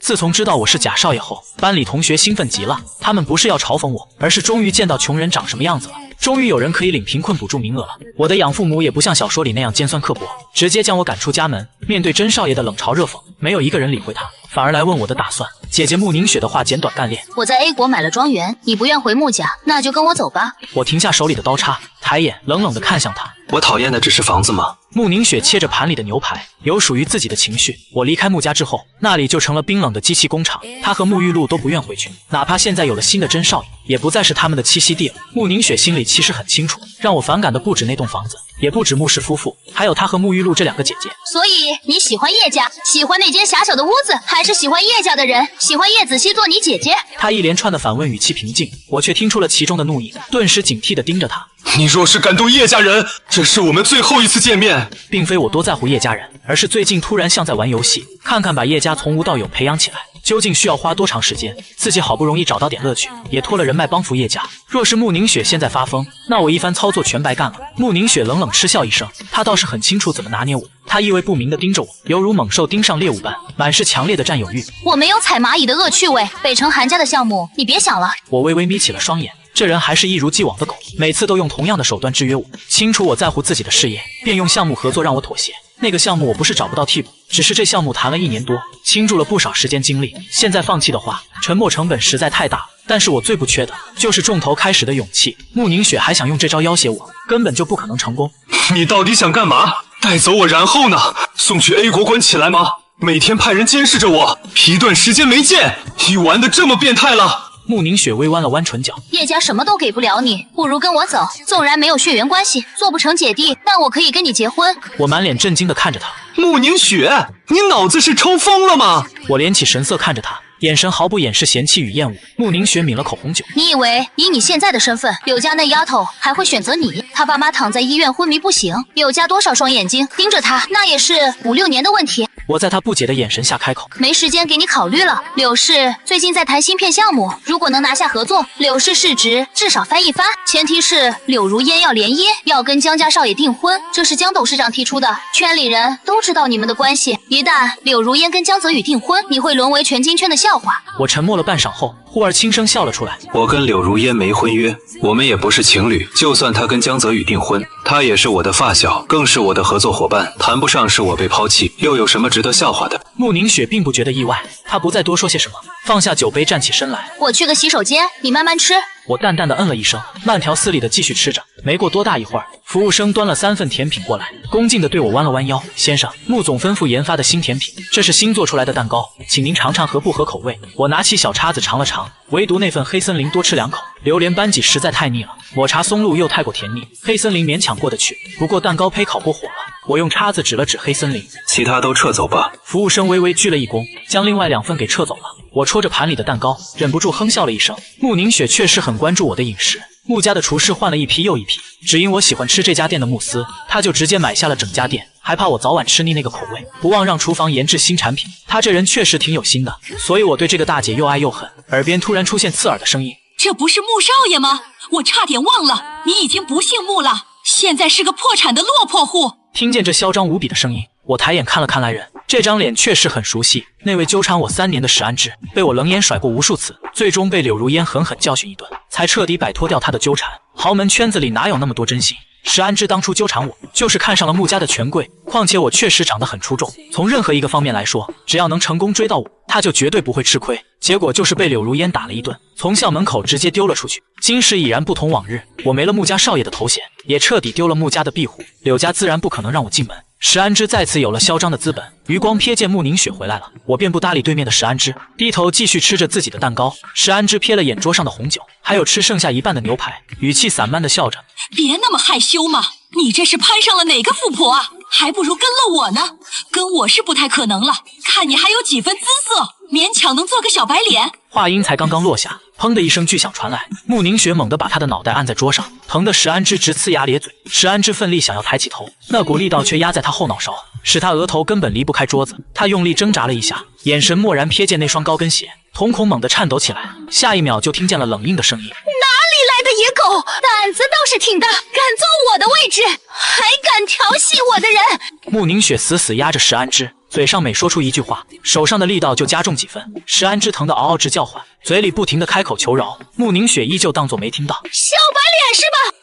自从知道我是贾少爷后，班里同学兴奋极了。他们不是要嘲讽我，而是终于见到穷人长什么样子了。终于有人可以领贫困补助名额了。我的养父母也不像小说里那样尖酸刻薄，直接将我赶出家门。面对甄少爷的冷嘲热讽，没有一个人理会他，反而来问我的打算。姐姐慕宁雪的话简短干练。我在 A 国买了庄园，你不愿回穆家，那就跟我走吧。我停下手里的刀叉，抬眼冷冷地看向他。我讨厌的只是房子吗？慕宁雪切着盘里的牛排，有属于自己的情绪。我离开穆家之后，那里就成了冰冷的机器工厂。她和沐浴露都不愿回去，哪怕现在有了新的甄少爷，也不再是他们的栖息地了。慕宁雪心里其实很清楚，让我反感的不止那栋房子，也不止穆氏夫妇，还有她和沐浴露这两个姐姐。所以你喜欢叶家，喜欢那间狭小的屋子，还是喜欢叶家的人，喜欢叶子熙做你姐姐？她一连串的反问语气平静，我却听出了其中的怒意，顿时警惕地盯着她。你若是敢动叶家人，这是我们最后一次见面。并非我多在乎叶家人，而是最近突然像在玩游戏，看看把叶家从无到有培养起来，究竟需要花多长时间？自己好不容易找到点乐趣，也托了人脉帮扶叶家。若是慕宁雪现在发疯，那我一番操作全白干了。慕宁雪冷冷嗤笑一声，她倒是很清楚怎么拿捏我。她意味不明地盯着我，犹如猛兽盯上猎物般，满是强烈的占有欲。我没有踩蚂蚁的恶趣味，北城韩家的项目你别想了。我微微眯起了双眼。这人还是一如既往的狗，每次都用同样的手段制约我。清楚我在乎自己的事业，便用项目合作让我妥协。那个项目我不是找不到替补，只是这项目谈了1年多，倾注了不少时间精力。现在放弃的话，沉没成本实在太大。但是我最不缺的就是重头开始的勇气。慕宁雪还想用这招要挟我，根本就不可能成功。你到底想干嘛？带走我然后呢？送去 A 国关起来吗？每天派人监视着我，一段时间没见，你玩得这么变态了？慕宁雪微弯了弯唇角，叶家什么都给不了你，不如跟我走。纵然没有血缘关系，做不成姐弟，但我可以跟你结婚。我满脸震惊地看着他。慕宁雪，你脑子是抽风了吗？我连起神色看着他，眼神毫不掩饰嫌弃与厌恶。慕宁雪抿了口红酒。你以为以你现在的身份，柳家那丫头还会选择你？她爸妈躺在医院昏迷不醒，柳家多少双眼睛盯着她，那也是5、6年的问题。我在他不解的眼神下开口，没时间给你考虑了。柳氏最近在谈芯片项目，如果能拿下合作，柳氏市值至少翻一番。前提是柳如烟要联姻，要跟江家少爷订婚，这是江董事长提出的，圈里人都知道你们的关系。一旦柳如烟跟江泽宇订婚，你会沦为全京圈的笑话。我沉默了半晌后，忽而轻声笑了出来。我跟柳如烟没婚约，我们也不是情侣，就算她跟江泽宇订婚，她也是我的发小，更是我的合作伙伴，谈不上是我被抛弃，又有什么值得笑话的？慕宁雪并不觉得意外，她不再多说些什么，放下酒杯站起身来。我去个洗手间，你慢慢吃。我淡淡的嗯了一声，慢条斯理的继续吃着。没过多大一会儿，服务生端了3份甜品过来，恭敬的对我弯了弯腰。先生，穆总吩咐研发的新甜品，这是新做出来的蛋糕，请您尝尝合不合口味。我拿起小叉子尝了尝，唯独那份黑森林多吃2口，榴莲班戟实在太腻了，抹茶松露又太过甜腻，黑森林勉强过得去，不过蛋糕胚烤过火了。我用叉子指了指黑森林，其他都撤走吧。服务生微微鞠了一躬，将另外2份给撤走了。我戳着盘里的蛋糕，忍不住哼笑了一声。慕宁雪确实很关注我的饮食，穆家的厨师换了一批又一批，只因我喜欢吃这家店的慕斯，他就直接买下了整家店，还怕我早晚吃腻那个口味，不忘让厨房研制新产品。他这人确实挺有心的，所以我对这个大姐又爱又恨。耳边突然出现刺耳的声音：“这不是穆少爷吗？我差点忘了，你已经不姓穆了，现在是个破产的落魄户。”听见这嚣张无比的声音，我抬眼看了看来人，这张脸确实很熟悉。那位纠缠我3年的石安之，被我冷眼甩过无数次，最终被柳如烟狠狠教训一顿，才彻底摆脱掉他的纠缠。豪门圈子里哪有那么多真心？石安之当初纠缠我，就是看上了穆家的权贵，况且我确实长得很出众，从任何一个方面来说，只要能成功追到我，他就绝对不会吃亏。结果就是被柳如烟打了一顿，从校门口直接丢了出去。今时已然不同往日，我没了穆家少爷的头衔，也彻底丢了穆家的庇护，柳家自然不可能让我进门。石安之再次有了嚣张的资本，余光瞥见慕宁雪回来了，我便不搭理对面的石安之，低头继续吃着自己的蛋糕。石安之瞥了眼桌上的红酒，还有吃剩下一半的牛排，语气散漫的笑着：“别那么害羞嘛，你这是攀上了哪个富婆啊？还不如跟了我呢。跟我是不太可能了，看你还有几分姿色，勉强能做个小白脸。”话音才刚刚落下，砰的一声巨响传来，慕宁雪猛地把他的脑袋按在桌上，疼得石安之直呲牙咧嘴。石安之奋力想要抬起头，那股力道却压在他后脑勺，使他额头根本离不开桌子。他用力挣扎了一下，眼神蓦然瞥见那双高跟鞋，瞳孔猛地颤抖起来，下一秒就听见了冷硬的声音：“哪里来的野狗？胆子倒是挺大，敢坐我的位置，还敢调戏我的人。穆宁雪死死压着石安之，嘴上每说出一句话，手上的力道就加重几分。石安之疼得嗷嗷直叫唤，嘴里不停地开口求饶。穆宁雪依旧当作没听到。小白脸是吧？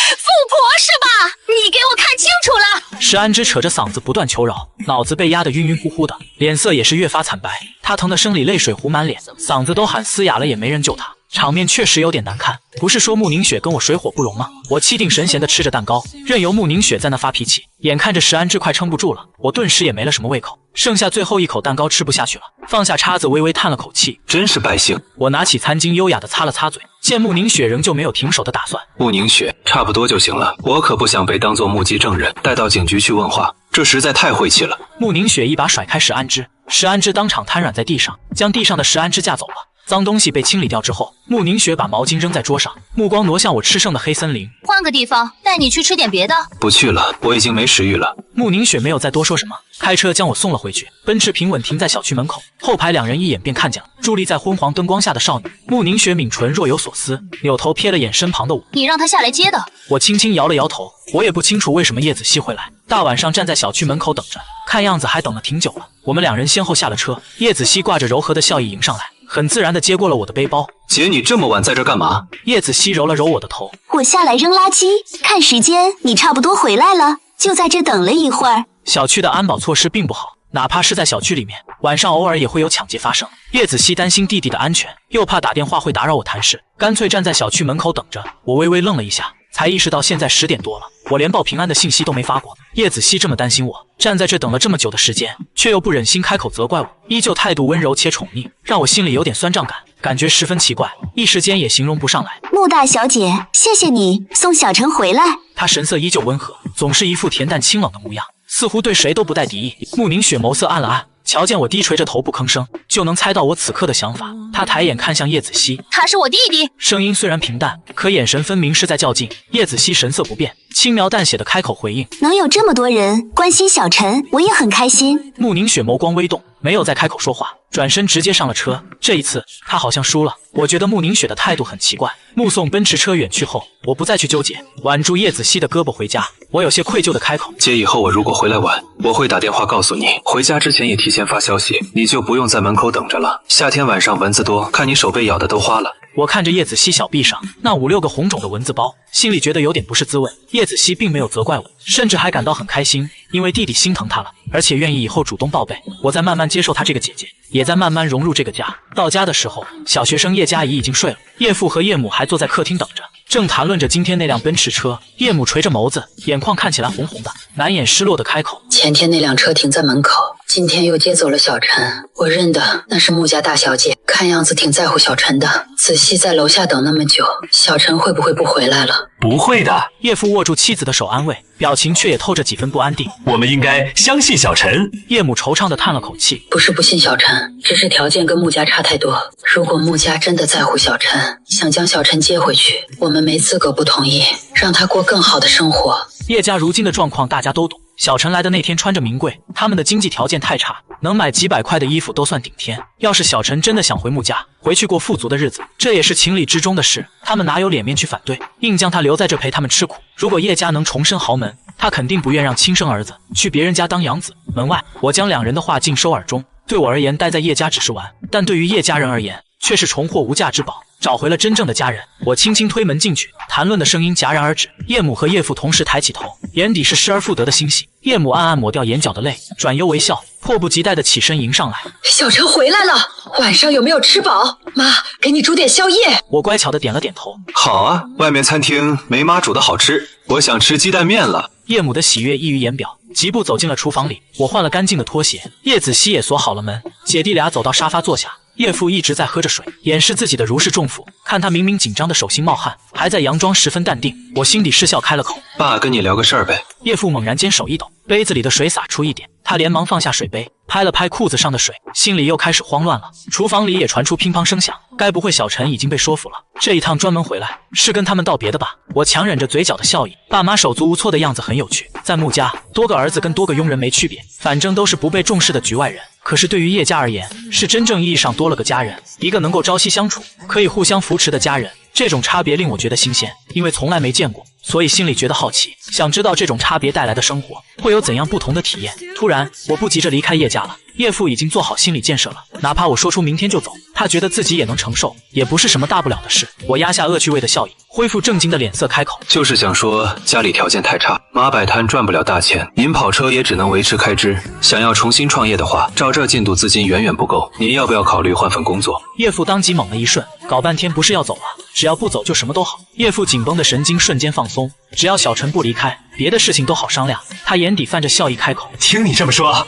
富婆是吧？你给我看清楚了！石安之扯着嗓子不断求饶，脑子被压得晕晕乎乎的，脸色也是越发惨白。他疼得生理泪水糊满脸，嗓子都喊嘶哑了，也没人救他。场面确实有点难看，不是说穆宁雪跟我水火不容吗？我气定神闲地吃着蛋糕，任由穆宁雪在那发脾气。眼看着石安之快撑不住了，我顿时也没了什么胃口，剩下最后一口蛋糕吃不下去了，放下叉子微微叹了口气，真是败兴。我拿起餐巾优雅地擦了擦嘴，见穆宁雪仍旧没有停手的打算。穆宁雪，差不多就行了，我可不想被当作目击证人带到警局去问话，这实在太晦气了。穆宁雪一把甩开石安之，石安之当场瘫软在地上，将地上的石安之架走了。脏东西被清理掉之后，穆宁雪把毛巾扔在桌上，目光挪向我吃剩的黑森林。换个地方，带你去吃点别的。不去了，我已经没食欲了。穆宁雪没有再多说什么，开车将我送了回去。奔驰平稳停在小区门口，后排两人一眼便看见了伫立在昏黄灯光下的少女。穆宁雪抿唇若有所思，扭头瞥了眼身旁的我。你让他下来接的。我轻轻摇了摇头，我也不清楚为什么叶子熙会来，大晚上站在小区门口等着，看样子还等了挺久了。我们两人先后下了车，叶子熙挂着柔和的笑意迎上来，很自然地接过了我的背包。姐，你这么晚在这干嘛？叶子熙揉了揉我的头。我下来扔垃圾，看时间你差不多回来了，就在这等了一会儿。小区的安保措施并不好，哪怕是在小区里面，晚上偶尔也会有抢劫发生。叶子熙担心弟弟的安全，又怕打电话会打扰我谈事，干脆站在小区门口等着。我微微愣了一下，才意识到现在10点多了，我连报平安的信息都没发过。叶子熙这么担心我，站在这等了这么久的时间，却又不忍心开口责怪我，依旧态度温柔且宠溺，让我心里有点酸胀感，感觉十分奇怪，一时间也形容不上来。穆大小姐，谢谢你送小陈回来。她神色依旧温和，总是一副恬淡清冷的模样，似乎对谁都不带敌意。穆宁雪眸色暗了暗，瞧见我低垂着头不吭声，就能猜到我此刻的想法。她抬眼看向叶子熙，他是我弟弟。声音虽然平淡，可眼神分明是在较劲。叶子熙神色不变，轻描淡写的开口回应：能有这么多人关心小陈，我也很开心。穆宁雪眸光微动，没有再开口说话，转身直接上了车。这一次她好像输了，我觉得穆宁雪的态度很奇怪。目送奔驰车远去后，我不再去纠结，挽住叶子熙的胳膊回家。我有些愧疚的开口：姐，以后我如果回来晚，我会打电话告诉你，回家之前也提前发消息，你就不用在门口等着了。夏天晚上蚊子多，看你手被咬的都花了。我看着叶子熙小臂上那5、6个红肿的蚊子包，心里觉得有点不是滋味。叶子熙并没有责怪我，甚至还感到很开心，因为弟弟心疼他了，而且愿意以后主动报备。我在慢慢接受他这个姐姐，也在慢慢融入这个家。到家的时候，小学生叶佳怡已经睡了，叶父和叶母还坐在客厅等着，正谈论着今天那辆奔驰车。叶母垂着眸子，眼眶看起来红红的，难掩失落的开口：前天那辆车停在门口，今天又接走了小陈，我认的那是穆家大小姐，看样子挺在乎小陈的。仔细在楼下等那么久，小陈会不会不回来了？不会的，叶父握住妻子的手安慰，表情却也透着几分不安定。我们应该相信小陈。叶母惆怅地叹了口气：不是不信小陈，只是条件跟穆家差太多。如果穆家真的在乎小陈，想将小陈接回去，我们没资格不同意，让他过更好的生活。叶家如今的状况大家都懂，小陈来的那天穿着名贵，他们的经济条件太差，能买几百块的衣服都算顶天。要是小陈真的想回穆家，回去过富足的日子，这也是情理之中的事，他们哪有脸面去反对，硬将他留在这陪他们吃苦。如果叶家能重申豪门，他肯定不愿让亲生儿子去别人家当养子。门外，我将两人的话尽收耳中。对我而言，待在叶家只是玩，但对于叶家人而言，却是重获无价之宝，找回了真正的家人。我轻轻推门进去，谈论的声音戛然而止。叶母和叶父同时抬起头，眼底是失而复得的欣喜。叶母暗暗抹掉眼角的泪，转忧为笑，迫不及待地起身迎上来。小陈回来了，晚上有没有吃饱？妈，给你煮点宵夜。我乖巧地点了点头。好啊，外面餐厅没妈煮的好吃，我想吃鸡蛋面了。叶母的喜悦溢于言表，疾步走进了厨房里。我换了干净的拖鞋，叶子熙也锁好了门，姐弟俩走到沙发坐下。叶父一直在喝着水，掩饰自己的如释重负。看他明明紧张的手心冒汗，还在佯装十分淡定，我心底失笑开了口：爸，跟你聊个事儿呗。叶父猛然间手一抖，杯子里的水洒出一点，他连忙放下水杯，拍了拍裤子上的水，心里又开始慌乱了。厨房里也传出乒乓声响，该不会小陈已经被说服了？这一趟专门回来是跟他们道别的吧？我强忍着嘴角的笑意，爸妈手足无措的样子很有趣。在穆家，多个儿子跟多个佣人没区别，反正都是不被重视的局外人。可是对于叶家而言，是真正意义上多了个家人，一个能够朝夕相处、可以互相扶持的家人。这种差别令我觉得新鲜，因为从来没见过，所以心里觉得好奇，想知道这种差别带来的生活会有怎样不同的体验。突然，我不急着离开叶家了，叶父已经做好心理建设了，哪怕我说出明天就走，他觉得自己也能承受，也不是什么大不了的事。我压下恶趣味的笑意，恢复正经的脸色开口，就是想说家里条件太差，马摆摊赚不了大钱，您跑车也只能维持开支，想要重新创业的话，照这进度资金远远不够，您要不要考虑换份工作？叶父当即猛了一瞬，搞半天不是要走啊，只要不走就什么都好。叶父紧绷的神经瞬间放松，只要小陈不离开，别的事情都好商量。他眼底泛着笑意开口，听你这么说，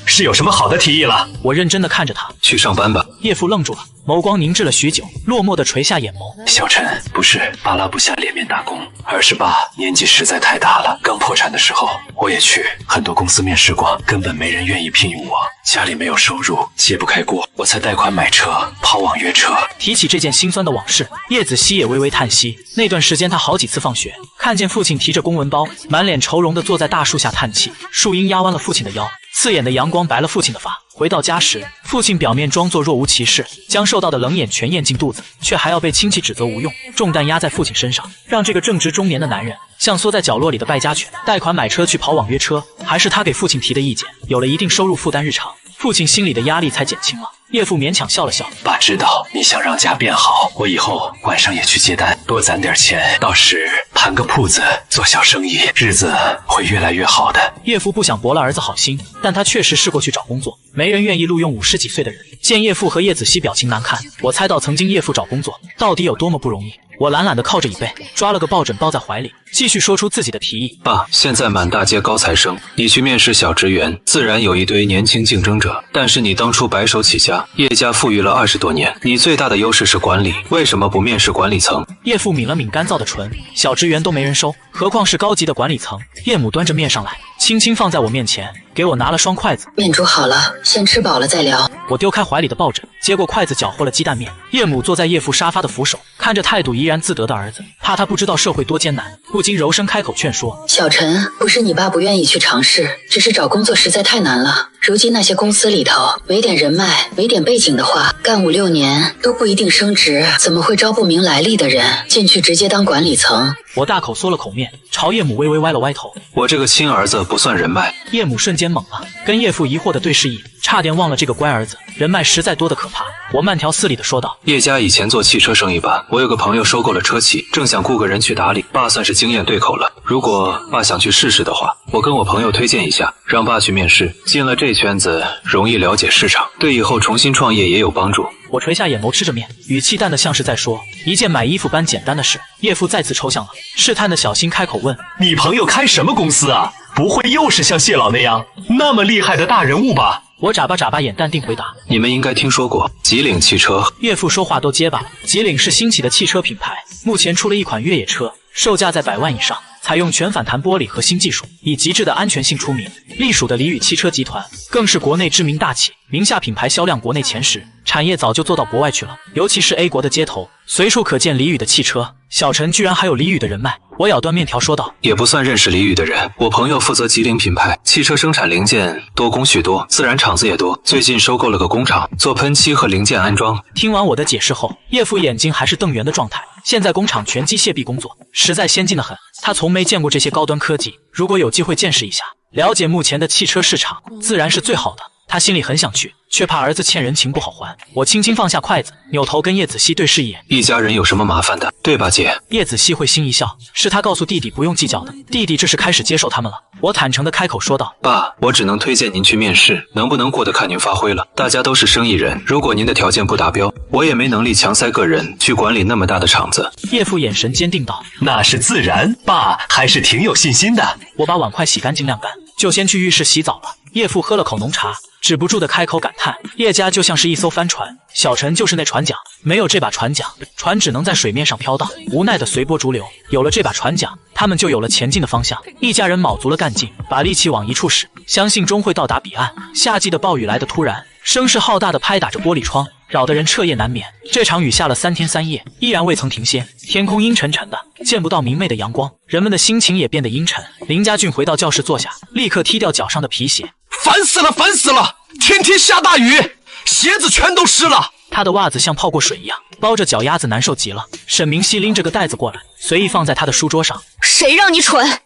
是有什么好的提议了？我认真的看着他，去上班吧。叶父愣住了，眸光凝滞了许久，落寞的垂下眼眸。小陈，不是爸拉不下脸面打工，而是爸年纪实在太大了，刚破产的时候我也去很多公司面试过，根本没人愿意聘用我，家里没有收入，揭不开锅，我才贷款买车，跑网约车。提起这件心酸的往事，叶子熙也微微叹息。那段时间他好几次放学，看见父亲提着公文包，满脸愁容地坐在大树下叹气，树荫压弯了父亲的腰，刺眼的阳光白了父亲的发。回到家时，父亲表面装作若无其事，将受到的冷眼全咽进肚子，却还要被亲戚指责无用，重担压在父亲身上，让这个正值中年的男人像缩在角落里的败家犬。贷款买车去跑网约车，还是他给父亲提的意见，有了一定收入负担日常，父亲心里的压力才减轻了。叶父勉强笑了笑，爸知道你想让家变好，我以后晚上也去接单，多攒点钱，到时盘个铺子做小生意，日子会越来越好的。叶父不想驳了儿子好心，但他确实试过去找工作，没人愿意录用50几岁的人。见叶父和叶子熙表情难看，我猜到曾经叶父找工作到底有多么不容易。我懒懒地靠着椅背，抓了个抱枕抱在怀里，继续说出自己的提议。爸，现在满大街高材生，你去面试小职员，自然有一堆年轻竞争者。但是你当初白手起家，叶家富裕了20多年，你最大的优势是管理，为什么不面试管理层？叶父抿了抿干燥的唇，小职员都没人收，何况是高级的管理层。叶母端着面上来，轻轻放在我面前，给我拿了双筷子。面煮好了，先吃饱了再聊。我丢开怀里的抱枕，接过筷子搅和了鸡蛋面。叶母坐在叶父沙发的扶手，看着态度怡然自得的儿子，怕他不知道社会多艰难，不禁柔声开口劝说：小陈，不是你爸不愿意去尝试，只是找工作实在太难了。如今那些公司里头，没点人脉，没点背景的话，干5、6年都不一定升职，怎么会招不明来历的人进去直接当管理层？我大口嗦了口面，朝叶母微微歪了歪头。我这个亲儿子不算人脉。叶母瞬间懵了，跟叶父疑惑的对视一眼，差点忘了这个乖儿子人脉实在多得可怕。我慢条斯理地说道：叶家以前做汽车生意吧，我有个朋友收购了车企，正想雇个人去打理，爸算是经验对口了。如果爸想去试试的话，我跟我朋友推荐一下，让爸去面试，进了这圈子容易了解市场，对以后重新创业也有帮助。我垂下眼眸吃着面，语气淡得像是在说一件买衣服般简单的事。叶父再次抽象了，试探的小心开口问：你朋友开什么公司啊？不会又是像谢老那样那么厉害的大人物吧？我眨巴眼，淡定回答：你们应该听说过吉岭汽车。岳父说话都结巴了。吉岭是兴起的汽车品牌，目前出了一款越野车，售价在100万以上，采用全反弹玻璃和新技术，以极致的安全性出名。隶属的李宇汽车集团更是国内知名大企，名下品牌销量国内前10，产业早就做到国外去了，尤其是 A 国的街头，随处可见李宇的汽车。小陈居然还有李宇的人脉，我咬断面条说道：也不算认识李宇的人，我朋友负责吉林品牌，汽车生产零件多工序多，自然厂子也多，最近收购了个工厂，做喷漆和零件安装。听完我的解释后，叶父眼睛还是瞪圆的状态。现在工厂全机械臂工作，实在先进的很，他从没见过这些高端科技，如果有机会见识一下，了解目前的汽车市场，自然是最好的。他心里很想去，却怕儿子欠人情不好还。我轻轻放下筷子，扭头跟叶子熙对视一眼。一家人有什么麻烦的，对吧姐？叶子熙会心一笑，是他告诉弟弟不用计较的，弟弟这是开始接受他们了。我坦诚地开口说道：爸，我只能推荐您去面试，能不能过得看您发挥了。大家都是生意人，如果您的条件不达标，我也没能力强塞个人去管理那么大的厂子。叶父眼神坚定道：那是自然，爸还是挺有信心的。我把碗筷洗干净晾干，就先去浴室洗澡了。叶父喝了口浓茶，止不住的开口感叹：叶家就像是一艘帆船，小陈就是那船桨，没有这把船桨，船只能在水面上飘荡，无奈的随波逐流。有了这把船桨，他们就有了前进的方向。一家人卯足了干劲，把力气往一处使，相信终会到达彼岸。夏季的暴雨来得突然，声势浩大的拍打着玻璃窗，扰得人彻夜难眠。这场雨下了3天3夜，依然未曾停歇，天空阴沉沉的，见不到明媚的阳光，人们的心情也变得阴沉。林家俊回到教室坐下，立刻踢掉脚上的皮鞋。烦死了，烦死了！天天下大雨，鞋子全都湿了。他的袜子像泡过水一样，包着脚丫子难受极了。沈明熙拎着个袋子过来，随意放在他的书桌上。谁让你蠢？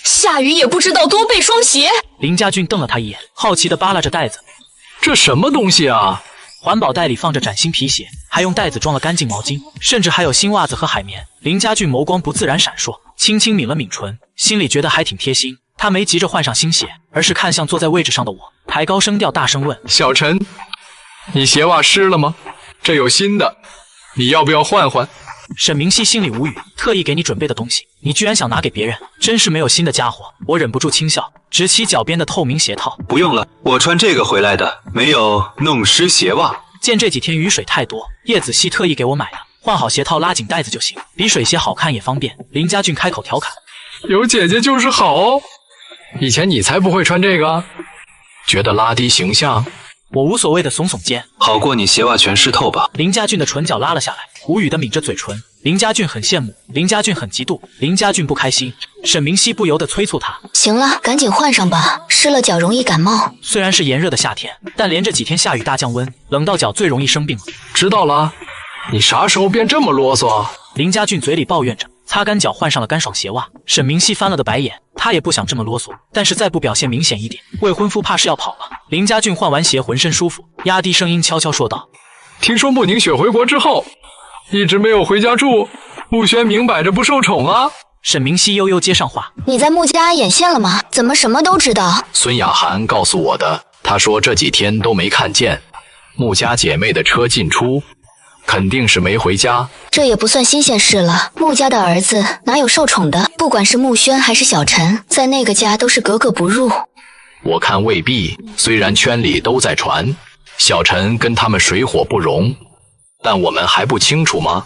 下雨也不知道多备双鞋。林家俊瞪了他一眼，好奇地扒拉着袋子。这什么东西啊？环保袋里放着崭新皮鞋，还用袋子装了干净毛巾，甚至还有新袜子和海绵。林家俊眸光不自然闪烁，轻轻抿了抿唇，心里觉得还挺贴心。他没急着换上新鞋，而是看向坐在位置上的我，抬高声调大声问：小陈，你鞋袜湿了吗？这有新的，你要不要换换？沈明熙心里无语，特意给你准备的东西，你居然想拿给别人，真是没有心的家伙。我忍不住轻笑，直起脚边的透明鞋套。不用了，我穿这个回来的，没有弄湿鞋袜。见这几天雨水太多，叶子熙特意给我买的，换好鞋套拉紧带子就行，比水鞋好看也方便。林家俊开口调侃：有姐姐就是好哦。以前你才不会穿这个，觉得拉低形象？我无所谓的耸耸肩，好过你鞋袜全湿透吧。林家俊的唇角拉了下来，无语的抿着嘴唇。林家俊很羡慕，林家俊很嫉妒，林家俊不开心。沈明熙不由得催促他：行了，赶紧换上吧，湿了脚容易感冒。虽然是炎热的夏天，但连着几天下雨大降温，冷到脚最容易生病了。知道了，你啥时候变这么啰嗦？林家俊嘴里抱怨着，擦干脚换上了干爽鞋袜。沈明熙翻了个白眼，他也不想这么啰嗦，但是再不表现明显一点，未婚夫怕是要跑了。林家俊换完鞋浑身舒服，压低声音悄悄说道：听说慕宁雪回国之后一直没有回家住，慕轩明摆着不受宠啊。沈明熙悠悠接上话：你在穆家眼线了吗？怎么什么都知道？孙雅涵告诉我的，她说这几天都没看见穆家姐妹的车进出，肯定是没回家。这也不算新鲜事了，穆家的儿子哪有受宠的？不管是穆轩还是小陈，在那个家都是格格不入。我看未必，虽然圈里都在传小陈跟他们水火不容，但我们还不清楚吗？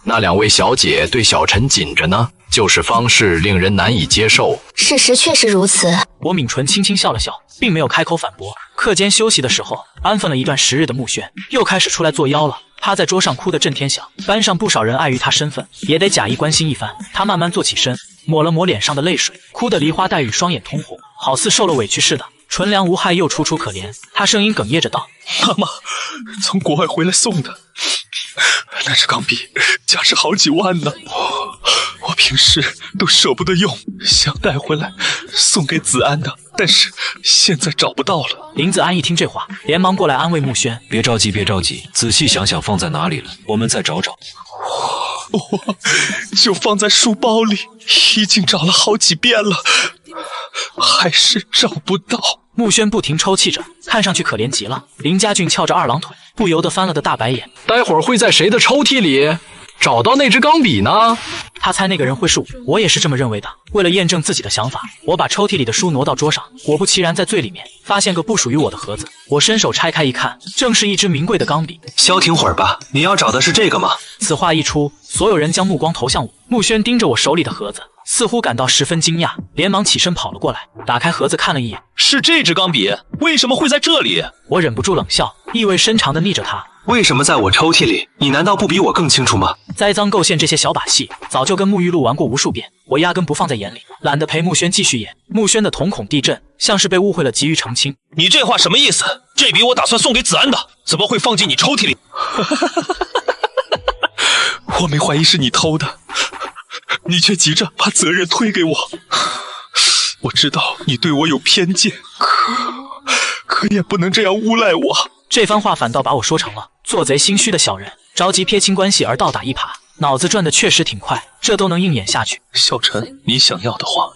那2位小姐对小陈紧着呢，就是方式令人难以接受。事实确实如此。我抿唇轻轻笑了笑，并没有开口反驳。课间休息的时候，安分了一段时日的穆轩又开始出来作妖了，趴在桌上哭得震天响。班上不少人碍于他身份，也得假意关心一番。他慢慢坐起身，抹了抹脸上的泪水，哭得梨花带雨，双眼通红，好似受了委屈似的，纯良无害又楚楚可怜。他声音哽咽着道：妈妈从国外回来送的，那支钢笔价值好几万呢，我平时都舍不得用，想带回来送给子安的，但是现在找不到了。林子安一听这话，连忙过来安慰穆轩：别着急，别着急，仔细想想放在哪里了，我们再找找。我就放在书包里，已经找了好几遍了，还是找不到。穆轩不停抽泣着，看上去可怜极了。林家俊翘着2郎腿，不由得翻了个大白眼。待会儿会在谁的抽屉里找到那支钢笔呢？他猜那个人会是我，我也是这么认为的。为了验证自己的想法，我把抽屉里的书挪到桌上，果不其然，在最里面发现个不属于我的盒子。我伸手拆开一看，正是一支名贵的钢笔。消停会儿吧，你要找的是这个吗？此话一出，所有人将目光投向我。穆轩盯着我手里的盒子，似乎感到十分惊讶，连忙起身跑了过来，打开盒子看了一眼。是这支钢笔，为什么会在这里？我忍不住冷笑，意味深长地睨着他。为什么在我抽屉里？你难道不比我更清楚吗？栽赃构陷这些小把戏，早就跟沐浴露玩过无数遍，我压根不放在眼里，懒得陪穆轩继续演。穆轩的瞳孔地震，像是被误会了，急于澄清。你这话什么意思？这笔我打算送给子安的，怎么会放进你抽屉里？我没怀疑是你偷的，你却急着把责任推给我。我知道你对我有偏见，可也不能这样诬赖我。这番话反倒把我说成了做贼心虚的小人，着急撇清关系而倒打一耙，脑子转的确实挺快，这都能硬演下去。小陈，你想要的话，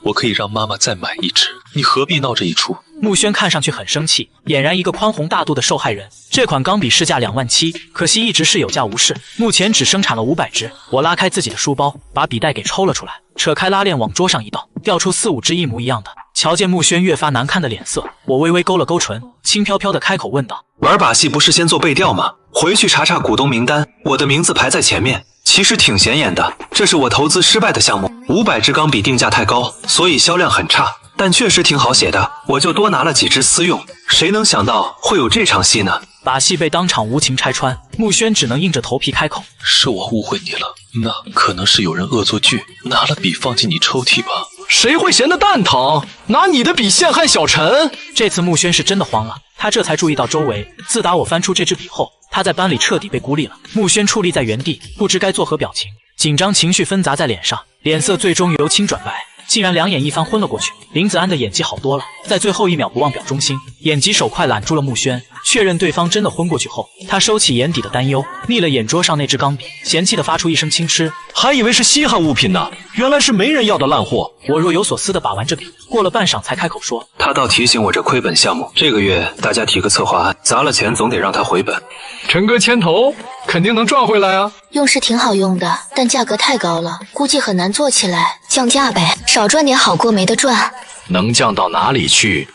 我可以让妈妈再买一支，你何必闹这一出？穆轩看上去很生气，俨然一个宽宏大度的受害人。这款钢笔市价27000，可惜一直是有价无市，目前只生产了500支。我拉开自己的书包，把笔袋给抽了出来，扯开拉链往桌上一倒，掉出4、5支一模一样的。瞧见穆轩越发难看的脸色，我微微勾了勾唇，轻飘飘的开口问道：玩把戏不是先做背调吗？回去查查股东名单，我的名字排在前面，其实挺显眼的。这是我投资失败的项目，500支钢笔定价太高，所以销量很差。但确实挺好写的，我就多拿了几支私用。谁能想到会有这场戏呢？把戏被当场无情拆穿，穆轩只能硬着头皮开口：“是我误会你了，那可能是有人恶作剧，拿了笔放进你抽屉吧。”谁会闲得蛋疼？拿你的笔陷害小陈？这次穆轩是真的慌了，他这才注意到周围。自打我翻出这支笔后，他在班里彻底被孤立了。穆轩矗立在原地，不知该作何表情，紧张情绪纷杂在脸上，脸色最终由青转白，竟然两眼一翻昏了过去。林子安的演技好多了，在最后一秒不忘表忠心，眼疾手快揽住了穆轩，确认对方真的昏过去后，他收起眼底的担忧，睨了眼桌上那支钢笔，嫌弃地发出一声轻嗤，还以为是稀罕物品呢，原来是没人要的烂货。我若有所思地把玩着笔，过了半晌才开口说：“他倒提醒我这亏本项目，这个月大家提个策划案，砸了钱总得让他回本。陈哥牵头，肯定能赚回来啊。用是挺好用的，但价格太高了，估计很难做起来。降价呗，少赚点好过没得赚。能降到哪里去？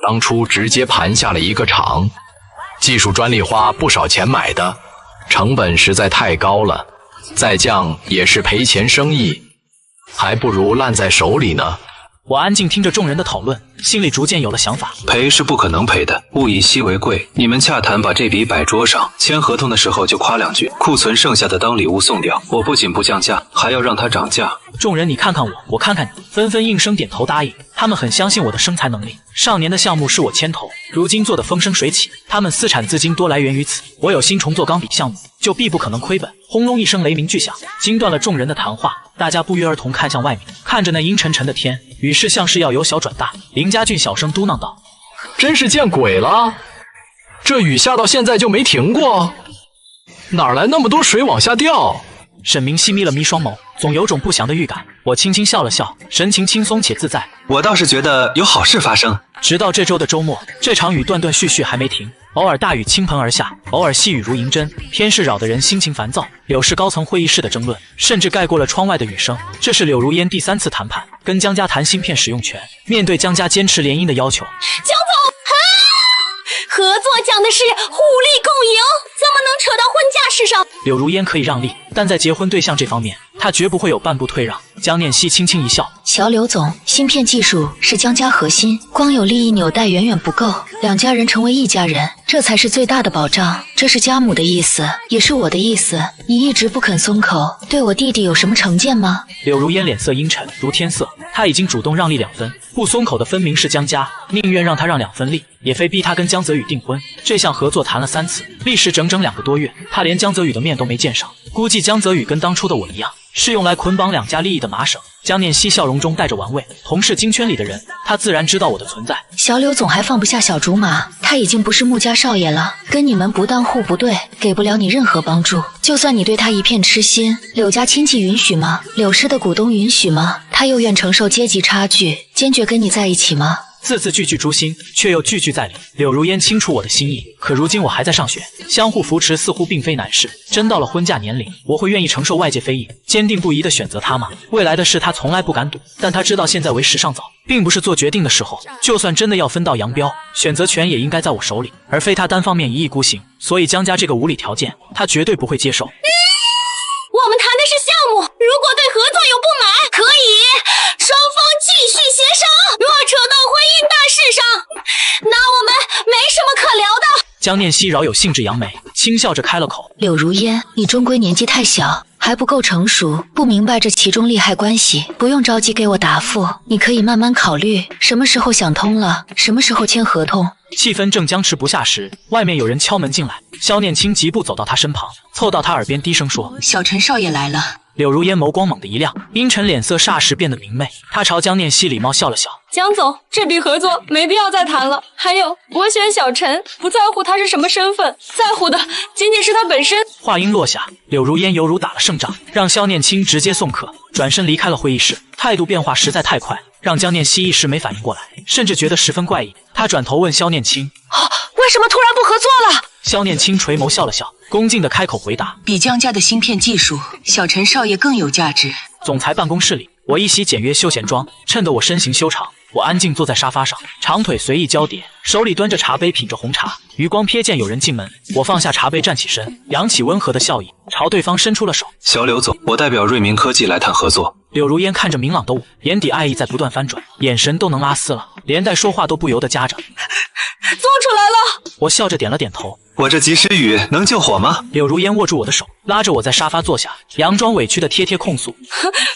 当初直接盘下了一个厂，技术专利花不少钱买的，成本实在太高了，再降也是赔钱生意，还不如烂在手里呢。”我安静听着众人的讨论，心里逐渐有了想法。赔是不可能赔的，物以稀为贵。你们洽谈把这笔摆桌上，签合同的时候就夸两句，库存剩下的当礼物送掉。我不仅不降价，还要让它涨价。众人你看看我，我看看你，纷纷应声点头答应。他们很相信我的生财能力。上年的项目是我牵头，如今做得风生水起，他们私产资金多来源于此。我有心重做钢笔项目，就必不可能亏本。轰隆一声雷鸣巨响，惊断了众人的谈话。大家不约而同看向外面，看着那阴沉沉的天，雨势像是要由小转大。林家俊小声嘟囔道：“真是见鬼了，这雨下到现在就没停过，哪来那么多水往下掉？”沈明熙眯了眯双眸，总有种不祥的预感。我轻轻笑了笑，神情轻松且自在。我倒是觉得有好事发生。直到这周的周末，这场雨断断续续还没停，偶尔大雨倾盆而下，偶尔细雨如银针，偏是扰得人心情烦躁。柳氏高层会议室的争论，甚至盖过了窗外的雨声。这是柳如烟第3次谈判，跟江家谈芯片使用权。面对江家坚持联姻的要求，江总，合作讲的是互利共赢，怎么能扯到婚嫁事上？柳如烟可以让利，但在结婚对象这方面，她绝不会有半步退让。江念希轻轻一笑：“小柳总，芯片技术是江家核心，光有利益纽带远远不够，两家人成为一家人，这才是最大的保障。这是家母的意思，也是我的意思。你一直不肯松口，对我弟弟有什么成见吗？”柳如烟脸色阴沉如天色，她已经主动让利2分，不松口的分明是江家，宁愿让他让2分利，也非逼他跟江泽宇订婚。这项合作谈了3次，历时整整2个多月，他连江泽宇的面都没见上。估计江泽宇跟当初的我一样，是用来捆绑两家利益的麻绳。江念希笑容中带着玩味，同是金圈里的人，他自然知道我的存在。小柳总还放不下小竹马，他已经不是穆家少爷了，跟你们不当户不对，给不了你任何帮助。就算你对他一片痴心，柳家亲戚允许吗？柳氏的股东允许吗？他又愿承受阶级差距，坚决跟你在一起吗？字字句句诛心，却又句句在理。柳如烟清楚我的心意，可如今我还在上学，相互扶持似乎并非难事。真到了婚嫁年龄，我会愿意承受外界非议，坚定不移地选择他吗？未来的事他从来不敢赌，但他知道现在为时尚早，并不是做决定的时候。就算真的要分道扬镳，选择权也应该在我手里，而非他单方面一意孤行。所以江家这个无理条件，他绝对不会接受。我们谈的是项目，如果对合作有不满，可以双方继续协商。若扯到婚姻大事上，那我们没什么可聊的。江念希饶有兴致扬眉，轻笑着开了口：“柳如烟，你终归年纪太小，还不够成熟，不明白这其中利害关系，不用着急给我答复，你可以慢慢考虑，什么时候想通了，什么时候签合同。”气氛正僵持不下时，外面有人敲门进来。萧念清疾步走到他身旁，凑到他耳边低声说：“小陈少爷来了。”柳如烟眸光猛地一亮，阴沉脸色霎时变得明媚。她朝江念希礼貌笑了笑：“江总，这笔合作没必要再谈了。还有，我选小陈，不在乎他是什么身份，在乎的仅仅是他本身。”话音落下，柳如烟犹如打了胜仗，让萧念清直接送客，转身离开了会议室。态度变化实在太快，让江念希一时没反应过来，甚至觉得十分怪异。他转头问萧念清：“为什么突然不合作了？”萧念清垂眸笑了笑，恭敬地开口回答：“比江家的芯片技术，小陈少爷更有价值。”总裁办公室里，我一袭简约休闲装，衬得我身形修长。我安静坐在沙发上，长腿随意交叠，手里端着茶杯品着红茶。余光瞥见有人进门，我放下茶杯站起身，扬起温和的笑意，朝对方伸出了手：“小柳总，我代表瑞明科技来谈合作。”柳如烟看着明朗的我，眼底爱意在不断翻转，眼神都能拉丝了，连带说话都不由得夹着。做出来了！我笑着点了点头。我这及时雨能救火吗？柳如烟握住我的手，拉着我在沙发坐下，佯装委屈的贴控诉：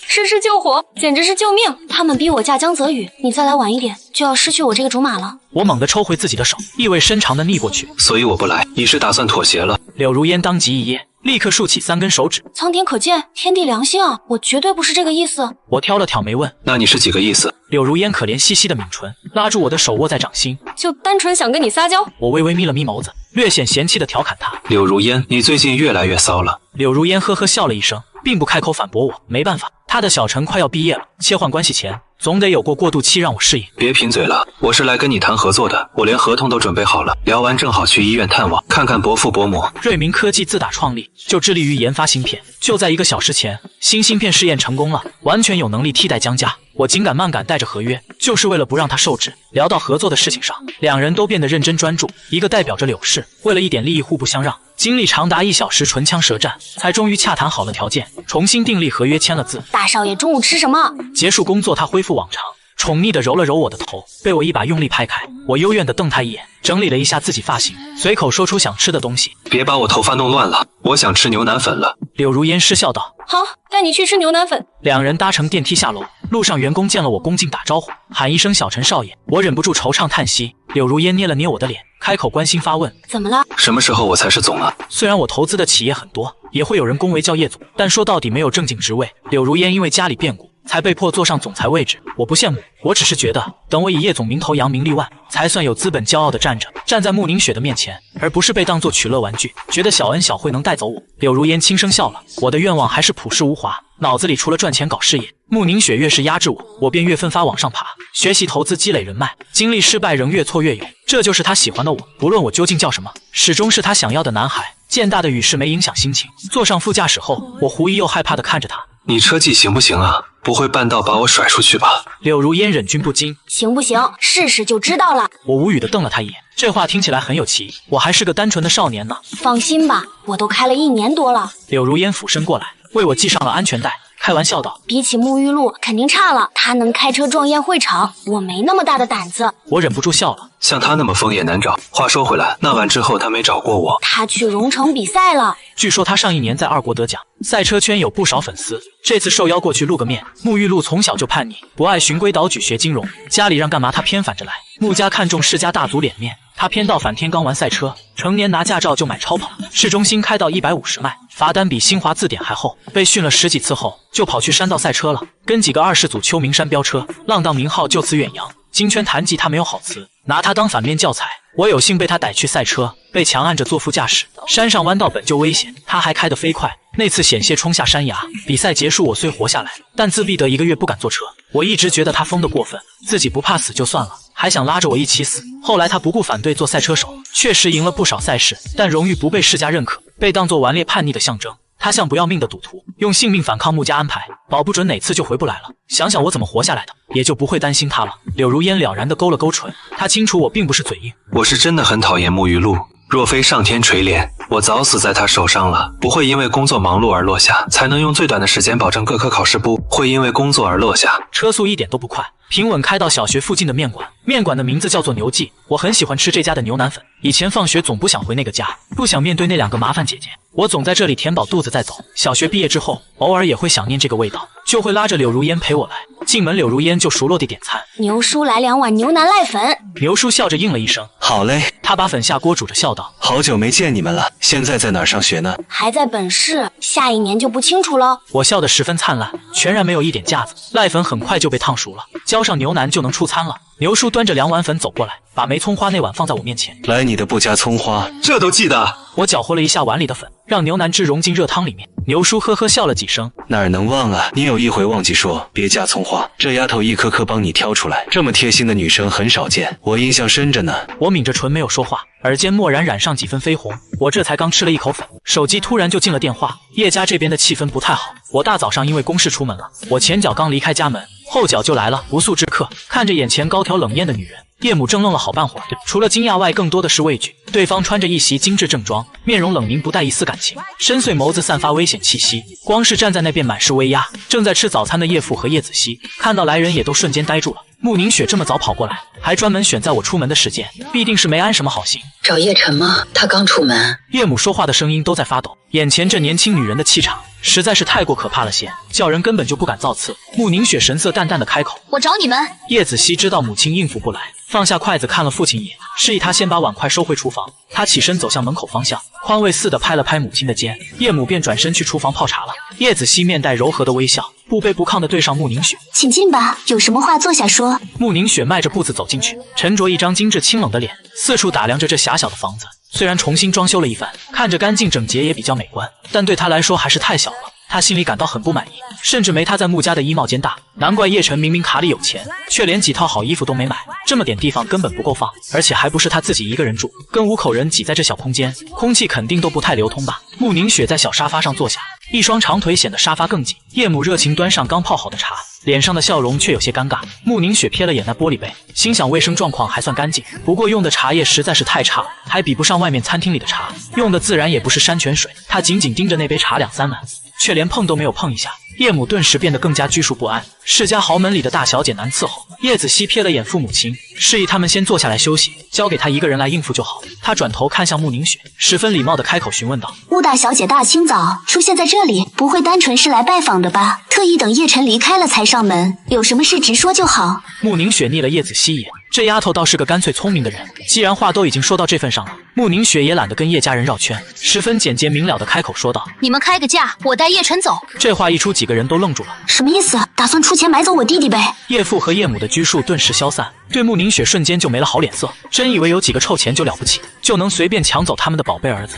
实施救火，简直是救命！他们逼我嫁江泽宇，你再来晚一点，就要失去我这个竹马了。我猛地抽回自己的手，意味深长地逆过去。所以我不来，你是打算妥协了？柳如烟当即一噎，立刻竖起3根手指。苍天可见，天地良心啊！我绝对不是这个意思。我挑了挑眉问：那你是几个意思？柳如烟可怜兮兮的抿唇，拉住我的手握在掌心，就单纯想跟你撒娇。我微微眯了眯眸子，略显嫌弃地调侃她：柳如烟，你最近越来越骚了。柳如烟呵呵笑了一声，并不开口反驳我。没办法，她的小陈快要毕业了，切换关系前总得有过渡期让我适应。别贫嘴了，我是来跟你谈合作的，我连合同都准备好了。聊完正好去医院探望，看看伯父伯母。瑞明科技自打创立就致力于研发芯片，就在1个小时前，新芯片试验成功了，完全有能力替代江家。我紧赶慢赶带着合约，就是为了不让他受制。聊到合作的事情上，两人都变得认真专注，一个代表着柳氏，为了一点利益互不相让，经历长达1小时唇枪舌战，才终于洽谈好了条件，重新订立合约，签了字。大少爷中午吃什么？结束工作，他恢复往常，宠溺地揉了揉我的头，被我一把用力拍开。我幽怨地瞪他一眼，整理了一下自己发型，随口说出想吃的东西。别把我头发弄乱了，我想吃牛腩粉了。柳如烟失笑道：好，带你去吃牛腩粉。两人搭乘电梯下楼，路上员工见了我恭敬打招呼，喊一声小陈少爷。我忍不住惆怅叹息。柳如烟捏了捏我的脸，开口关心发问：怎么了？什么时候我才是总啊？虽然我投资的企业很多，也会有人恭维叫叶总，但说到底没有正经职位。柳如烟因为家里变故，才被迫坐上总裁位置。我不羡慕，我只是觉得，等我以叶总名头扬名立万，才算有资本骄傲地站在慕宁雪的面前，而不是被当作取乐玩具，觉得小恩小惠能带走我。柳如烟轻声笑了，我的愿望还是朴实无华，脑子里除了赚钱搞事业，慕宁雪越是压制我，我便越奋发往上爬，学习投资积累人脉，经历失败仍越挫越勇。这就是他喜欢的我，不论我究竟叫什么，始终是他想要的男孩。见大的雨势没影响心情，坐上副驾驶后，我狐疑又害怕地看着他。你车技行不行啊？不会半道把我甩出去吧？柳如烟忍俊不禁：行不行？试试就知道了。我无语地瞪了他一眼，这话听起来很有歧义，我还是个单纯的少年呢。放心吧，我都开了1年多了。柳如烟俯身过来，为我系上了安全带，开玩笑道：比起沐浴露肯定差了，他能开车撞宴会场，我没那么大的胆子。我忍不住笑了，像他那么疯也难找。话说回来，那晚之后他没找过我。他去荣城比赛了，据说他上1年在2国得奖，赛车圈有不少粉丝。这次受邀过去露个面。沐浴露从小就叛逆，不爱循规蹈矩学金融，家里让干嘛他偏反着来。穆家看重世家大族脸面，他偏到反天罡玩赛车，成年拿驾照就买超跑，市中心开到150迈，罚单比新华字典还厚。被训了10几次后，就跑去山道赛车了，跟几个20组秋名山飙车，浪荡名号就此远扬。金圈谈及他没有好词，拿他当反面教材。我有幸被他逮去赛车，被强按着坐副驾驶。山上弯道本就危险，他还开得飞快，那次险些冲下山崖。比赛结束，我虽活下来，但自闭得1个月不敢坐车。我一直觉得他疯得过分，自己不怕死就算了，还想拉着我一起死。后来他不顾反对做赛车手，确实赢了不少赛事，但荣誉不被世家认可，被当作顽劣叛逆的象征。他像不要命的赌徒，用性命反抗穆家安排，保不准哪次就回不来了。想想我怎么活下来的，也就不会担心他了。柳如烟了然地勾了勾唇，他清楚我并不是嘴硬。我是真的很讨厌沐浴露，若非上天垂怜，我早死在他手上了。不会因为工作忙碌而落下，才能用最短的时间保证各科考试，不会因为工作而落下。车速一点都不快，平稳开到小学附近的面馆，面馆的名字叫做牛记。我很喜欢吃这家的牛腩粉，以前放学总不想回那个家，不想面对那2个麻烦姐姐，我总在这里填饱肚子再走。小学毕业之后，偶尔也会想念这个味道，就会拉着柳如烟陪我来。进门，柳如烟就熟络地点餐。牛叔来2碗牛腩濑粉。牛叔笑着应了一声，好嘞。他把粉下锅煮着，笑道：好久没见你们了，现在在哪儿上学呢？还在本市，下1年就不清楚了。我笑得十分灿烂，全然没有一点架子。濑粉很快就被烫熟了，浇上牛腩就能出餐了。牛叔端着2碗粉走过来，把没葱花那碗放在我面前。来你的不加葱花，这都记得。我搅和了一下碗里的粉，让牛腩汁融进热汤里面。牛叔呵呵笑了几声，哪儿能忘啊？你有一回忘记说别加葱花，这丫头一颗颗帮你挑出来，这么贴心的女生很少见，我印象深着呢。我抿着唇没有说话，耳间蓦然染上几分绯红。我这才刚吃了一口粉，手机突然就进了电话。叶家这边的气氛不太好，我大早上因为公事出门了，我前脚刚离开家门，后脚就来了不速之客。看着眼前高挑冷艳的女人，叶母怔愣了好半会儿，除了惊讶外，更多的是畏惧。对方穿着一袭精致正装，面容冷凝，不带一丝感情，深邃眸子散发危险气息。光是站在那边满是威压。正在吃早餐的叶父和叶子熙看到来人也都瞬间呆住了。穆宁雪这么早跑过来，还专门选在我出门的时间，必定是没安什么好心。找叶晨吗？他刚出门。叶母说话的声音都在发抖，眼前这年轻女人的气场实在是太过可怕了些，叫人根本就不敢造次。穆宁雪神色淡淡的开口：“我找你们。”叶子熙知道母亲应付不来，放下筷子看了父亲一眼，示意他先把碗筷收回厨房。他起身走向门口方向，宽慰似的拍了拍母亲的肩，叶母便转身去厨房泡茶了。叶子熙面带柔和的微笑，不卑不亢地对上穆宁雪：“请进吧，有什么话坐下说。”穆宁雪迈着步子走进去，沉着一张精致清冷的脸，四处打量着这狭小的房子。虽然重新装修了一番，看着干净整洁也比较美观，但对他来说还是太小了。他心里感到很不满意，甚至没他在穆家的衣帽间大。难怪叶晨明明卡里有钱，却连几套好衣服都没买，这么点地方根本不够放，而且还不是他自己一个人住，跟5口人挤在这小空间，空气肯定都不太流通吧。穆宁雪在小沙发上坐下，一双长腿显得沙发更紧。叶母热情端上刚泡好的茶，脸上的笑容却有些尴尬。穆宁雪瞥了眼那玻璃杯，心想卫生状况还算干净，不过用的茶叶实在是太差，还比不上外面餐厅里的茶，用的自然也不是山泉水。他紧紧盯着那杯茶2、3碗，却连碰都没有碰一下。叶母顿时变得更加拘束不安，世家豪门里的大小姐难伺候。叶子熙瞥了眼父母亲，示意他们先坐下来休息，交给他一个人来应付就好。他转头看向穆宁雪，十分礼貌地开口询问道：“穆大小姐大清早出现在这里，不会单纯是来拜访的吧？特意等叶晨离开了才上门，有什么事直说就好。”穆宁雪睨了叶子熙一眼，这丫头倒是个干脆聪明的人，既然话都已经说到这份上了，穆宁雪也懒得跟叶家人绕圈，十分简洁明了地开口说道：“你们开个价，我带叶晨走。”这话一出，几个人都愣住了。什么意思？打算出钱买走我弟弟呗？叶父和叶母的拘束顿时消散，对穆宁雪瞬间就没了好脸色，真以为有几个臭钱就了不起，就能随便抢走他们的宝贝儿子。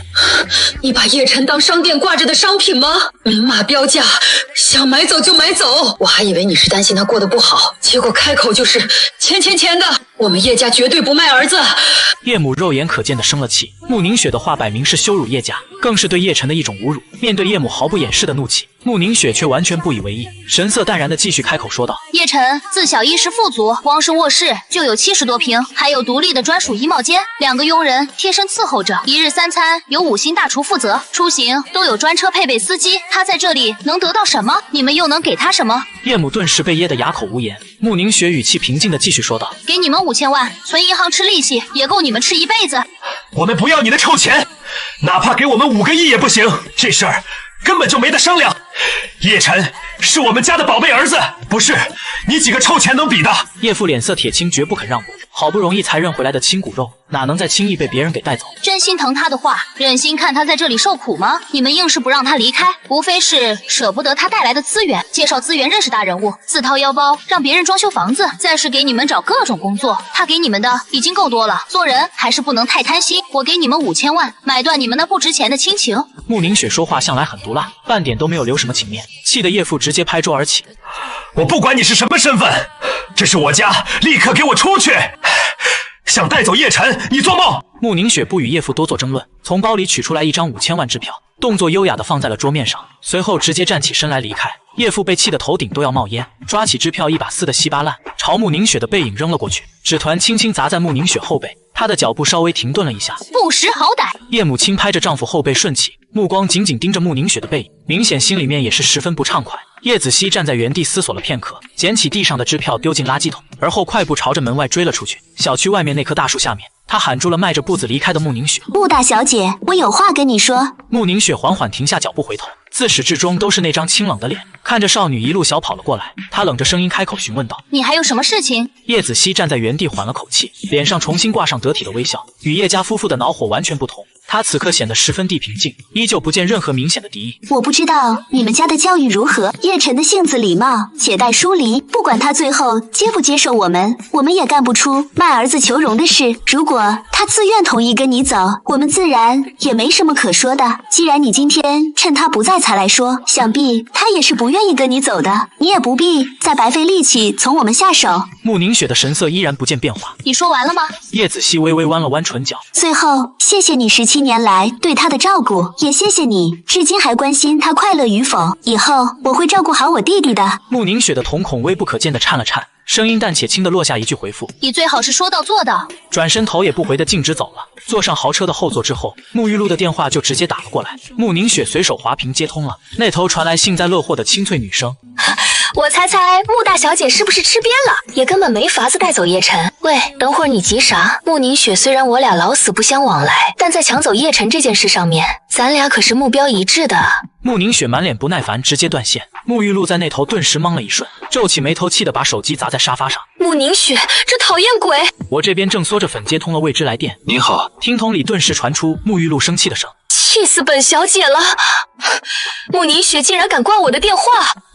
你把叶晨当商店挂着的商品吗？明码标价，想买走就买走。我还以为你是担心他过得不好，结果开口就是钱的。我们叶家绝对不卖儿子。叶母肉眼可见的生了气，穆宁雪的话摆明是羞辱叶家，更是对叶晨的一种侮辱。面对叶母毫不掩饰的怒气，穆宁雪却完全不以为意，神色淡然的继续开口说道：“叶晨自小衣食富足，光是卧室就有70多平，还有独立的专属衣帽间，2个佣人贴身伺候着，一日3餐由5星大厨负责，出行都有专车配备司机。他在这里能得到什么？你们又能给他什么？”叶母顿时被噎得哑口无言。穆宁雪语气平静的继续说道：“给你们5000万，存银行吃利息，也够你们吃一辈子。”我们不要你的臭钱，哪怕给我们5个亿也不行，这事儿根本就没得商量。叶晨是我们家的宝贝儿子，不是你几个臭钱能比的。叶父脸色铁青，绝不肯让步，好不容易才认回来的亲骨肉，哪能再轻易被别人给带走？真心疼他的话，忍心看他在这里受苦吗？你们硬是不让他离开，无非是舍不得他带来的资源，介绍资源认识大人物，自掏腰包让别人装修房子，再是给你们找各种工作。他给你们的已经够多了，做人还是不能太贪心。我给你们5000万，买断你们那不值钱的亲情。穆宁雪说话向来很毒辣，半点都没有留什么情面，气得叶父直接拍桌而起。我不管你是什么身份，这是我家，立刻给我出去！想带走叶晨，你做梦！穆宁雪不与叶父多做争论，从包里取出来一张5000万支票，动作优雅地放在了桌面上，随后直接站起身来离开。叶父被气得头顶都要冒烟，抓起支票一把撕得稀巴烂，朝穆宁雪的背影扔了过去，纸团轻轻砸在穆宁雪后背，她的脚步稍微停顿了一下。不识好歹！叶母轻拍着丈夫后背顺起，目光紧紧盯着穆宁雪的背影，明显心里面也是十分不畅快。叶子熙站在原地思索了片刻，捡起地上的支票丢进垃圾桶，而后快步朝着门外追了出去。小区外面那棵大树下面，他喊住了迈着步子离开的穆宁雪。穆大小姐，我有话跟你说。穆宁雪缓缓停下脚步回头，自始至终都是那张清冷的脸，看着少女一路小跑了过来，她冷着声音开口询问道：“你还有什么事情？”叶子熙站在原地缓了口气，脸上重新挂上得体的微笑，与叶家夫妇的恼火完全不同。他此刻显得十分地平静，依旧不见任何明显的敌意。我不知道你们家的教育如何，叶晨的性子礼貌，且待疏离。不管他最后接不接受我们也干不出卖儿子求荣的事。如果他自愿同意跟你走，我们自然也没什么可说的。既然你今天趁他不在才来说，想必他也是不愿意跟你走的。你也不必再白费力气从我们下手。穆宁雪的神色依然不见变化。你说完了吗？叶子熙微微弯了弯唇角。最后，谢谢你17年来对他的照顾，也谢谢你至今还关心他快乐与否。以后我会照顾好我弟弟的。穆宁雪的瞳孔微不可见的颤了颤，声音淡且轻的落下一句回复：你最好是说到做到。转身头也不回的径直走了。坐上豪车的后座之后，沐浴露的电话就直接打了过来。慕宁雪随手滑屏接通了，那头传来幸灾乐祸的清脆女声：我猜穆大小姐是不是吃瘪了，也根本没法子带走叶晨。喂，等会儿你急啥？慕宁雪虽然我俩老死不相往来，但在抢走叶晨这件事上面，咱俩可是目标一致的。慕宁雪满脸不耐烦，直接断线。沐浴露在那头顿时懵了一瞬，皱起眉头，气得把手机砸在沙发上。慕宁雪，这讨厌鬼！我这边正缩着粉接通了未知来电。您好，听筒里顿时传出沐浴露生气的声。气死本小姐了！慕宁雪竟然敢挂我的电话！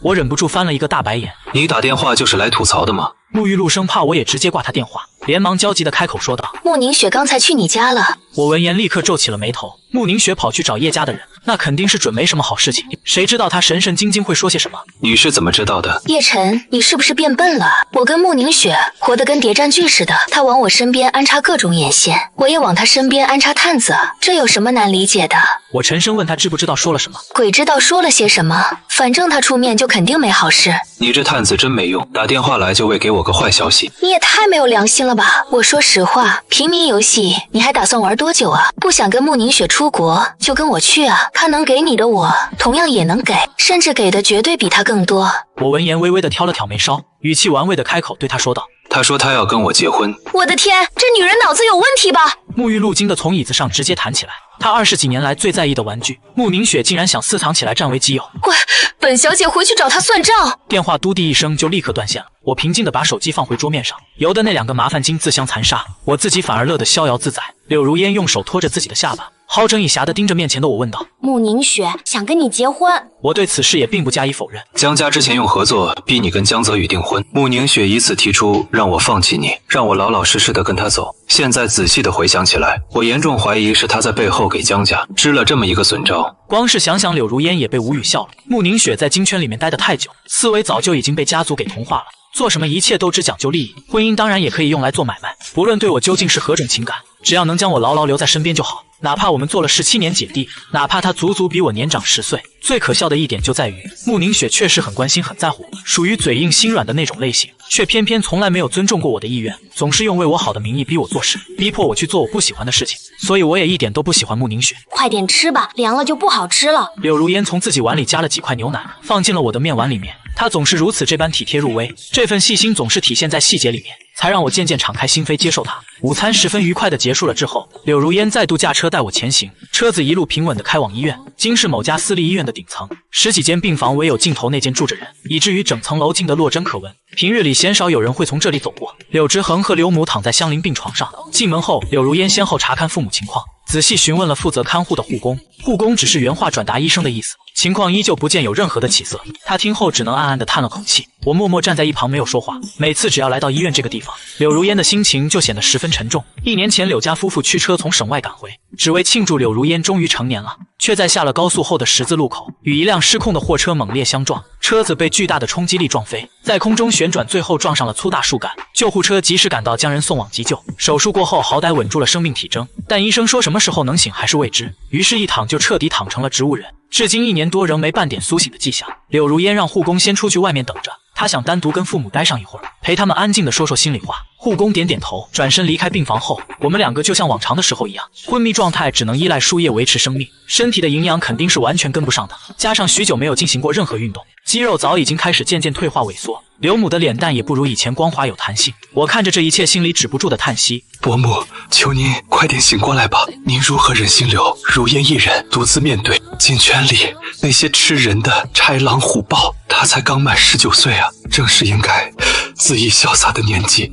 我忍不住翻了一个大白眼。你打电话就是来吐槽的吗？沐浴露生怕我也直接挂他电话，连忙焦急地开口说道：慕宁雪刚才去你家了。我闻言立刻皱起了眉头。慕宁雪跑去找叶家的人，那肯定是准没什么好事情。谁知道他神神经经会说些什么？你是怎么知道的？叶晨，你是不是变笨了？我跟慕宁雪活得跟谍战剧似的，他往我身边安插各种眼线，我也往他身边安插探子，这有什么难理解的？我沉声问他知不知道说了什么。鬼知道说了些什么，反正他出面就肯定没好事。你这探子真没用，打电话来就为给我个坏消息。你也太没有良心了吧！我说实话，平民游戏你还打算玩多久啊？不想跟慕宁雪出国就跟我去啊，他能给你的我同样也能给，甚至给的绝对比他更多。我闻言微微的挑了挑眉梢，语气玩味的开口对他说道：他说他要跟我结婚。我的天，这女人脑子有问题吧？沐浴露惊的从椅子上直接弹起来，她20几年来最在意的玩具慕宁雪竟然想私藏起来占为己有。喂，本小姐回去找他算账。电话嘟地一声就立刻断线了。我平静的把手机放回桌面上，由得那2个麻烦精自相残杀，我自己反而乐得逍遥自在。柳如烟用手托着自己的下巴，好整以暇地盯着面前的我问道：慕宁雪想跟你结婚。我对此事也并不加以否认。江家之前用合作逼你跟江泽宇订婚，慕宁雪以此提出让我放弃你，让我老老实实的跟他走。现在仔细的回想起来，我严重怀疑是他在背后给江家支了这么一个损招。光是想想柳如烟也被无语笑了。慕宁雪在金圈里面待得太久，思维早就已经被家族给同化了。做什么一切都只讲究利益，婚姻当然也可以用来做买卖，不论对我究竟是何种情感，只要能将我牢牢留在身边就好。哪怕我们做了17年姐弟，哪怕他足足比我年长10岁。最可笑的一点就在于，慕宁雪确实很关心很在乎我，属于嘴硬心软的那种类型，却偏偏从来没有尊重过我的意愿，总是用为我好的名义逼我做事，逼迫我去做我不喜欢的事情。所以我也一点都不喜欢慕宁雪。快点吃吧，凉了就不好吃了。柳如烟从自己碗里夹了几块牛奶，放进了我的面碗里面。她总是如此这般体贴入微，这份细心总是体现在细节里面，才让我渐渐敞开心扉接受她。午餐十分愉快的结束了之后，柳如烟再度驾车带我前行，车子一路平稳的开往医院，经是某家私立医院的顶层，10几间病房唯有尽头那间住着人，以至于整层楼静得落针可闻。平日里鲜少有人会从这里走过。柳直恒和柳母躺在相邻病床上，进门后，柳如烟先后查看父母情况，仔细询问了负责看护的护工，护工只是原话转达医生的意思，情况依旧不见有任何的起色。他听后只能暗暗地叹了口气。我默默站在一旁没有说话。每次只要来到医院这个地方，柳如烟的心情就显得十分沉重。1年前柳家夫妇驱车从省外赶回，只为庆祝柳如烟终于成年了，却在下了高速后的十字路口与一辆失控的货车猛烈相撞，车子被巨大的冲击力撞飞，在空中旋转，最后撞上了粗大树干。救护车及时赶到，将人送往急救。手术过后好歹稳住了生命体征，但医生说什么时候能醒还是未知，于是一躺就彻底躺成了植物人。至今1年多仍没半点苏醒的迹象。柳如烟让护工先出去外面等着，她想单独跟父母待上一会儿，陪他们安静地说说心里话。护工点点头，转身离开病房后，我们2个就像往常的时候一样，昏迷状态，只能依赖输液维持生命，身体的营养肯定是完全跟不上的，加上许久没有进行过任何运动，肌肉早已经开始渐渐退化萎缩。刘母的脸蛋也不如以前光滑有弹性。我看着这一切，心里止不住的叹息。伯母，求您快点醒过来吧！您如何忍心留如烟一人独自面对金圈里那些吃人的豺狼虎豹？他才刚满19岁啊，正是应该恣意潇洒的年纪，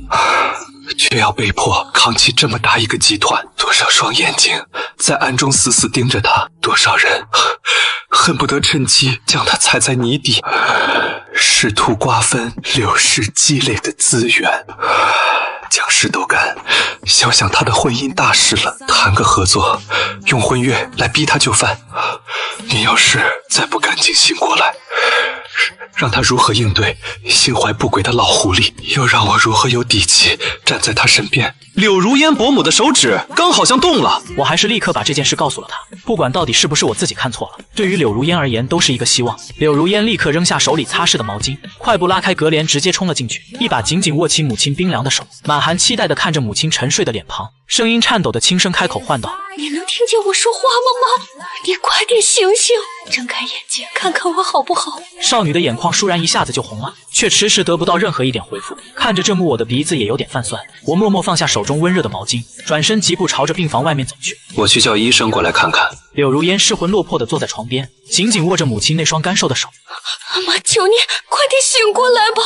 却要被迫扛起这么大一个集团。多少双眼睛在暗中死死盯着他，多少人恨不得趁机将他踩在泥底，试图瓜分柳氏积累的资源。江氏都敢想想他的婚姻大事了，谈个合作，用婚约来逼他就范。你要是再不赶紧醒过来，让他如何应对心怀不轨的老狐狸，又让我如何有底气站在他身边？柳如烟伯母的手指刚好像动了，我还是立刻把这件事告诉了他。不管到底是不是我自己看错了，对于柳如烟而言都是一个希望。柳如烟立刻扔下手里擦拭的毛巾，快步拉开隔帘，直接冲了进去，一把紧紧握起母亲冰凉的手，满含期待地看着母亲沉睡的脸庞，声音颤抖地轻声开口唤道：“你能听见我说话了吗？你快点醒醒，睁开眼睛看看我好不好？”少女的眼眶倏然一下子就红了，却迟迟得不到任何一点回复。看着这幕，我的鼻子也有点泛酸。我默默放下手中温热的毛巾，转身疾步朝着病房外面走去。我去叫医生过来看看。柳如烟失魂落魄地坐在床边，紧紧握着母亲那双干瘦的手。妈，求你快点醒过来吧！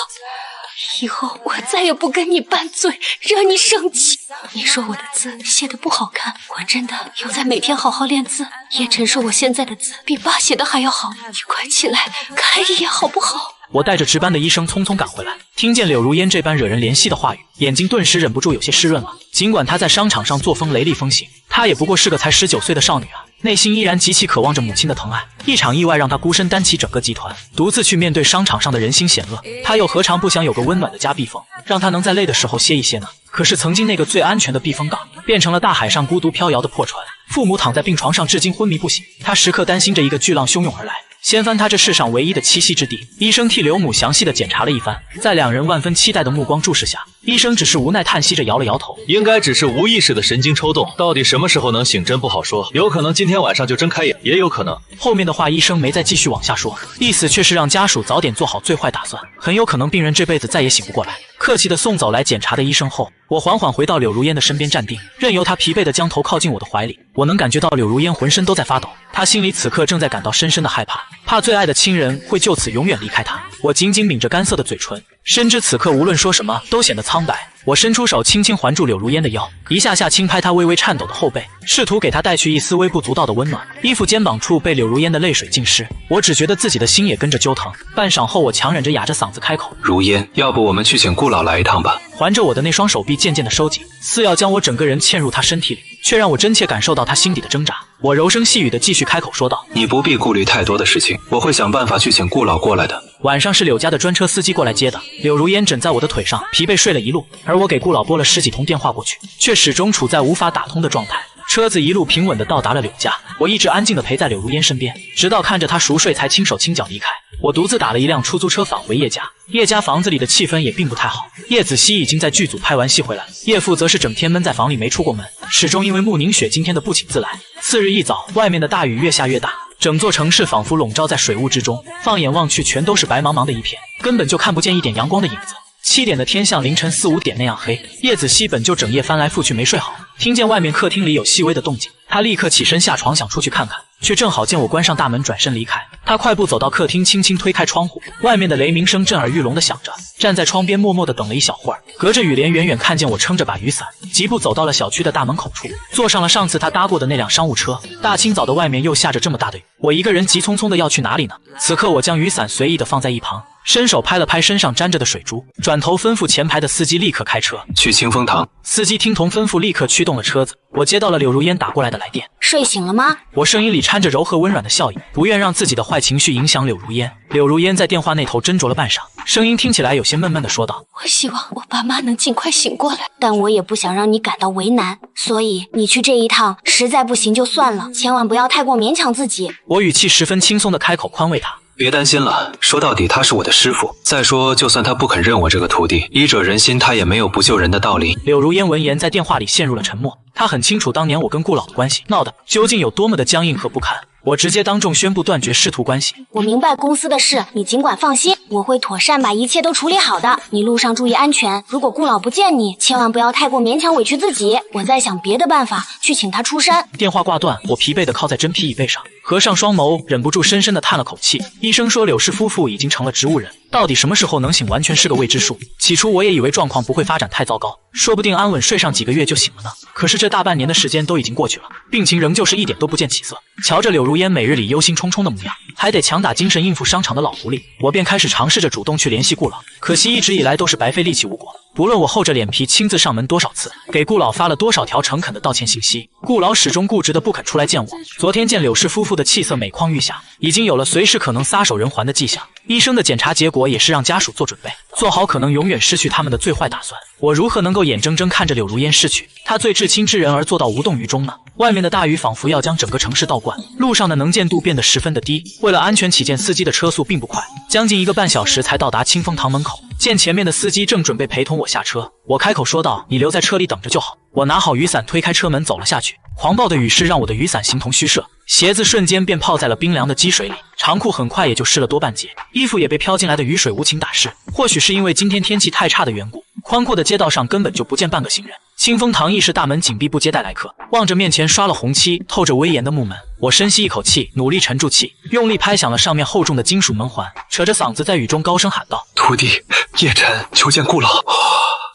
以后我再也不跟你拌嘴，惹你生气。你说我的字写得不好看，我真的有在每天好好练字。叶晨说我现在的字比爸写的还要好，你快起来看一眼好不好？我带着值班的医生匆匆赶回来，听见柳如烟这般惹人怜惜的话语，眼睛顿时忍不住有些湿润了。尽管她在商场上作风雷厉风行，她也不过是个才19岁的少女啊，内心依然极其渴望着母亲的疼爱。一场意外让她孤身担起整个集团，独自去面对商场上的人心险恶，她又何尝不想有个温暖的家避风，让她能在累的时候歇一歇呢？可是曾经那个最安全的避风港，变成了大海上孤独飘摇的破船。父母躺在病床上至今昏迷不醒，她时刻担心着一个巨浪汹涌而来，掀翻他这世上唯一的栖息之地。医生替刘母详细的检查了一番，在两人万分期待的目光注视下，医生只是无奈叹息着摇了摇头，应该只是无意识的神经抽动，到底什么时候能醒真不好说，有可能今天晚上就睁开眼，也有可能。后面的话医生没再继续往下说，意思却是让家属早点做好最坏打算，很有可能病人这辈子再也醒不过来。客气的送走来检查的医生后，我缓缓回到柳如烟的身边站定，任由她疲惫的将头靠近我的怀里。我能感觉到柳如烟浑身都在发抖，她心里此刻正在感到深深的害怕，怕最爱的亲人会就此永远离开她。我紧紧抿着干涩的嘴唇，深知此刻无论说什么都显得苍白。我伸出手轻轻环住柳如烟的腰，一下下轻拍她微微颤抖的后背，试图给她带去一丝微不足道的温暖。衣服肩膀处被柳如烟的泪水浸湿，我只觉得自己的心也跟着揪疼。半晌后，我强忍着哑着嗓子开口：“如烟，要不我们去请顾老来一趟吧？”环着我的那双手臂渐渐的收紧，似要将我整个人嵌入他身体里，却让我真切感受到他心底的挣扎。我柔声细语的继续开口说道：“你不必顾虑太多的事情，我会想办法去请顾老过来的。”晚上是柳家的专车司机过来接的，柳如烟枕在我的腿上，疲惫睡了一路，而我给顾老拨了10几通电话过去，却始终处在无法打通的状态。车子一路平稳地到达了柳家，我一直安静地陪在柳如烟身边，直到看着她熟睡才轻手轻脚离开。我独自打了一辆出租车返回叶家。叶家房子里的气氛也并不太好，叶子熙已经在剧组拍完戏回来，叶父则是整天闷在房里没出过门，始终因为穆宁雪今天的不请自来。次日一早，外面的大雨越下越大，整座城市仿佛笼罩在水雾之中，放眼望去全都是白茫茫的一片，根本就看不见一点阳光的影子。7点的天像凌晨4、5点那样黑，叶子熙本就整夜翻来覆去没睡好，听见外面客厅里有细微的动静，他立刻起身下床想出去看看，却正好见我关上大门转身离开。他快步走到客厅，轻轻推开窗户，外面的雷鸣声震耳欲聋的响着，站在窗边默默地等了一小会儿，隔着雨帘远远看见我撑着把雨伞，疾步走到了小区的大门口处，坐上了上次他搭过的那辆商务车。大清早的外面又下着这么大的雨，我一个人急匆匆的要去哪里呢？此刻我将雨伞随意的放在一旁，伸手拍了拍身上沾着的水珠，转头吩咐前排的司机立刻开车去清风堂。司机听从吩咐，立刻驱动了车子。我接到了柳如烟打过来的来电。睡醒了吗？我声音里掺着柔和温软的笑意，不愿让自己的坏情绪影响柳如烟。柳如烟在电话那头斟酌了半晌，声音听起来有些闷闷的说道：“我希望我爸妈能尽快醒过来，但我也不想让你感到为难，所以你去这一趟，实在不行就算了，千万不要太过勉强自己。”我语气十分轻松的开口宽慰他。别担心了，说到底他是我的师傅。再说，就算他不肯认我这个徒弟，医者仁心，他也没有不救人的道理。柳如烟闻言在电话里陷入了沉默。她很清楚当年我跟顾老的关系闹得究竟有多么的僵硬和不堪。我直接当众宣布断绝师徒关系。我明白公司的事，你尽管放心，我会妥善把一切都处理好的。你路上注意安全，如果顾老不见你，千万不要太过勉强委屈自己。我在想别的办法去请他出山。电话挂断，我疲惫地靠在真皮椅背上，合上双眸，忍不住深深地叹了口气。医生说柳氏夫妇已经成了植物人，到底什么时候能醒完全是个未知数。起初我也以为状况不会发展太糟糕，说不定安稳睡上几个月就醒了呢。可是这大半年的时间都已经过去了，病情仍旧是一点都不见起色。瞧着柳如烟每日里忧心忡忡的模样，还得强打精神应付商场的老狐狸，我便开始尝试着主动去联系顾老。可惜一直以来都是白费力气无果。不论我厚着脸皮亲自上门多少次，给顾老发了多少条诚恳的道歉信息，顾老始终固执的不肯出来见我。昨天见柳氏夫妇的气色每况愈下，已经有了随时可能撒手人寰的迹象。医生的检查结果也是让家属做准备，做好可能永远失去他们的最坏打算。我如何能够眼睁睁看着柳如烟逝去，她最至亲之人而做到无动于衷呢？外面的大雨仿佛要将整个城市倒灌，路上的能见度变得十分的低。为了安全起见，司机的车速并不快，将近1个半小时才到达清风堂门口。见前面的司机正准备陪同我下车，我开口说道：“你留在车里等着就好。”我拿好雨伞，推开车门走了下去。狂暴的雨势让我的雨伞形同虚设，鞋子瞬间便泡在了冰凉的积水里，长裤很快也就湿了多半截，衣服也被飘进来的雨水无情打湿。或许是因为今天天气太差的缘故，宽阔的街道上根本就不见半个行人。清风堂议事大门紧闭，不接待来客。望着面前刷了红漆、透着威严的木门，我深吸一口气，努力沉住气，用力拍响了上面厚重的金属门环，扯着嗓子在雨中高声喊道：“徒弟叶晨求见顾老，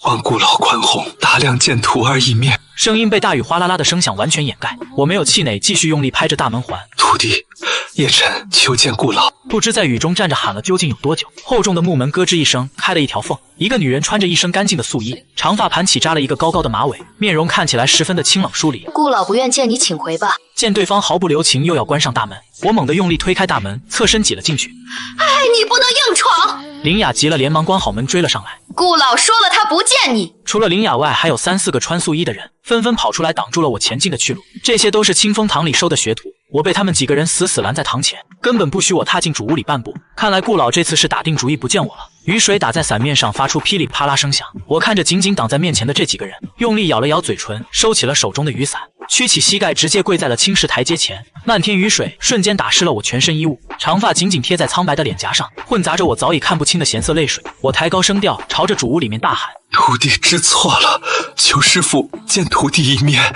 望顾老宽宏，大量见徒儿一面。”声音被大雨哗啦啦的声响完全掩盖，我没有气馁，继续用力拍着大门环。徒弟叶晨求见顾老。不知在雨中站着喊了究竟有多久，厚重的木门咯吱一声开了一条缝，一个女人穿着一身干净的素衣，长发盘起扎了一个高高的马尾，面容看起来十分的清冷疏离。顾老不愿见你，请回吧。见对方毫不留情又要关上大门，我猛地用力推开大门，侧身挤了进去。哎，你不能硬闯！林雅急了，连忙关好门追了上来。顾老说了，他不见你。除了林雅外，还有3、4个穿素衣的人，纷纷跑出来挡住了我前进的去路。这些都是清风堂里收的学徒，我被他们几个人死死拦在堂前，根本不许我踏进主屋里半步。看来顾老这次是打定主意不见我了。雨水打在伞面上，发出噼里啪啦声响。我看着紧紧挡在面前的这几个人，用力咬了咬嘴唇，收起了手中的雨伞，屈起膝盖，直接跪在了青石台阶前。漫天雨水瞬间打湿了我全身衣物，长发紧紧贴在苍白的脸颊上，混杂着我早已看不清的咸涩泪水。我抬高声调，朝着主屋里面大喊：“徒弟知错了，求师父见徒弟一面。”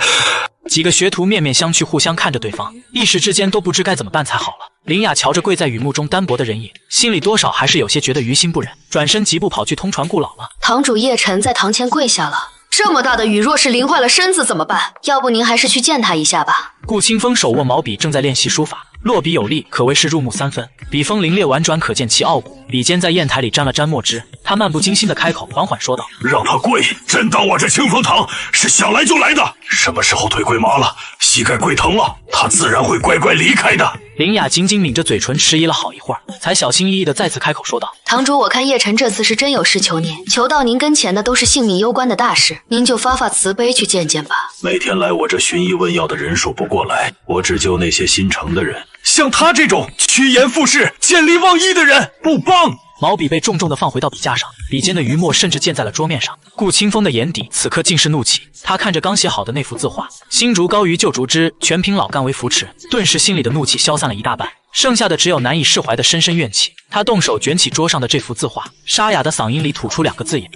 几个学徒面面相觑，互相看着对方，一时之间都不知该怎么办才好了。林雅瞧着跪在雨幕中单薄的人影，心里多少还是有些觉得于心不忍，转身疾步跑去通传顾老了。堂主叶晨在堂前跪下了，这么大的雨，若是淋坏了身子怎么办？要不您还是去见他一下吧。顾清风手握毛笔，正在练习书法，落笔有力，可谓是入木3分。笔锋凌冽婉转，可见其傲骨。笔尖在砚台里沾了沾墨汁，他漫不经心地开口，缓缓说道：“让他跪，真当我这清风堂是想来就来的？什么时候腿跪麻了，膝盖跪疼了，他自然会乖乖离开的。”林雅紧紧抿着嘴唇，迟疑了好一会儿，才小心翼翼地再次开口说道：“堂主，我看叶晨这次是真有事求您，求到您跟前的都是性命攸关的大事，您就发发慈悲去见见吧。”每天来我这寻医问药的人数不过来，我只救那些心诚的人，像他这种趋炎附势、见利忘义的人不帮。毛笔被重重地放回到笔架上，笔尖的余墨甚至溅在了桌面上。顾清风的眼底此刻尽是怒气，他看着刚写好的那幅字画，新竹高于旧竹枝，全凭老干为扶持，顿时心里的怒气消散了一大半，剩下的只有难以释怀的深深怨气。他动手卷起桌上的这幅字画，沙哑的嗓音里吐出2个字眼：“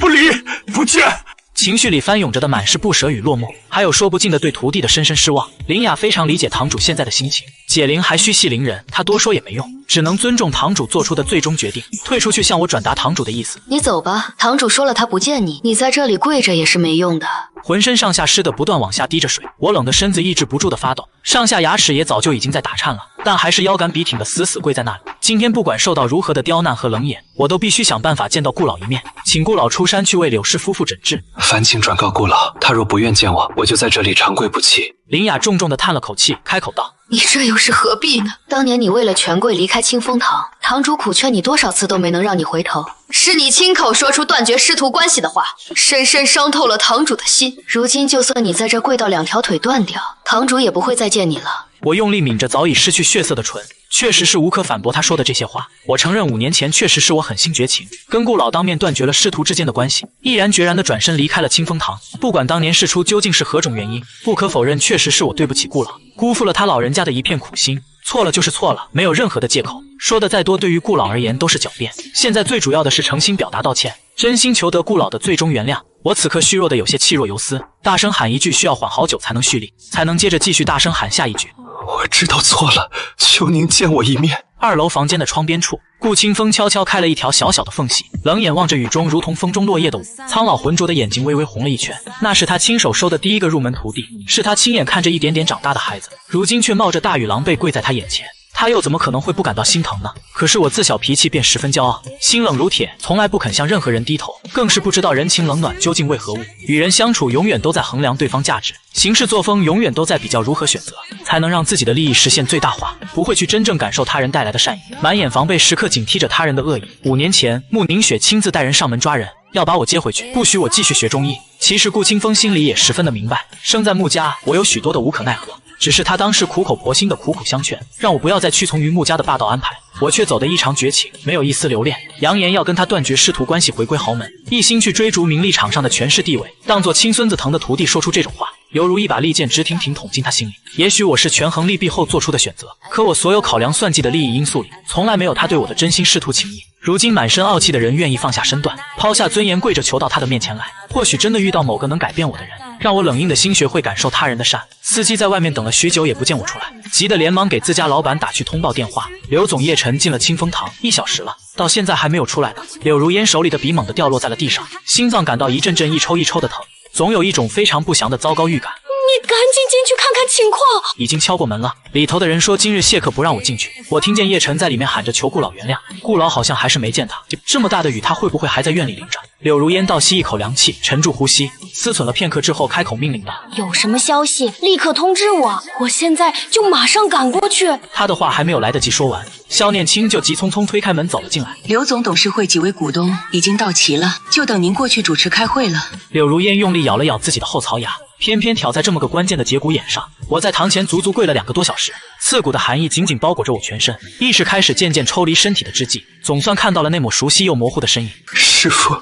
不理不见。”情绪里翻涌着的满是不舍与落寞，还有说不尽的对徒弟的深深失望。林雅非常理解堂主现在的心情，解铃还须系铃人，他多说也没用，只能尊重堂主做出的最终决定，退出去向我转达堂主的意思。你走吧，堂主说了他不见你，你在这里跪着也是没用的。浑身上下湿得不断往下滴着水，我冷的身子抑制不住的发抖，上下牙齿也早就已经在打颤了，但还是腰杆笔挺的死死跪在那里。今天不管受到如何的刁难和冷眼，我都必须想办法见到顾老一面，请顾老出山去为柳氏夫妇诊治。烦请转告顾老，他若不愿见我，我就在这里长跪不起。林雅重重地叹了口气，开口道：“你这又是何必呢？当年你为了权贵离开清风堂，堂主苦劝你多少次都没能让你回头，是你亲口说出断绝师徒关系的话，深深伤透了堂主的心。如今就算你在这跪到2条腿断掉，堂主也不会再见你了。”我用力抿着早已失去血色的唇，确实是无可反驳他说的这些话。我承认5年前确实是我狠心绝情，跟顾老当面断绝了师徒之间的关系，毅然决然地转身离开了清风堂。不管当年事出究竟是何种原因，不可否认确实是我对不起顾老，辜负了他老人家的一片苦心。错了就是错了，没有任何的借口，说的再多对于顾老而言都是狡辩。现在最主要的是诚心表达道歉，真心求得顾老的最终原谅。我此刻虚弱的有些气若游丝，大声喊一句需要缓好久才能蓄力，才能接着继续大声喊下一句：“我知道错了，求您见我一面。”2楼房间的窗边处，顾清风悄悄开了一条小小的缝隙，冷眼望着雨中如同风中落叶的我，苍老浑浊的眼睛微微红了一圈。那是他亲手收的第一个入门徒弟，是他亲眼看着一点点长大的孩子，如今却冒着大雨狼狈跪在他眼前。他又怎么可能会不感到心疼呢？可是我自小脾气便十分骄傲，心冷如铁，从来不肯向任何人低头，更是不知道人情冷暖究竟为何物。与人相处永远都在衡量对方价值，行事作风永远都在比较如何选择，才能让自己的利益实现最大化，不会去真正感受他人带来的善意，满眼防备，时刻警惕着他人的恶意。5年前，穆宁雪亲自带人上门抓人，要把我接回去，不许我继续学中医。其实顾清风心里也十分的明白，生在穆家，我有许多的无可奈何。只是他当时苦口婆心的苦苦相劝，让我不要再屈从于穆家的霸道安排，我却走得异常绝情，没有一丝留恋，扬言要跟他断绝师徒关系，回归豪门，一心去追逐名利场上的权势地位。当做亲孙子疼的徒弟说出这种话，犹如一把利剑直挺挺捅进他心里。也许我是权衡利弊后做出的选择，可我所有考量算计的利益因素里，从来没有他对我的真心师徒情谊。如今满身傲气的人愿意放下身段，抛下尊严，跪着求到他的面前来，或许真的遇到某个能改变我的人，让我冷硬的心学会感受他人的善。司机在外面等了许久也不见我出来，急得连忙给自家老板打去通报电话。刘总叶晨进了清风堂1小时了，到现在还没有出来呢。柳如烟手里的笔猛地掉落在了地上，心脏感到一阵阵一抽一抽的疼，总有一种非常不祥的糟糕预感。你赶紧进去看看情况。已经敲过门了，里头的人说今日谢客不让我进去。我听见叶晨在里面喊着求顾老原谅，顾老好像还是没见他。这么大的雨，他会不会还在院里淋着？柳如烟倒吸一口凉气，沉住呼吸，思忖了片刻之后，开口命令道：有什么消息立刻通知我，我现在就马上赶过去。他的话还没有来得及说完，肖念青就急匆匆推开门走了进来。刘总董事会几位股东已经到齐了，就等您过去主持开会了。柳如烟用力咬了咬自己的后槽牙，偏偏挑在这么个关键的节骨眼上。我在堂前足足跪了2个多小时，刺骨的寒意紧紧包裹着我全身，意识开始渐渐抽离身体的之际，总算看到了那抹熟悉又模糊的身影。师父，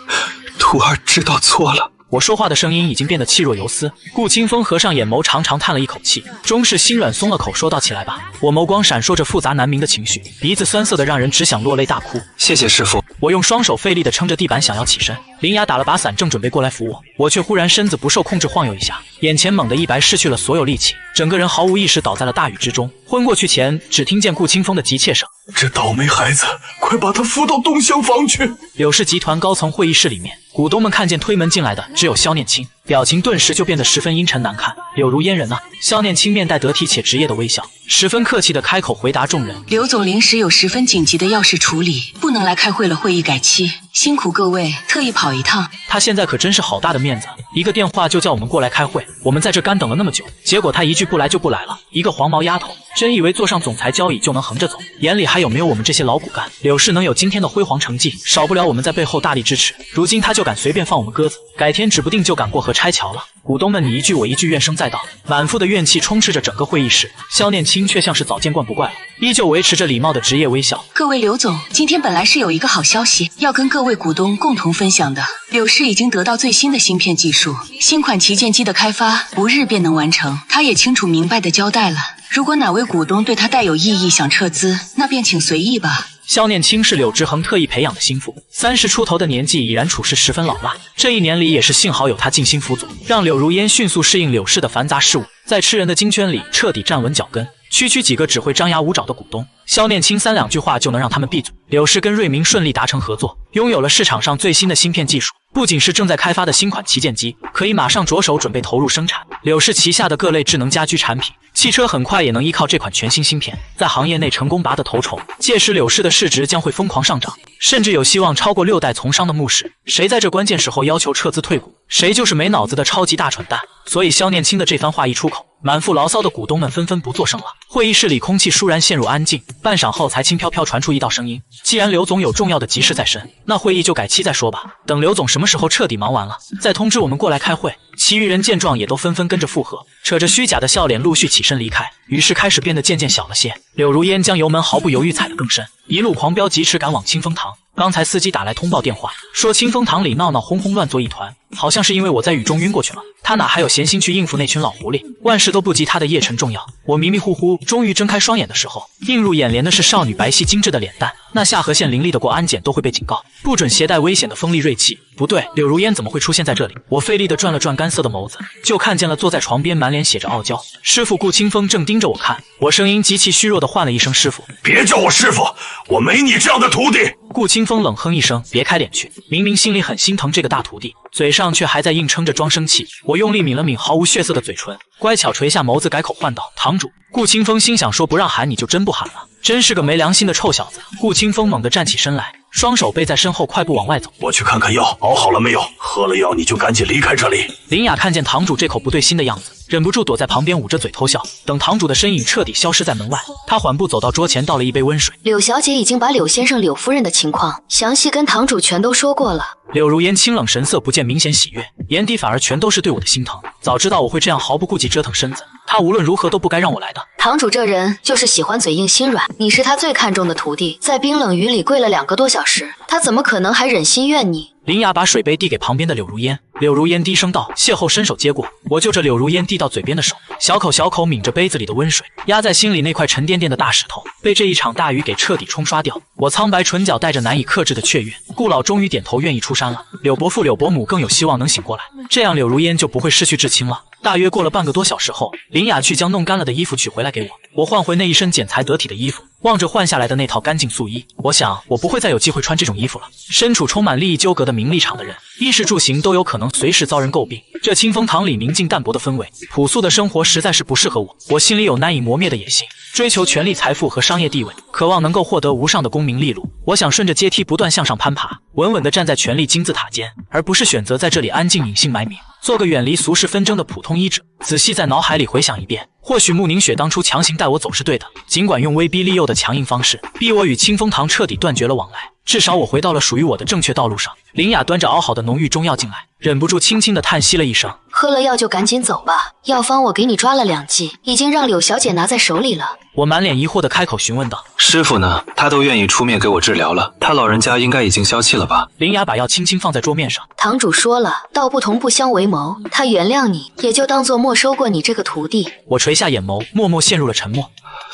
徒儿知道错了。我说话的声音已经变得气若游丝。顾清风合上眼眸，长长叹了一口气，终是心软松了口，说道：起来吧。我眸光闪烁着复杂难明的情绪，鼻子酸涩的让人只想落泪大哭。谢谢师父。我用双手费力地撑着地板，想要起身。林雅打了把伞，正准备过来扶我，我却忽然身子不受控制晃悠一下，眼前猛地一白，失去了所有力气，整个人毫无意识倒在了大雨之中。昏过去前，只听见顾清风的急切声：这倒霉孩子，快把他扶到东厢房去。柳氏集团高层会议室里面，股东们看见推门进来的只有肖念青，表情顿时就变得十分阴沉难看。柳如烟人呢？肖念青面带得体且职业的微笑，十分客气地开口回答众人：刘总临时有十分紧急的要事处理，不能来开会了，会议改期，辛苦各位特意跑一趟。他现在可真是好大的面子，一个电话就叫我们过来开会，我们在这干等了那么久，结果他一句不来就不来了，一个黄毛丫头，真以为坐上总裁交椅就能横着走，眼里还有没有我们这些老骨干？柳氏能有今天的辉煌成绩，少不了我们在背后大力支持，如今他就敢随便放我们鸽子，改天指不定就敢过河拆桥了。股东们你一句我一句，怨声载道，满腹的怨气充斥着整个会议室。肖念青却像是早见惯不怪了，依旧维持着礼貌的职业微笑。各位刘总，今天本来是有一个好消息要跟各位股东共同分享的，柳氏已经得到最新的芯片技术，新款旗舰机的开发5日便能完成。他也清楚明白地交代了，如果哪位股东对他带有异议想撤资，那便请随意吧。肖念青是柳志恒特意培养的心腹，30出头的年纪已然处事十分老辣，这1年里也是幸好有他尽心辅佐，让柳如烟迅速适应柳氏的繁杂事务，在吃人的金圈里彻底站稳脚跟。区几个只会张牙舞爪的股东，肖念青3两句话就能让他们闭嘴。柳氏跟瑞明顺利达成合作，拥有了市场上最新的芯片技术，不仅是正在开发的新款旗舰机，可以马上着手准备投入生产。柳氏旗下的各类智能家居产品、汽车很快也能依靠这款全新芯片，在行业内成功拔得头筹。届时柳氏的市值将会疯狂上涨，甚至有希望超过6代从商的穆氏。谁在这关键时候要求撤资退股，谁就是没脑子的超级大蠢蛋。所以肖念青的这番话一出口，满腹牢骚的股东们纷纷不作声了。会议室里空气倏然陷入安静，半晌后才轻飘飘传出一道声音：既然刘总有重要的急事在身，那会议就改期再说吧，等刘总什么时候彻底忙完了，再通知我们过来开会。其余人见状也都纷纷跟着附和，扯着虚假的笑脸陆续起身离开，于是开始变得渐渐小了些。柳如烟将油门毫不犹豫踩得更深，一路狂飙疾驰赶往清风堂。刚才司机打来通报电话，说清风堂里闹轰轰乱作一团，好像是因为我在雨中晕过去了，他哪还有闲心去应付那群老狐狸，万事都不及他的叶晨重要。我迷迷糊糊终于睁开双眼的时候，映入眼帘的是少女白皙精致的脸蛋，那下颌线凌厉的过安检都会被警告，不准携带危险的锋利锐器。不对，柳如烟怎么会出现在这里？我费力地转了转干涩的眸子，就看见了坐在床边满脸写着傲娇师傅顾清风正盯着我看。我声音极其虚弱地唤了一声师傅。别叫我师傅，我没你这样的徒弟。顾清风冷哼一声，别开脸去，明明心里很心疼这个大徒弟，嘴上却还在硬撑着装生气。我用力抿了抿毫无血色的嘴唇，乖巧垂下眸子，改口唤道：“堂主。”顾清风心想说不让喊你就真不喊了，真是个没良心的臭小子。顾清风猛地站起身来，双手背在身后，快步往外走。我去看看药熬好了没有，喝了药你就赶紧离开这里。林雅看见堂主这口不对心的样子，忍不住躲在旁边捂着嘴偷笑。等堂主的身影彻底消失在门外，她缓步走到桌前，倒了一杯温水。柳小姐已经把柳先生、柳夫人的情况详细跟堂主全都说过了。柳如烟清冷神色不见明显喜悦，眼底反而全都是对我的心疼。早知道我会这样毫不顾忌折腾身子，他无论如何都不该让我来的。堂主这人就是喜欢嘴硬心软，你是他最看重的徒弟，在冰冷雨里跪了2个多小时，他怎么可能还忍心怨你？林雅把水杯递给旁边的柳如烟，柳如烟低声道谢后伸手接过，我就着柳如烟递到嘴边的手，小口小口抿着杯子里的温水，压在心里那块沉甸甸的大石头被这一场大雨给彻底冲刷掉。我苍白唇角带着难以克制的雀跃，顾老终于点头愿意出山了，柳伯父柳伯母更有希望能醒过来，这样柳如烟就不会失去至亲了。大约过了半个多小时后，林雅去将弄干了的衣服取回来给我，我换回那一身剪裁得体的衣服，望着换下来的那套干净素衣，我想我不会再有机会穿这种衣服了。身处充满利益纠葛的名利场的人，衣食住行都有可能随时遭人诟病。这清风堂里宁静淡泊的氛围，朴素的生活实在是不适合我。我心里有难以磨灭的野心，追求权力、财富和商业地位，渴望能够获得无上的功名利禄。我想顺着阶梯不断向上攀爬，稳稳地站在权力金字塔尖，而不是选择在这里安静隐姓埋名，做个远离俗世纷争的普通医者。仔细在脑海里回想一遍，或许慕宁雪当初强行带我走是对的，尽管用威逼利诱的强硬方式逼我与清风堂彻底断绝了往来，至少我回到了属于我的正确道路上。林雅端着熬好的浓郁中药进来，忍不住轻轻地叹息了一声，喝了药就赶紧走吧，药方我给你抓了2剂，已经让柳小姐拿在手里了。我满脸疑惑地开口询问道：师傅呢？他都愿意出面给我治疗了，他老人家应该已经消气了吧？林雅把药轻轻放在桌面上，堂主说了，道不同不相为谋，他原谅你，也就当作没收过你这个徒弟。我垂下眼眸，默默陷入了沉默。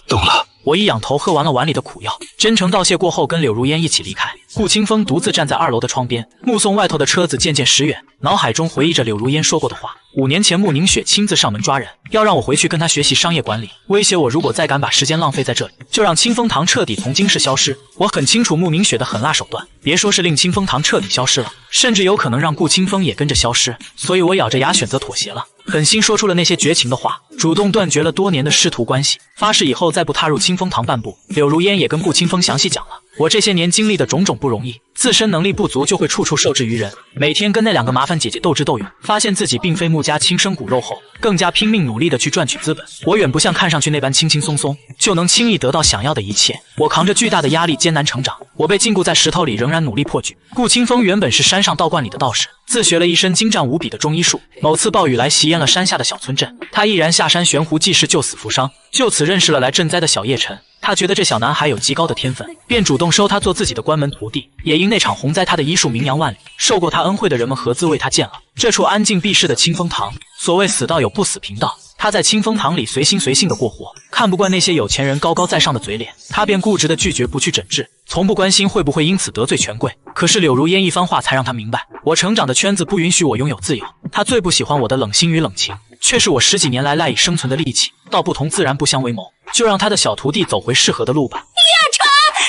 懂了。我一仰头喝完了碗里的苦药，真诚道谢过后，跟柳如烟一起离开。顾清风独自站在2楼的窗边，目送外头的车子渐渐驶远，脑海中回忆着柳如烟说过的话。5年前慕宁雪亲自上门抓人，要让我回去跟她学习商业管理，威胁我如果再敢把时间浪费在这里，就让清风堂彻底从今世消失。我很清楚慕宁雪的狠辣手段，别说是令清风堂彻底消失了，甚至有可能让顾清风也跟着消失，所以我咬着牙选择妥协了，狠心说出了那些绝情的话，主动断绝了多年的师徒关系，发誓以后再不踏入清风堂半步。柳如烟也跟顾清风详细讲了我这些年经历的种种不容易，自身能力不足就会处处受制于人，每天跟那2个麻烦姐姐斗智斗勇，发现自己并非穆家亲生骨肉后，更加拼命努力的去赚取资本。我远不像看上去那般轻轻松松就能轻易得到想要的一切，我扛着巨大的压力艰难成长，我被禁锢在石头里，仍然努力破局。顾清风原本是山上道观里的道士，自学了一身精湛无比的中医术，某次暴雨来袭淹了山下的小村镇，他毅然下山悬壶济世，救死扶伤，就此认识了来赈灾的小叶晨。他觉得这小男孩有极高的天分，便主动收他做自己的关门徒弟。也因那场洪灾，他的医术名扬万里，受过他恩惠的人们合资为他建了这处安静避世的清风堂。所谓死道友不死贫道，他在清风堂里随心随性的过活，看不惯那些有钱人高高在上的嘴脸，他便固执的拒绝不去诊治，从不关心会不会因此得罪权贵。可是柳如烟一番话才让他明白，我成长的圈子不允许我拥有自由，他最不喜欢我的冷心与冷情，却是我10几年来赖以生存的利器。道不同自然不相为谋，就让他的小徒弟走回适合的路吧。叶晨，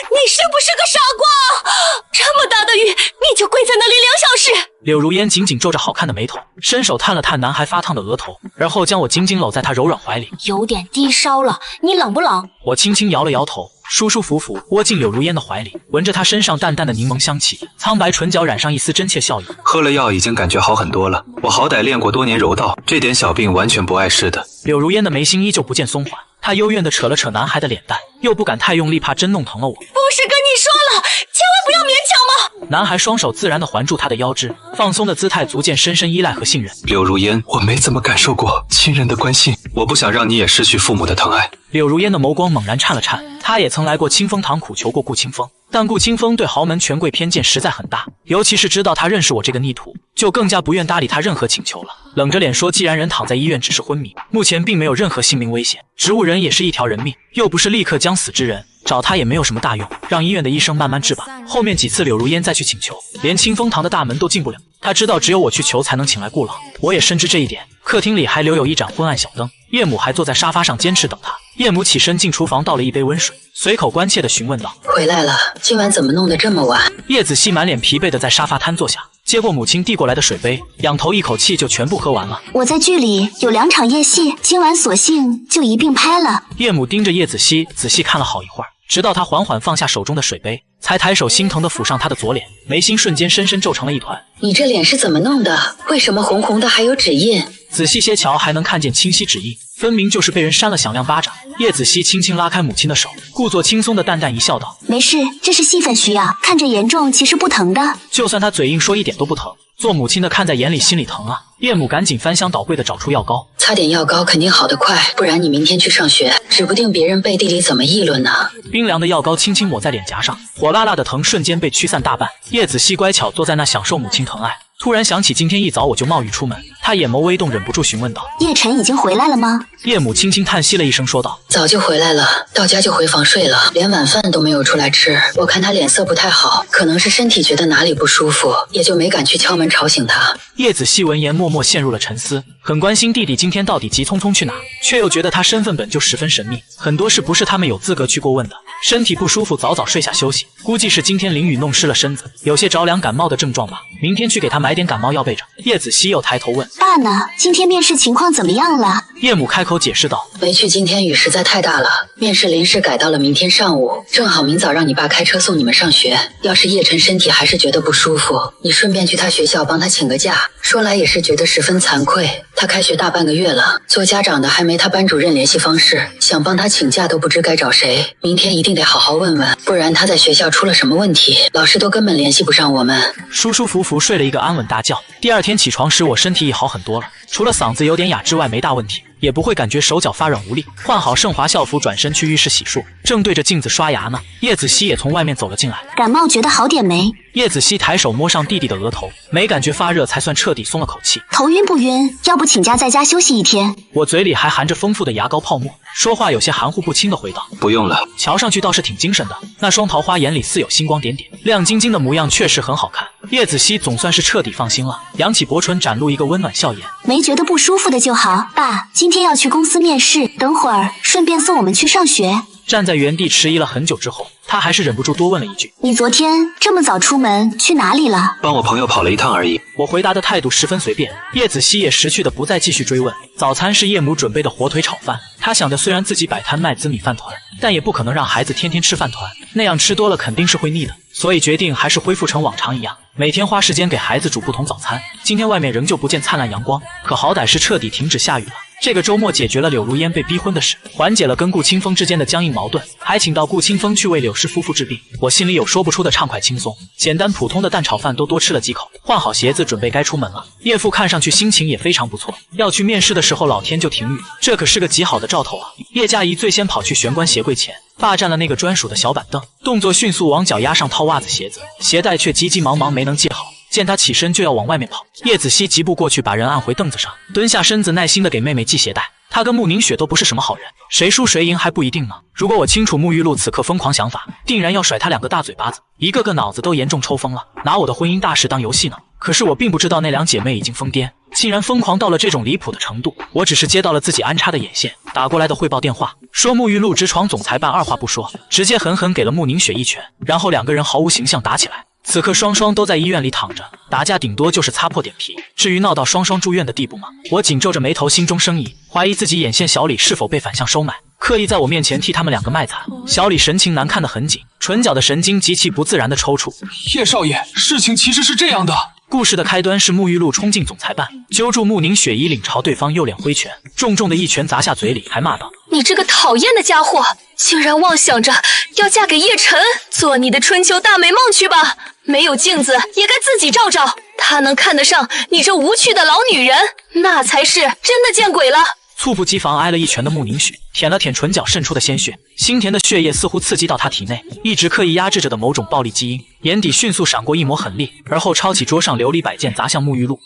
你是不是个傻瓜？这么大的雨，你就跪在那里2小时？柳如烟紧紧皱着好看的眉头，伸手探了探男孩发烫的额头，然后将我紧紧搂在他柔软怀里。有点低烧了，你冷不冷？我轻轻摇了摇头，舒舒服服窝进柳如烟的怀里，闻着她身上淡淡的柠檬香气，苍白唇角染上一丝真切笑意。喝了药已经感觉好很多了，我好歹练过多年柔道，这点小病完全不碍事的。柳如烟的眉心依旧不见松缓，她幽怨地扯了扯男孩的脸蛋，又不敢太用力，怕真弄疼了我。不是跟你说了，千万不要勉强吗？男孩双手自然地环住她的腰肢，放松的姿态足见深深依赖和信任。柳如烟，我没怎么感受过亲人的关心，我不想让你也失去父母的疼爱。柳如烟的眸光猛然颤了颤，她也曾来过清风堂苦求过顾清风，但顾清风对豪门权贵偏见实在很大，尤其是知道他认识我这个逆徒，就更加不愿搭理他任何请求了。冷着脸说，既然人躺在医院只是昏迷，目前并没有任何性命危险，植物人也是一条人命，又不是立刻将死之人，找他也没有什么大用，让医院的医生慢慢治吧。后面几次柳如烟再去请求，连清风堂的大门都进不了，他知道只有我去求才能请来顾老，我也深知这一点。客厅里还留有一盏昏暗小灯，叶母还坐在沙发上坚持等他。叶母起身进厨房倒了一杯温水，随口关切地询问道：回来了，今晚怎么弄得这么晚？叶子熙满脸疲惫地在沙发瘫坐下，接过母亲递过来的水杯，仰头一口气就全部喝完了。我在剧里有2场夜戏，今晚索性就一并拍了。叶母盯着叶子熙仔细看了好一会儿，直到她缓缓放下手中的水杯，才抬手心疼地抚上她的左脸，眉心瞬间深深皱成了一团。你这脸是怎么弄的？为什么红红的还有指印？仔细些瞧，还能看见清晰指印，分明就是被人扇了响亮巴掌。叶子熙轻轻拉开母亲的手，故作轻松的淡淡一笑道：“没事，这是戏份需要，看着严重其实不疼的。”就算她嘴硬说一点都不疼，做母亲的看在眼里，心里疼啊。叶母赶紧翻箱倒柜的找出药膏，擦点药膏肯定好得快，不然你明天去上学，指不定别人背地里怎么议论呢。冰凉的药膏轻轻抹在脸颊上，火辣辣的疼瞬间被驱散大半。叶子熙乖巧坐在那享受母亲疼爱，突然想起今天一早我就冒雨出门，她眼眸微动，忍不住询问道：“叶晨已经回来了吗？”叶母轻轻叹息了一声，说道：“早就回来了，到家就回房睡了，连晚饭都没有出来吃。我看他脸色不太好，可能是身体觉得哪里不舒服，也就没敢去敲门吵醒他。”叶子熙闻言默默陷入了沉思，很关心弟弟今天到底急匆匆去哪，却又觉得他身份本就十分神秘，很多事不是他们有资格去过问的。身体不舒服，早早睡下休息，估计是今天淋雨弄湿了身子，有些着凉感冒的症状吧。明天去给他买点感冒药备着。叶子熙又抬头问：“爸呢？今天面试情况怎么样了？”叶母开口解释道：“没去，今天雨实在太大了，面试临时改到了明天上午，正好明早让你爸开车送你们上学。要是叶晨身体还是觉得不舒服，你顺便去他学校帮他请个假。说来也是觉得十分惭愧，他开学大半个月了，做家长的还没他班主任联系方式，想帮他请假都不知该找谁。明天一定得好好问问，不然他在学校出了什么问题，老师都根本联系不上我们。”舒舒服服睡了一个安稳大觉。第二天起床时，我身体已好很多了，除了嗓子有点哑之外没大问题，也不会感觉手脚发软无力。换好盛华校服，转身去浴室洗漱，正对着镜子刷牙呢。叶子熙也从外面走了进来。感冒觉得好点没？叶子熙抬手摸上弟弟的额头，没感觉发热，才算彻底松了口气。头晕不晕？要不请假在家休息一天？我嘴里还含着丰富的牙膏泡沫，说话有些含糊不清的回道：“不用了。”瞧上去倒是挺精神的，那双桃花眼里似有星光点点，亮晶晶的模样确实很好看。叶子熙总算是彻底放心了，扬起薄唇展露一个温暖笑颜。没觉得不舒服的就好。爸，今天要去公司面试，等会儿顺便送我们去上学。站在原地迟疑了很久之后，他还是忍不住多问了一句：“你昨天这么早出门去哪里了？”“帮我朋友跑了一趟而已。”我回答的态度十分随便。叶子熙也识趣的不再继续追问。早餐是叶母准备的火腿炒饭，他想着虽然自己摆摊卖紫米饭团，但也不可能让孩子天天吃饭团，那样吃多了肯定是会腻的，所以决定还是恢复成往常一样，每天花时间给孩子煮不同早餐。今天外面仍旧不见灿烂阳光，可好歹是彻底停止下雨了。这个周末解决了柳如烟被逼婚的事，缓解了跟顾清风之间的僵硬矛盾，还请到顾清风去为柳氏夫妇治病。我心里有说不出的畅快轻松，简单普通的蛋炒饭都多吃了几口，换好鞋子准备该出门了。叶父看上去心情也非常不错，要去面试的时候老天就停雨，这可是个极好的兆头啊。叶佳怡最先跑去玄关鞋柜前，霸占了那个专属的小板凳，动作迅速往脚丫上套袜子鞋子，鞋带却急急忙忙没能系好。见他起身就要往外面跑，叶子熙急步过去把人按回凳子上，蹲下身子耐心地给妹妹系鞋带。他跟穆宁雪都不是什么好人，谁输谁赢还不一定呢。如果我清楚沐浴露此刻疯狂想法，定然要甩他2个大嘴巴子，一个个脑子都严重抽风了，拿我的婚姻大事当游戏呢。可是我并不知道那2姐妹已经疯癫，竟然疯狂到了这种离谱的程度。我只是接到了自己安插的眼线打过来的汇报电话，说沐浴露直闯总裁办，二话不说直接狠狠给了穆宁雪一拳，然后2个人毫无形象打起来。此刻双双都在医院里躺着，打架顶多就是擦破点皮，至于闹到双双住院的地步吗？我紧皱着眉头，心中生疑，怀疑自己眼线小李是否被反向收买，刻意在我面前替他们2个卖惨。小李神情难看得很紧，唇角的神经极其不自然的抽搐。叶少爷，事情其实是这样的。故事的开端是沐浴露冲进总裁办，揪住穆宁雪衣领朝对方右脸挥拳，重重的一拳砸下嘴里，还骂道：“你这个讨厌的家伙，竟然妄想着要嫁给叶晨，做你的春秋大美梦去吧！没有镜子也该自己照照，他能看得上你这无趣的老女人，那才是真的见鬼了！”猝不及防挨了一拳的穆宁雪舔了舔唇角渗出的鲜血，腥甜的血液似乎刺激到她体内，一直刻意压制着的某种暴力基因，眼底迅速闪过一抹狠厉，而后抄起桌上琉璃摆件砸向沐浴露。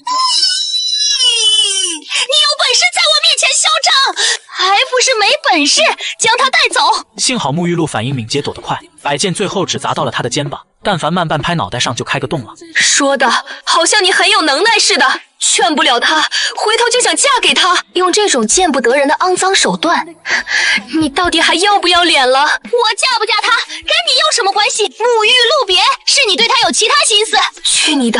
你有本事在我面前嚣张，还不是没本事将他带走？幸好沐浴露反应敏捷，躲得快，摆件最后只砸到了他的肩膀，但凡慢半拍脑袋上就开个洞了。说的好像你很有能耐似的，劝不了他，回头就想嫁给他，用这种见不得人的肮脏手段，你到底还要不要脸了？我嫁不嫁他，跟你有什么关系？沐浴露别，是你对他有其他心思。去你的！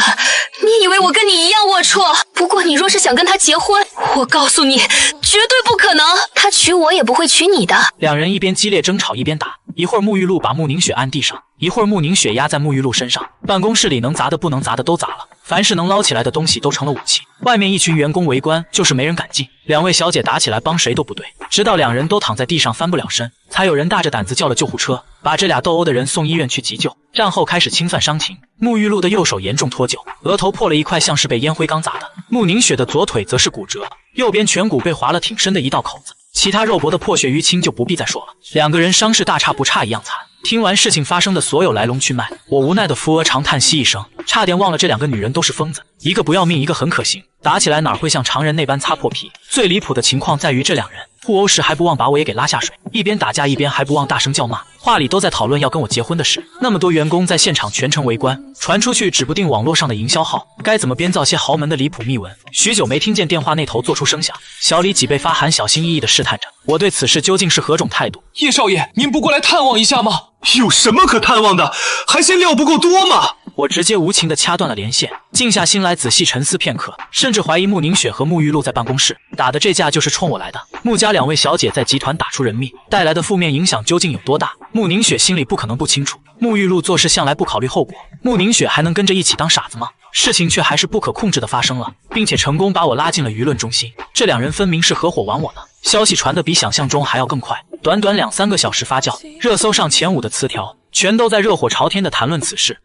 你以为我跟你一样龌龊？不过你若是想跟他结婚，我告诉你，绝对不可能。他娶我也不会娶你的。两人一边激烈争吵一边打，一会儿沐浴露把穆宁雪按地上，一会儿穆宁雪压在沐浴露身上。办公室里能砸的不能砸的都砸了，凡是能捞起来的东西都成了武器。外面一群员工围观，就是没人敢进。两位小姐打起来帮谁都不对，直到两人都躺在地上翻不了身，才有人大着胆子叫了救护车，把这俩斗殴的人送医院去急救。战后开始清算伤情，沐浴露的右手严重脱臼，额头破了一块像是被烟灰缸砸的，穆宁雪的左腿则是骨折，右边颧骨被划了挺深的一道口子。其他肉搏的破血淤青就不必再说了，两个人伤势大差不差一样惨。听完事情发生的所有来龙去脉，我无奈的扶额长叹息一声，差点忘了这两个女人都是疯子，一个不要命，一个很可行，打起来哪会像常人那般擦破皮。最离谱的情况在于这两人互殴时还不忘把我也给拉下水，一边打架一边还不忘大声叫骂，话里都在讨论要跟我结婚的事。那么多员工在现场全程围观，传出去指不定网络上的营销号该怎么编造些豪门的离谱秘闻。许久没听见电话那头做出声响，小李几被发函小心翼翼地试探着我对此事究竟是何种态度。叶少爷，您不过来探望一下吗？有什么可探望的？还嫌料不够多吗？我直接无情地掐断了连线，静下心来仔细沉思片刻，甚至怀疑穆宁雪和沐浴露在办公室打的这架就是冲我来的。穆家两位小姐在集团打出人命，带来的负面影响究竟有多大？穆宁雪心里不可能不清楚。沐浴露做事向来不考虑后果，穆宁雪还能跟着一起当傻子吗？事情却还是不可控制的发生了，并且成功把我拉进了舆论中心。这两人分明是合伙玩我呢。消息传得比想象中还要更快，短短2-3个小时发酵，热搜上前5的词条全都在热火朝天的谈论此事，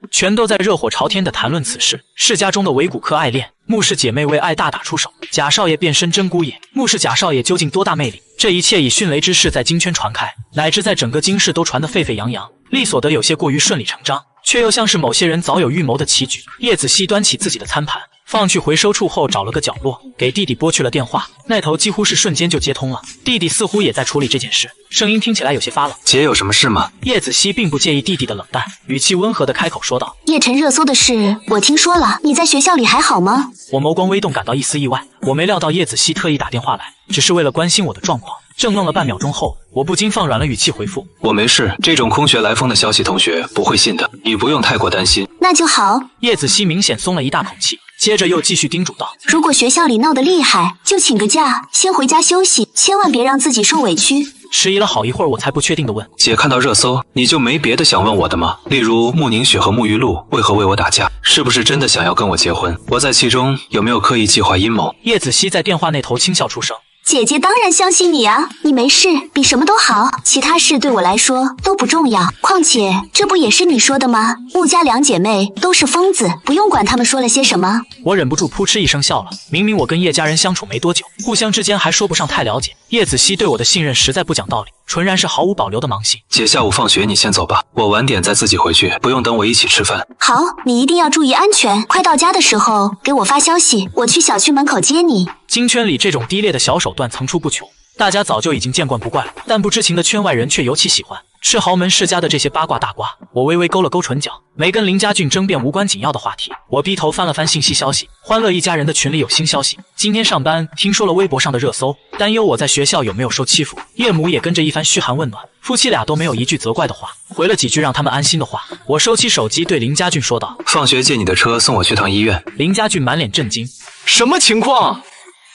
世家中的维谷科爱恋，穆氏姐妹为爱大打出手，贾少爷变身真姑爷，穆氏贾少爷究竟多大魅力？这一切以迅雷之势在京圈传开，乃至在整个京市都传得沸沸扬扬，利索得有些过于顺理成章，却又像是某些人早有预谋的棋局。叶子熙端起自己的餐盘，放去回收处后找了个角落，给弟弟拨去了电话，那头几乎是瞬间就接通了。弟弟似乎也在处理这件事，声音听起来有些发冷。姐有什么事吗？叶子熙并不介意弟弟的冷淡，语气温和地开口说道：叶晨热搜的事我听说了，你在学校里还好吗？我眸光微动，感到一丝意外。我没料到叶子熙特意打电话来，只是为了关心我的状况。怔愣了半秒钟后，我不禁放软了语气回复：我没事，这种空穴来风的消息同学不会信的，你不用太过担心。那就好。叶子熙明显松了一大口气，接着又继续叮嘱道：如果学校里闹得厉害，就请个假，先回家休息，千万别让自己受委屈。迟疑了好一会儿，我才不确定地问：姐看到热搜，你就没别的想问我的吗？例如穆宁雪和沐浴露为何为我打架？是不是真的想要跟我结婚？我在其中有没有刻意计划阴谋？叶子熙在电话那头轻笑出声：姐姐当然相信你啊，你没事比什么都好，其他事对我来说都不重要。况且这不也是你说的吗？穆家两姐妹都是疯子，不用管她们说了些什么。我忍不住扑哧一声笑了。明明我跟叶家人相处没多久，互相之间还说不上太了解，叶子熙对我的信任实在不讲道理，纯然是毫无保留的盲信。姐下午放学你先走吧，我晚点再自己回去，不用等我一起吃饭。好，你一定要注意安全，快到家的时候给我发消息，我去小区门口接你。京圈里这种低劣的小手段层出不穷，大家早就已经见惯不怪了，但不知情的圈外人却尤其喜欢吃豪门世家的这些八卦大瓜。我微微勾了勾唇角，没跟林家俊争辩无关紧要的话题。我低头翻了翻信息消息，欢乐一家人的群里有新消息，今天上班听说了微博上的热搜，担忧我在学校有没有受欺负。叶母也跟着一番嘘寒问暖，夫妻俩都没有一句责怪的话，回了几句让他们安心的话。我收起手机对林家俊说道：放学借你的车送我去趟医院。林家俊满脸震惊：什么情况？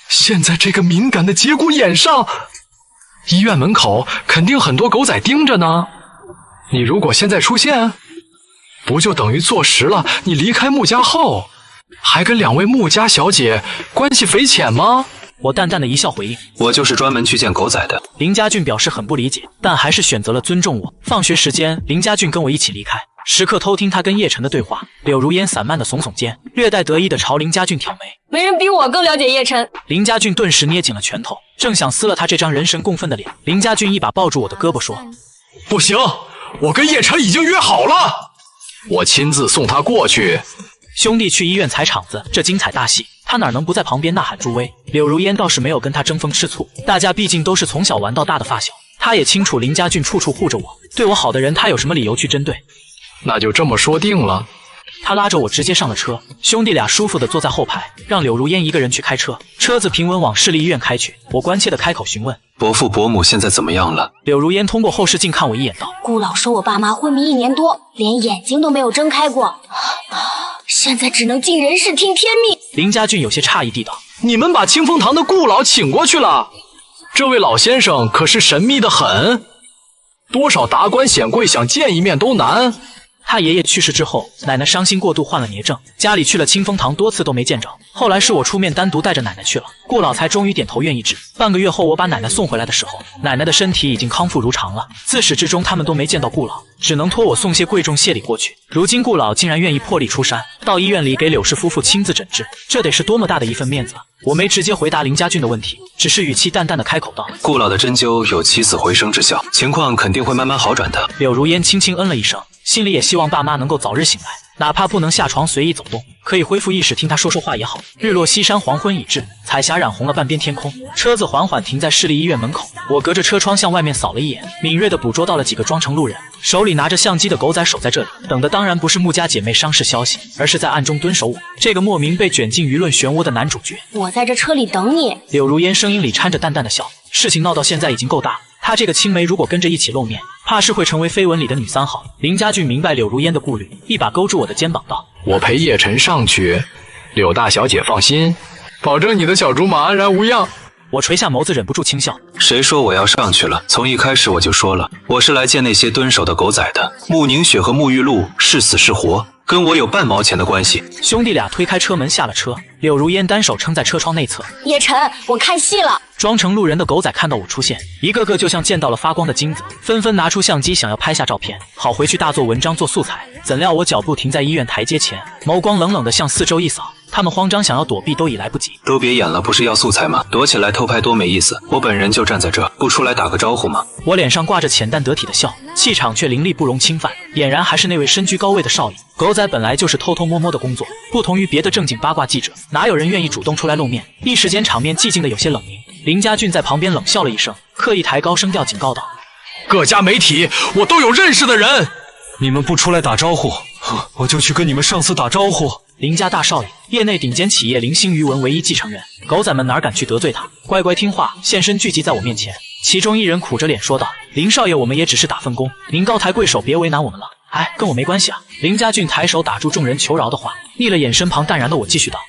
现在这个敏感的节骨眼上，医院门口肯定很多狗仔盯着呢。你如果现在出现，不就等于坐实了你离开穆家后还跟2位穆家小姐关系匪浅吗？我淡淡的一笑回应：我就是专门去见狗仔的。林家俊表示很不理解，但还是选择了尊重我。放学时间，林家俊跟我一起离开，时刻偷听他跟叶晨的对话。柳如烟散漫的耸耸肩，略带得意的朝林家俊挑眉。没人比我更了解叶晨。林家俊顿时捏紧了拳头，正想撕了他这张人神共愤的脸，林家俊一把抱住我的胳膊说：不行，我跟叶晨已经约好了，我亲自送他过去。兄弟去医院踩场子，这精彩大戏他哪能不在旁边呐喊助威？柳如烟倒是没有跟他争风吃醋，大家毕竟都是从小玩到大的发小，他也清楚林家俊处处护着我，对我好的人他有什么理由去针对？那就这么说定了，他拉着我直接上了车，兄弟俩舒服地坐在后排，让柳如烟一个人去开车。车子平稳往市立医院开去，我关切地开口询问：伯父伯母现在怎么样了？柳如烟通过后视镜看我一眼道：顾老说我爸妈昏迷1年多，连眼睛都没有睁开过，现在只能尽人事听天命。林家俊有些诧异地道：你们把清风堂的顾老请过去了？这位老先生可是神秘的很，多少达官显贵想见一面都难。他爷爷去世之后，奶奶伤心过度患了孽症，家里去了清风堂多次都没见着。后来是我出面单独带着奶奶去了，顾老才终于点头愿意治。半个月后我把奶奶送回来的时候，奶奶的身体已经康复如常了。自始至终他们都没见到顾老，只能托我送些贵重谢礼过去。如今顾老竟然愿意破例出山，到医院里给柳氏夫妇亲自诊治，这得是多么大的一份面子。我没直接回答林家俊的问题，只是语气淡淡的开口道：顾老的针灸有起死回生之效，情况肯定会慢慢好转的。柳如烟轻轻嗯了一声，心里也希望爸妈能够早日醒来，哪怕不能下床随意走动，可以恢复意识听他说说话也好。日落西山，黄昏已至，彩霞染红了半边天空。车子缓缓停在市立医院门口，我隔着车窗向外面扫了一眼，敏锐地捕捉到了几个装成路人，手里拿着相机的狗仔守在这里，等的当然不是穆家姐妹伤势消息，而是在暗中蹲守我这个莫名被卷进舆论漩涡的男主角。我在这车里等你。柳如烟声音里掺着淡淡的笑，事情闹到现在已经够大，她这个青梅如果跟着一起露面，怕是会成为绯闻里的女三号。林家俊明白柳如烟的顾虑，一把勾住我的肩膀道：我陪叶晨上去，柳大小姐放心，保证你的小竹马安然无恙。我垂下眸子，忍不住轻笑。谁说我要上去了？从一开始我就说了，我是来见那些蹲守的狗仔的。穆宁雪和穆玉露是死是活，跟我有半毛钱的关系。兄弟俩推开车门下了车，柳如烟单手撑在车窗内侧。叶晨，我看戏了。装成路人的狗仔看到我出现，一个个就像见到了发光的金子，纷纷拿出相机想要拍下照片，好回去大做文章做素材。怎料我脚步停在医院台阶前，眸光冷冷地向四周一扫，他们慌张想要躲避都已来不及。都别演了，不是要素材吗？躲起来偷拍多没意思，我本人就站在这，不出来打个招呼吗？我脸上挂着浅淡得体的笑，气场却凌厉不容侵犯，俨然还是那位身居高位的少爷。狗仔本来就是偷偷摸摸的工作，不同于别的正经八卦记者，哪有人愿意主动出来露面？一时间场面寂静的有些冷凝。林家俊在旁边冷笑了一声，刻意抬高声调警告道：各家媒体我都有认识的人，你们不出来打招呼，我就去跟你们上司打招呼。林家大少爷，业内顶尖企业林星余文唯一继承人，狗仔们哪敢去得罪他？乖乖听话，现身聚集在我面前。其中一人苦着脸说道：林少爷，我们也只是打份工，您高抬贵手，别为难我们了。哎，跟我没关系啊。林家俊抬手打住众人求饶的话，睨了眼身旁淡然的我，继续道：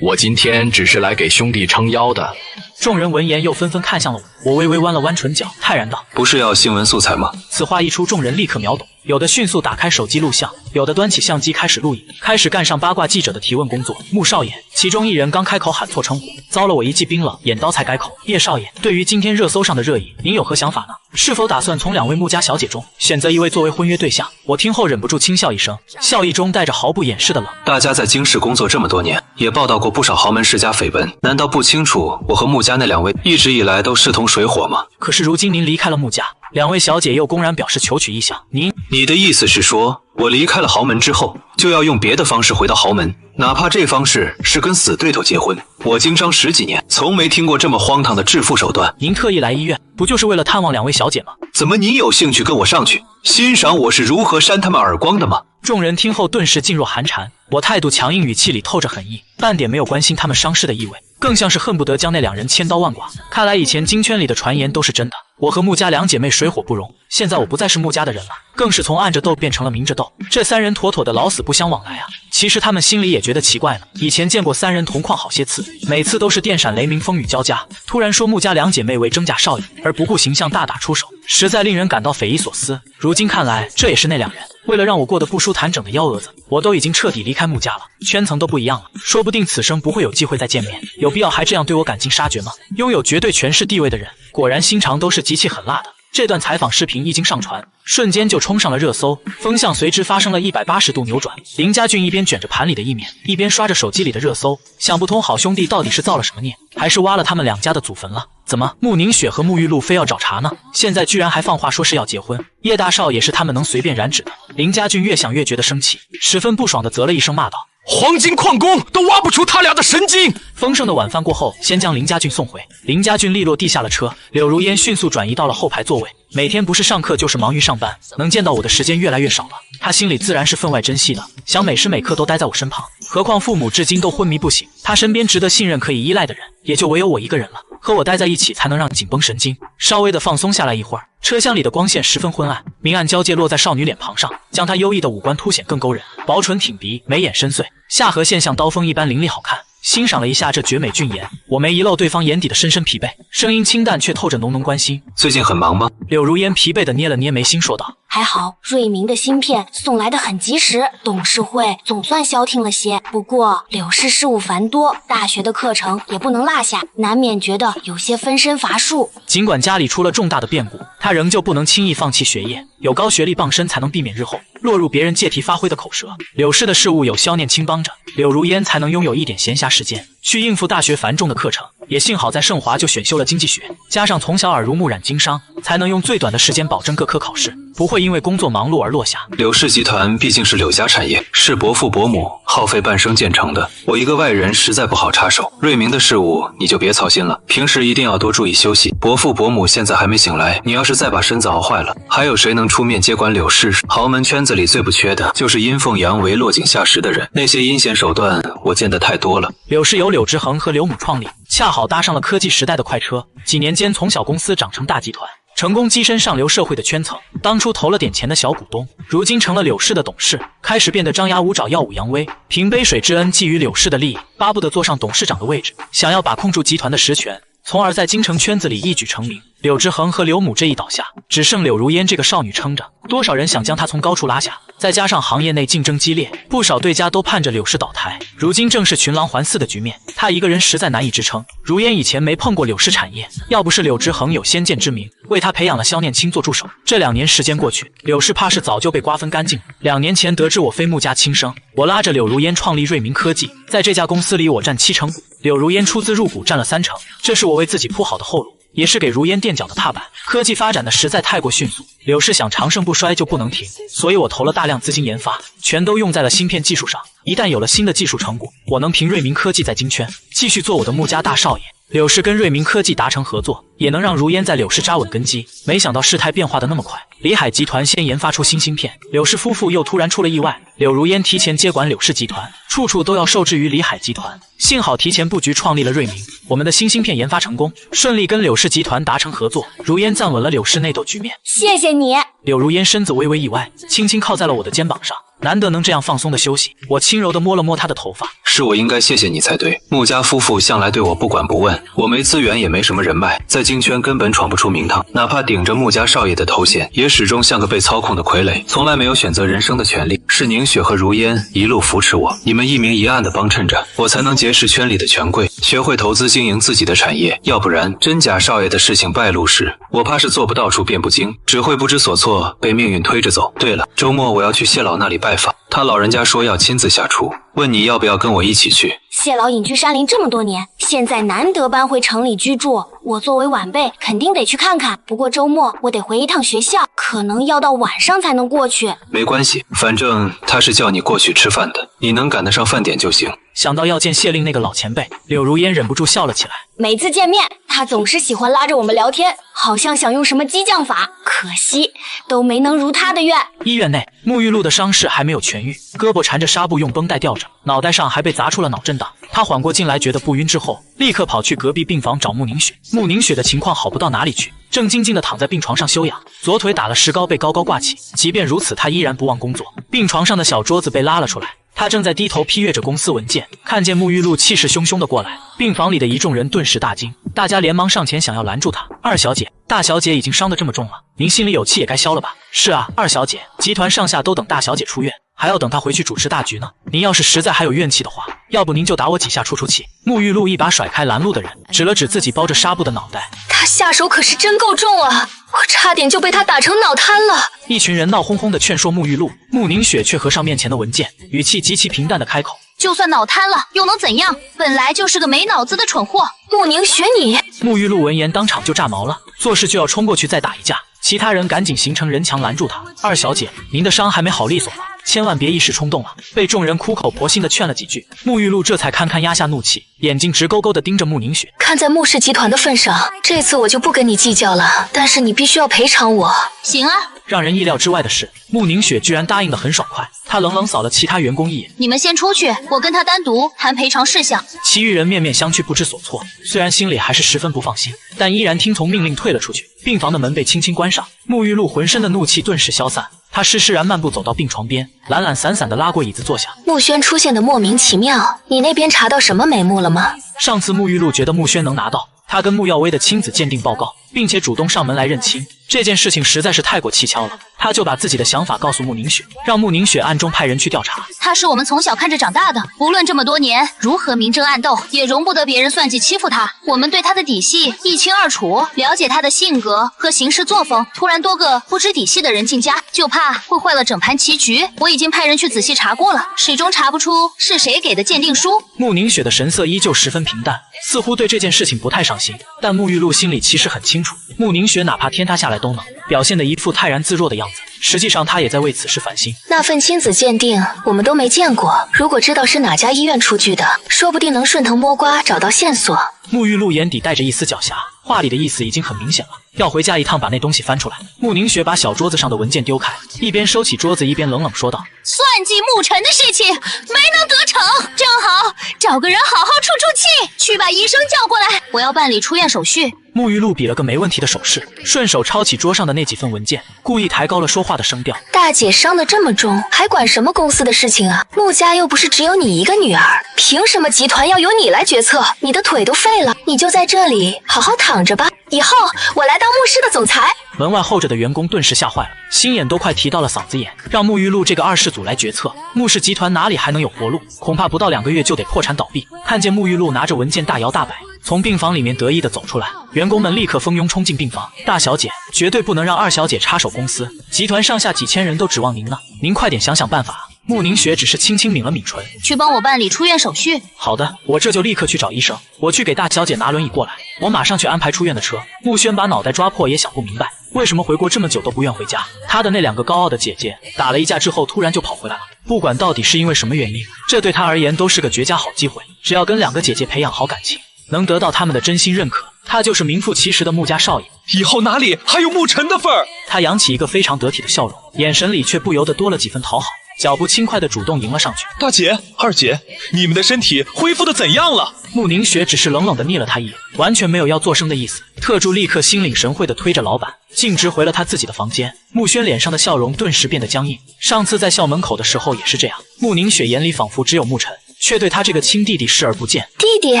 我今天只是来给兄弟撑腰的。众人闻言又纷纷看向了我，我微微弯了弯唇角，泰然道：不是要新闻素材吗？此话一出，众人立刻秒懂，有的迅速打开手机录像，有的端起相机开始录影，开始干上八卦记者的提问工作。穆少爷，其中一人刚开口喊错称呼，遭了我一记冰冷眼刀才改口。叶少爷，对于今天热搜上的热议，您有何想法呢？是否打算从2位穆家小姐中选择一位作为婚约对象？我听后忍不住轻笑一声，笑意中带着毫不掩饰的冷。大家在京市工作这么多年，也报道过不少豪门世家绯闻，难道不清楚我和穆家那2位一直以来都势同水火吗？可是如今您离开了穆家，2位小姐又公然表示求娶意向，你的意思是说，我离开了豪门之后，就要用别的方式回到豪门，哪怕这方式是跟死对头结婚？我经商10几年，从没听过这么荒唐的致富手段。您特意来医院，不就是为了探望2位小姐吗？怎么您有兴趣跟我上去，欣赏我是如何扇他们耳光的吗？众人听后顿时噤若寒蝉，我态度强硬，语气里透着狠意，半点没有关心他们伤势的意味，更像是恨不得将那2人千刀万剐。看来以前京圈里的传言都是真的，我和穆家2姐妹水火不容，现在我不再是穆家的人了，更是从暗着斗变成了明着斗，这3人妥妥的老死不相往来啊！其实他们心里也觉得奇怪呢，以前见过3人同框好些次，每次都是电闪雷鸣，风雨交加，突然说穆家2姐妹为征嫁少爷，而不顾形象大打出手，实在令人感到匪夷所思。如今看来，这也是那2人为了让我过得不舒坦整的幺蛾子。我都已经彻底离开穆家了，圈层都不一样了，说不定此生不会有机会再见面，有必要还这样对我赶尽杀绝吗？拥有绝对权势地位的人，果然心肠都是极其狠辣的。这段采访视频一经上传，瞬间就冲上了热搜，风向随之发生了180度扭转。林家俊一边卷着盘里的意面，一边刷着手机里的热搜，想不通好兄弟到底是造了什么孽，还是挖了他们2家的祖坟了？怎么穆宁雪和穆玉露非要找茬呢？现在居然还放话说是要结婚，叶大少也是他们能随便染指的。林家俊越想越觉得生气，十分不爽地啧了一声，骂道：黄金矿工都挖不出他俩的神经！丰盛的晚饭过后，先将林家俊送回。林家俊利落地下了车，柳如烟迅速转移到了后排座位。每天不是上课就是忙于上班，能见到我的时间越来越少了。他心里自然是分外珍惜的，想每时每刻都待在我身旁。何况父母至今都昏迷不醒，他身边值得信任可以依赖的人也就唯有我一个人了。和我待在一起才能让紧绷神经稍微的放松下来一会儿。车厢里的光线十分昏暗，明暗交界落在少女脸庞上，将她优异的五官凸显更勾人。薄唇挺鼻，眉眼深邃，下颌线像刀锋一般凌厉好看。欣赏了一下这绝美俊颜，我没遗漏对方眼底的深深疲惫，声音清淡却透着浓浓关心。最近很忙吗？柳如烟疲惫地捏了捏眉心说道。还好，瑞明的芯片送来的很及时，董事会总算消停了些。不过柳氏事务繁多，大学的课程也不能落下，难免觉得有些分身乏术。尽管家里出了重大的变故，他仍旧不能轻易放弃学业，有高学历傍身才能避免日后落入别人借题发挥的口舌。柳氏的事务有萧念清帮着，柳如烟才能拥有一点闲暇时间去应付大学繁重的课程。也幸好在盛华就选修了经济学，加上从小耳濡目染经商，才能用最短的时间保证各科考试不会因为工作忙碌而落下。柳氏集团毕竟是柳家产业，是伯父伯母耗费半生建成的，我一个外人实在不好插手。瑞明的事务你就别操心了，平时一定要多注意休息。伯父伯母现在还没醒来，你要是再把身子熬坏了，还有谁能出面接管柳氏？豪门圈子里最不缺的就是阴奉阳违、落井下石的人，那些阴险手段我见得太多了。柳氏由柳之恒和柳母创立，恰好搭上了科技时代的快车，几年间从小公司长成大集团，成功跻身上流社会的圈层。当初投了点钱的小股东，如今成了柳氏的董事，开始变得张牙舞爪、耀武扬威，凭杯水之恩觊觎柳氏的利益，巴不得坐上董事长的位置，想要把控住集团的实权，从而在京城圈子里一举成名。柳之恒和柳母这一倒下，只剩柳如烟这个少女撑着，多少人想将她从高处拉下。再加上行业内竞争激烈，不少对家都盼着柳氏倒台，如今正是群狼环伺的局面，她一个人实在难以支撑。如烟以前没碰过柳氏产业，要不是柳之恒有先见之明，为她培养了萧念清做助手，这2年时间过去，柳氏怕是早就被瓜分干净了。2年前得知我非穆家亲生，我拉着柳如烟创立瑞明科技，在这家公司里我占7成股，柳如烟出资入股占了3成，这是我为自己铺好的后路，也是给如烟垫脚的踏板。科技发展的实在太过迅速，柳氏想长盛不衰就不能停，所以我投了大量资金研发，全都用在了芯片技术上。一旦有了新的技术成果，我能凭瑞明科技在京圈继续做我的穆家大少爷。柳氏跟瑞明科技达成合作，也能让如烟在柳氏扎稳根基。没想到事态变化的那么快，李海集团先研发出新芯片，柳氏夫妇又突然出了意外，柳如烟提前接管柳氏集团，处处都要受制于李海集团。幸好提前布局创立了瑞明，我们的新芯片研发成功，顺利跟柳氏集团达成合作，如烟站稳了柳氏内斗局面。谢谢你。柳如烟身子微微一歪，轻轻靠在了我的肩膀上，难得能这样放松的休息，我轻柔地摸了摸她的头发。是我应该谢谢你才对，穆家夫妇向来对我不管不问，我没资源也没什么人脉，在京圈根本闯不出名堂，哪怕顶着穆家少爷的头衔，也始终像个被操控的傀儡，从来没有选择人生的权利。是宁雪和如烟一路扶持我，你们一明一暗的帮衬着，我才能结识圈里的权贵，学会投资经营自己的产业，要不然真假少爷的事情败露时，我怕是做不到处变不惊，只会不知所措，被命运推着走。对了，周末我要去谢老那里拜访，他老人家说要亲自下厨，问你要不要跟我一起去。谢老隐居山林这么多年，现在难得搬回城里居住，我作为晚辈肯定得去看看。不过周末我得回一趟学校，可能要到晚上才能过去。没关系，反正他是叫你过去吃饭的，你能赶得上饭点就行。想到要见谢令那个老前辈，柳如烟忍不住笑了起来。每次见面，他总是喜欢拉着我们聊天，好像想用什么激将法，可惜都没能如他的愿。医院内，沐浴露的伤势还没有痊愈，胳膊缠着纱布用绷带吊着，脑袋上还被砸出了脑震荡。他缓过劲来，觉得不晕之后，立刻跑去隔壁病房找穆宁雪。穆宁雪的情况好不到哪里去，正静静地躺在病床上休养，左腿打了石膏被高高挂起。即便如此，他依然不忘工作。病床上的小桌子被拉了出来，他正在低头批阅着公司文件，看见沐浴露气势汹汹地过来，病房里的一众人顿时大惊，大家连忙上前想要拦住他。二小姐，大小姐已经伤得这么重了，您心里有气也该消了吧？是啊，二小姐，集团上下都等大小姐出院，还要等她回去主持大局呢。您要是实在还有怨气的话，要不您就打我几下出出气。沐浴露一把甩开拦路的人，指了指自己包着纱布的脑袋。他下手可是真够重啊，我差点就被他打成脑瘫了。一群人闹哄哄地劝说沐浴露，穆宁雪却合上面前的文件，语气极其平淡地开口：就算脑瘫了又能怎样？本来就是个没脑子的蠢货。穆宁雪你……沐浴露闻言当场就炸毛了，做事就要冲过去再打一架。其他人赶紧形成人墙拦住他。二小姐，您的伤还没好利索吗？千万别一时冲动啊！被众人苦口婆心的劝了几句，沐浴露这才堪堪压下怒气，眼睛直勾勾的盯着慕宁雪。看在穆氏集团的份上，这次我就不跟你计较了，但是你必须要赔偿我。行啊。让人意料之外的是，慕宁雪居然答应得很爽快。她冷冷扫了其他员工一眼：“你们先出去，我跟他单独谈赔偿事项。”其余人面面相觑，不知所措。虽然心里还是十分不放心，但依然听从命令退了出去。病房的门被轻轻关上，沐浴露浑身的怒气顿时消散。她施施然漫步走到病床边，懒懒散散地拉过椅子坐下。穆轩出现的莫名其妙，你那边查到什么眉目了吗？上次沐浴露觉得穆轩能拿到他跟穆耀威的亲子鉴定报告，并且主动上门来认亲，这件事情实在是太过蹊跷了。他就把自己的想法告诉慕宁雪，让慕宁雪暗中派人去调查。他是我们从小看着长大的，无论这么多年如何明争暗斗，也容不得别人算计欺负他。我们对他的底细一清二楚，了解他的性格和行事作风。突然多个不知底细的人进家，就怕会坏了整盘棋局。我已经派人去仔细查过了，始终查不出是谁给的鉴定书。慕宁雪的神色依旧十分平淡，似乎对这件事情不太上心。但沐浴露心里其实很清楚，慕宁雪哪怕天塌下来都能表现得一副泰然自若的样子，实际上她也在为此事烦心。那份亲子鉴定我们都没见过，如果知道是哪家医院出具的，说不定能顺藤摸瓜找到线索。沐浴露眼底带着一丝狡黠，话里的意思已经很明显了，要回家一趟把那东西翻出来。慕宁雪把小桌子上的文件丢开，一边收起桌子一边冷冷说道：“算计沐尘的事情没能得逞，正好找个人好好出出气，去把医生叫过来，我要办理出院手续。”沐浴露比了个没问题的手势，顺手抄起桌上的那几份文件，故意抬高了说话的声调：“大姐伤得这么重，还管什么公司的事情啊？穆家又不是只有你一个女儿，凭什么集团要由你来决策？你的腿都废了，你就在这里好好躺着吧，以后我来当穆氏的总裁。”门外候着的员工顿时吓坏了，心眼都快提到了嗓子眼，让沐浴露这个二世祖来决策，穆氏集团哪里还能有活路？恐怕不到2个月就得破产倒闭。看见沐浴露拿着文件大摇大摆从病房里面得意地走出来，员工们立刻蜂拥冲进病房。大小姐，绝对不能让二小姐插手公司，集团上下几千人都指望您呢，您快点想想办法。慕宁雪只是轻轻抿了抿唇，去帮我办理出院手续。好的，我这就立刻去找医生。我去给大小姐拿轮椅过来，我马上去安排出院的车。慕轩把脑袋抓破，也想不明白为什么回国这么久都不愿回家。他的那2个高傲的姐姐打了一架之后突然就跑回来了，不管到底是因为什么原因，这对他而言都是个绝佳好机会。只要跟2个姐姐培养好感情，能得到他们的真心认可，他就是名副其实的穆家少爷。以后哪里还有沐尘的份儿？他扬起一个非常得体的笑容，眼神里却不由得多了几分讨好，脚步轻快地主动迎了上去。大姐、二姐，你们的身体恢复得怎样了？慕宁雪只是冷冷地睨了他一眼，完全没有要作声的意思。特助立刻心领神会地推着老板径直回了他自己的房间。慕轩脸上的笑容顿时变得僵硬，上次在校门口的时候也是这样。慕宁雪眼里仿佛只有沐尘，却对他这个亲弟弟视而不见。弟弟，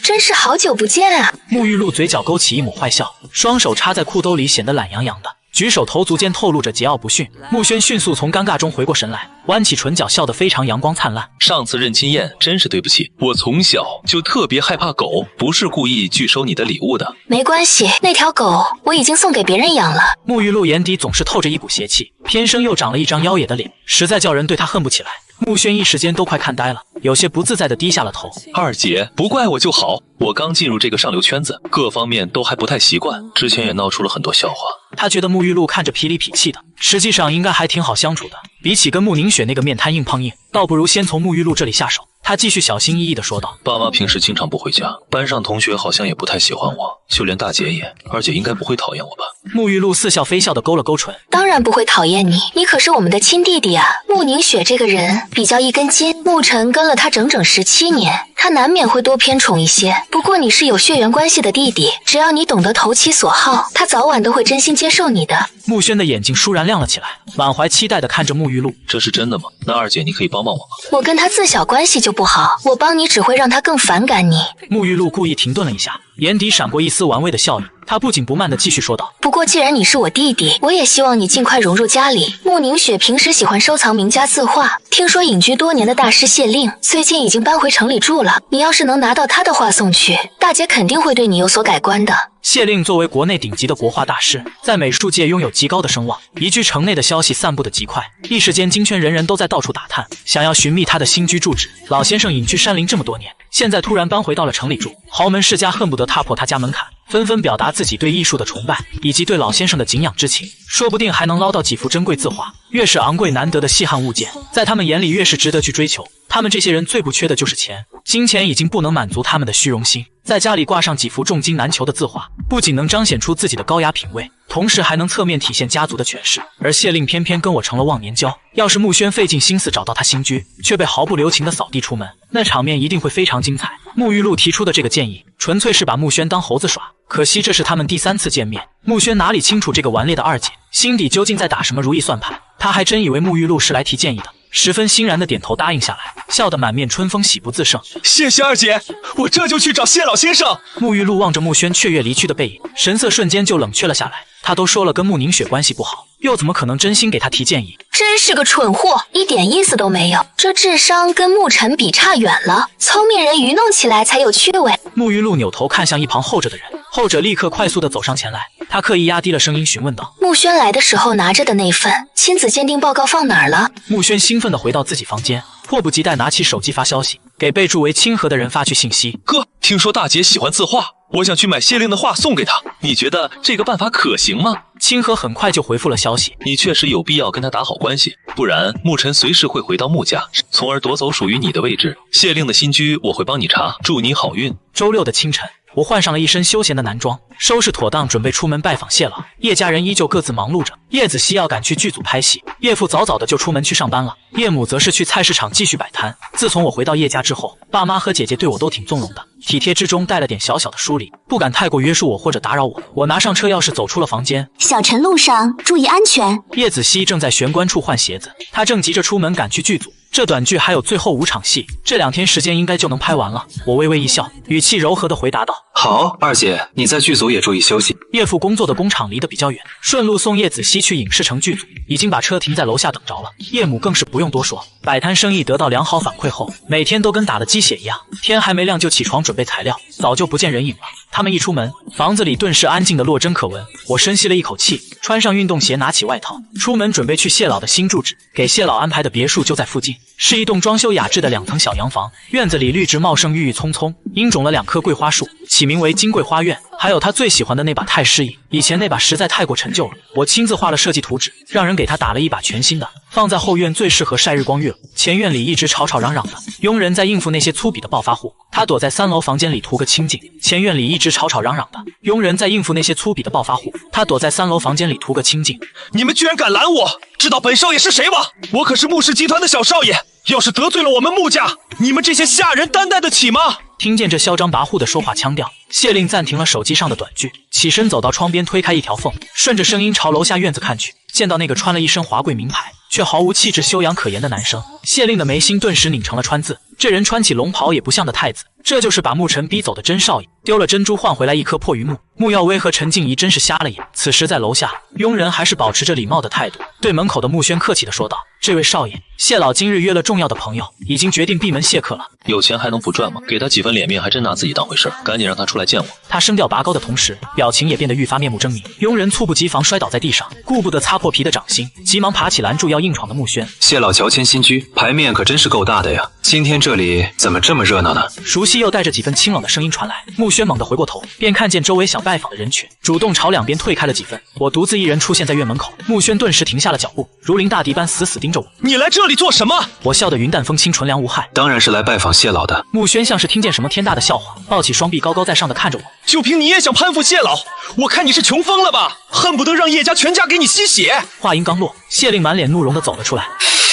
真是好久不见啊！沐浴露嘴角勾起一抹坏笑，双手插在裤兜里，显得懒洋洋的，举手投足间透露着桀骜不驯。慕轩迅速从尴尬中回过神来，弯起唇角，笑得非常阳光灿烂。上次认亲宴真是对不起，我从小就特别害怕狗，不是故意拒收你的礼物的。没关系，那条狗我已经送给别人养了。沐浴露眼底总是透着一股邪气，偏生又长了一张妖冶的脸，实在叫人对他恨不起来。慕轩一时间都快看呆了，有些不自在地低下了头。二姐，不怪我就好，我刚进入这个上流圈子，各方面都还不太习惯，之前也闹出了很多笑话。他觉得沐浴露看着痞里痞气的，实际上应该还挺好相处的，比起跟慕宁雪那个面瘫硬碰硬，倒不如先从沐浴露这里下手。他继续小心翼翼地说道：“爸妈平时经常不回家，班上同学好像也不太喜欢我，就连大姐也。二姐应该不会讨厌我吧？”沐浴露似笑非笑地勾了勾唇：“当然不会讨厌你，你可是我们的亲弟弟啊。慕宁雪这个人比较一根筋，沐尘跟了他整整17年，他难免会多偏宠一些。不过你是有血缘关系的弟弟，只要你懂得投其所好，他早晚都会真心接受你的。”慕轩的眼睛倏然亮了起来，满怀期待地看着沐浴露：“这是真的吗？那二姐你可以帮帮我吗？”“我跟他自小关系就不好，我帮你只会让他更反感你。”沐浴露故意停顿了一下，眼底闪过一丝玩味的笑意，他不紧不慢地继续说道：“不过既然你是我弟弟，我也希望你尽快融入家里。慕宁雪平时喜欢收藏名家字画，听说隐居多年的大师谢令最近已经搬回城里住了，你要是能拿到他的画送去，大姐肯定会对你有所改观的。”谢令作为国内顶级的国画大师，在美术界拥有极高的声望。一句城内的消息散布得极快，一时间京圈人人都在到处打探，想要寻觅他的新居住址。老先生隐居山林这么多年，现在突然搬回到了城里住，豪门世家恨不得踏破他家门槛，纷纷表达自己对艺术的崇拜以及对老先生的敬仰之情，说不定还能捞到几幅珍贵字画。越是昂贵难得的稀罕物件，在他们眼里越是值得去追求。他们这些人最不缺的就是钱，金钱已经不能满足他们的虚荣心。在家里挂上几幅重金难求的字画，不仅能彰显出自己的高雅品味，同时还能侧面体现家族的权势。而谢令偏偏跟我成了忘年交，要是穆轩费尽心思找到他新居，却被毫不留情的扫地出门，那场面一定会非常精彩。沐浴露提出的这个建议，纯粹是把穆轩当猴子耍。可惜这是他们第3次见面，穆轩哪里清楚这个顽劣的二姐心底究竟在打什么如意算盘，他还真以为沐浴露是来提建议的，十分欣然的点头答应下来，笑得满面春风，喜不自胜。谢谢二姐，我这就去找谢老先生。沐浴露望着穆轩雀跃离去的背影，神色瞬间就冷却了下来。他都说了跟穆宁雪关系不好，又怎么可能真心给他提建议？真是个蠢货，一点意思都没有。这智商跟沐晨比差远了，聪明人愚弄起来才有趣味。沐浴露扭头看向一旁候着的人，后者立刻快速的走上前来，他刻意压低了声音询问道：穆轩来的时候拿着的那份亲子鉴定报告放哪儿了？穆轩兴奋地回到自己房间，迫不及待拿起手机发消息，给备注为清河的人发去信息：哥，听说大姐喜欢字画，我想去买谢令的画送给她，你觉得这个办法可行吗？清河很快就回复了消息：你确实有必要跟他打好关系，不然沐晨随时会回到穆家，从而夺走属于你的位置。谢令的新居我会帮你查，祝你好运。周6的清晨，我换上了一身休闲的男装，收拾妥当，准备出门拜访谢老。叶家人依旧各自忙碌着，叶子熙要赶去剧组拍戏，叶父早早的就出门去上班了，叶母则是去菜市场继续摆摊。自从我回到叶家之后，爸妈和姐姐对我都挺纵容的，体贴之中带了点小小的疏离，不敢太过约束我或者打扰我。我拿上车钥匙走出了房间，小陈路上注意安全。叶子熙正在玄关处换鞋子，她正急着出门赶去剧组。这短剧还有最后5场戏，这2天时间应该就能拍完了。我微微一笑，语气柔和地回答道：好，二姐，你在剧组也注意休息。叶父工作的工厂离得比较远，顺路送叶子熙去影视城剧组，已经把车停在楼下等着了。叶母更是不用多说，摆摊生意得到良好反馈后，每天都跟打了鸡血一样，天还没亮就起床准备材料，早就不见人影了。他们一出门，房子里顿时安静的落针可闻。我深吸了一口气，穿上运动鞋，拿起外套，出门准备去谢老的新住址。给谢老安排的别墅就在附近，是一栋装修雅致的2层小洋房，院子里绿植茂盛，郁郁葱葱，因种了2棵桂花树，起名为金桂花院。还有他最喜欢的那把太师椅，以前那把实在太过陈旧了，我亲自画了设计图纸，让人给他打了一把全新的，放在后院最适合晒日光浴了。前院里一直吵吵嚷嚷的，佣人在应付那些粗鄙的暴发户，他躲在3楼房间里图个清静。前院里一直吵吵嚷嚷的，佣人在应付那些粗鄙的暴发户，他躲在3楼房间里图个清静。你们居然敢拦我！知道本少爷是谁吗？我可是穆氏集团的小少爷，要是得罪了我们穆家，你们这些下人担待得起吗？听见这嚣张跋扈的说话腔调，谢令暂停了手机上的短剧，起身走到窗边，推开一条缝，顺着声音朝楼下院子看去，见到那个穿了一身华贵名牌却毫无气质修养可言的男生，谢令的眉心顿时拧成了川字。这人穿起龙袍也不像的太子，这就是把沐晨逼走的真少爷，丢了珍珠换回来一颗破榆木。穆耀威和陈静怡真是瞎了眼。此时在楼下，佣人还是保持着礼貌的态度，对门口的穆轩客气地说道：这位少爷，谢老今日约了重要的朋友，已经决定闭门谢客了。有钱还能不赚吗？给他几分脸面还真拿自己当回事，赶紧让他出来见我。他声调拔高的同时，表情也变得愈发面目狰狞。佣人猝不及防摔倒在地上，顾不得擦破皮的掌心，急忙爬起拦住要硬闯的穆轩。谢老乔迁新居，牌面可真是够大的呀，今天这里怎么这么热闹呢？熟悉又带着几分清冷的声音传来，穆轩猛地回过头，便看见周围想拜访的人群，主动朝两边退开了几分。我独自一人出现在院门口，穆轩顿时停下了脚步，如临大敌般死死盯着我。你来这里做什么？我笑得云淡风轻，纯良无害。当然是来拜访谢老的。穆轩像是听见什么天大的笑话，抱起双臂高高在上的看着我。就凭你也想攀附谢老？我看你是穷疯了吧，恨不得让叶家全家给你吸血。话音刚落，谢令满脸怒容地走了出来。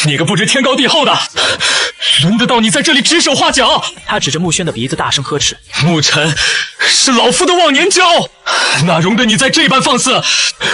你个不知天高地厚的，轮得到你在这里指手画脚？他指着穆轩的鼻子大声呵斥：沐晨是老夫的忘年交，哪容得你再这般放肆？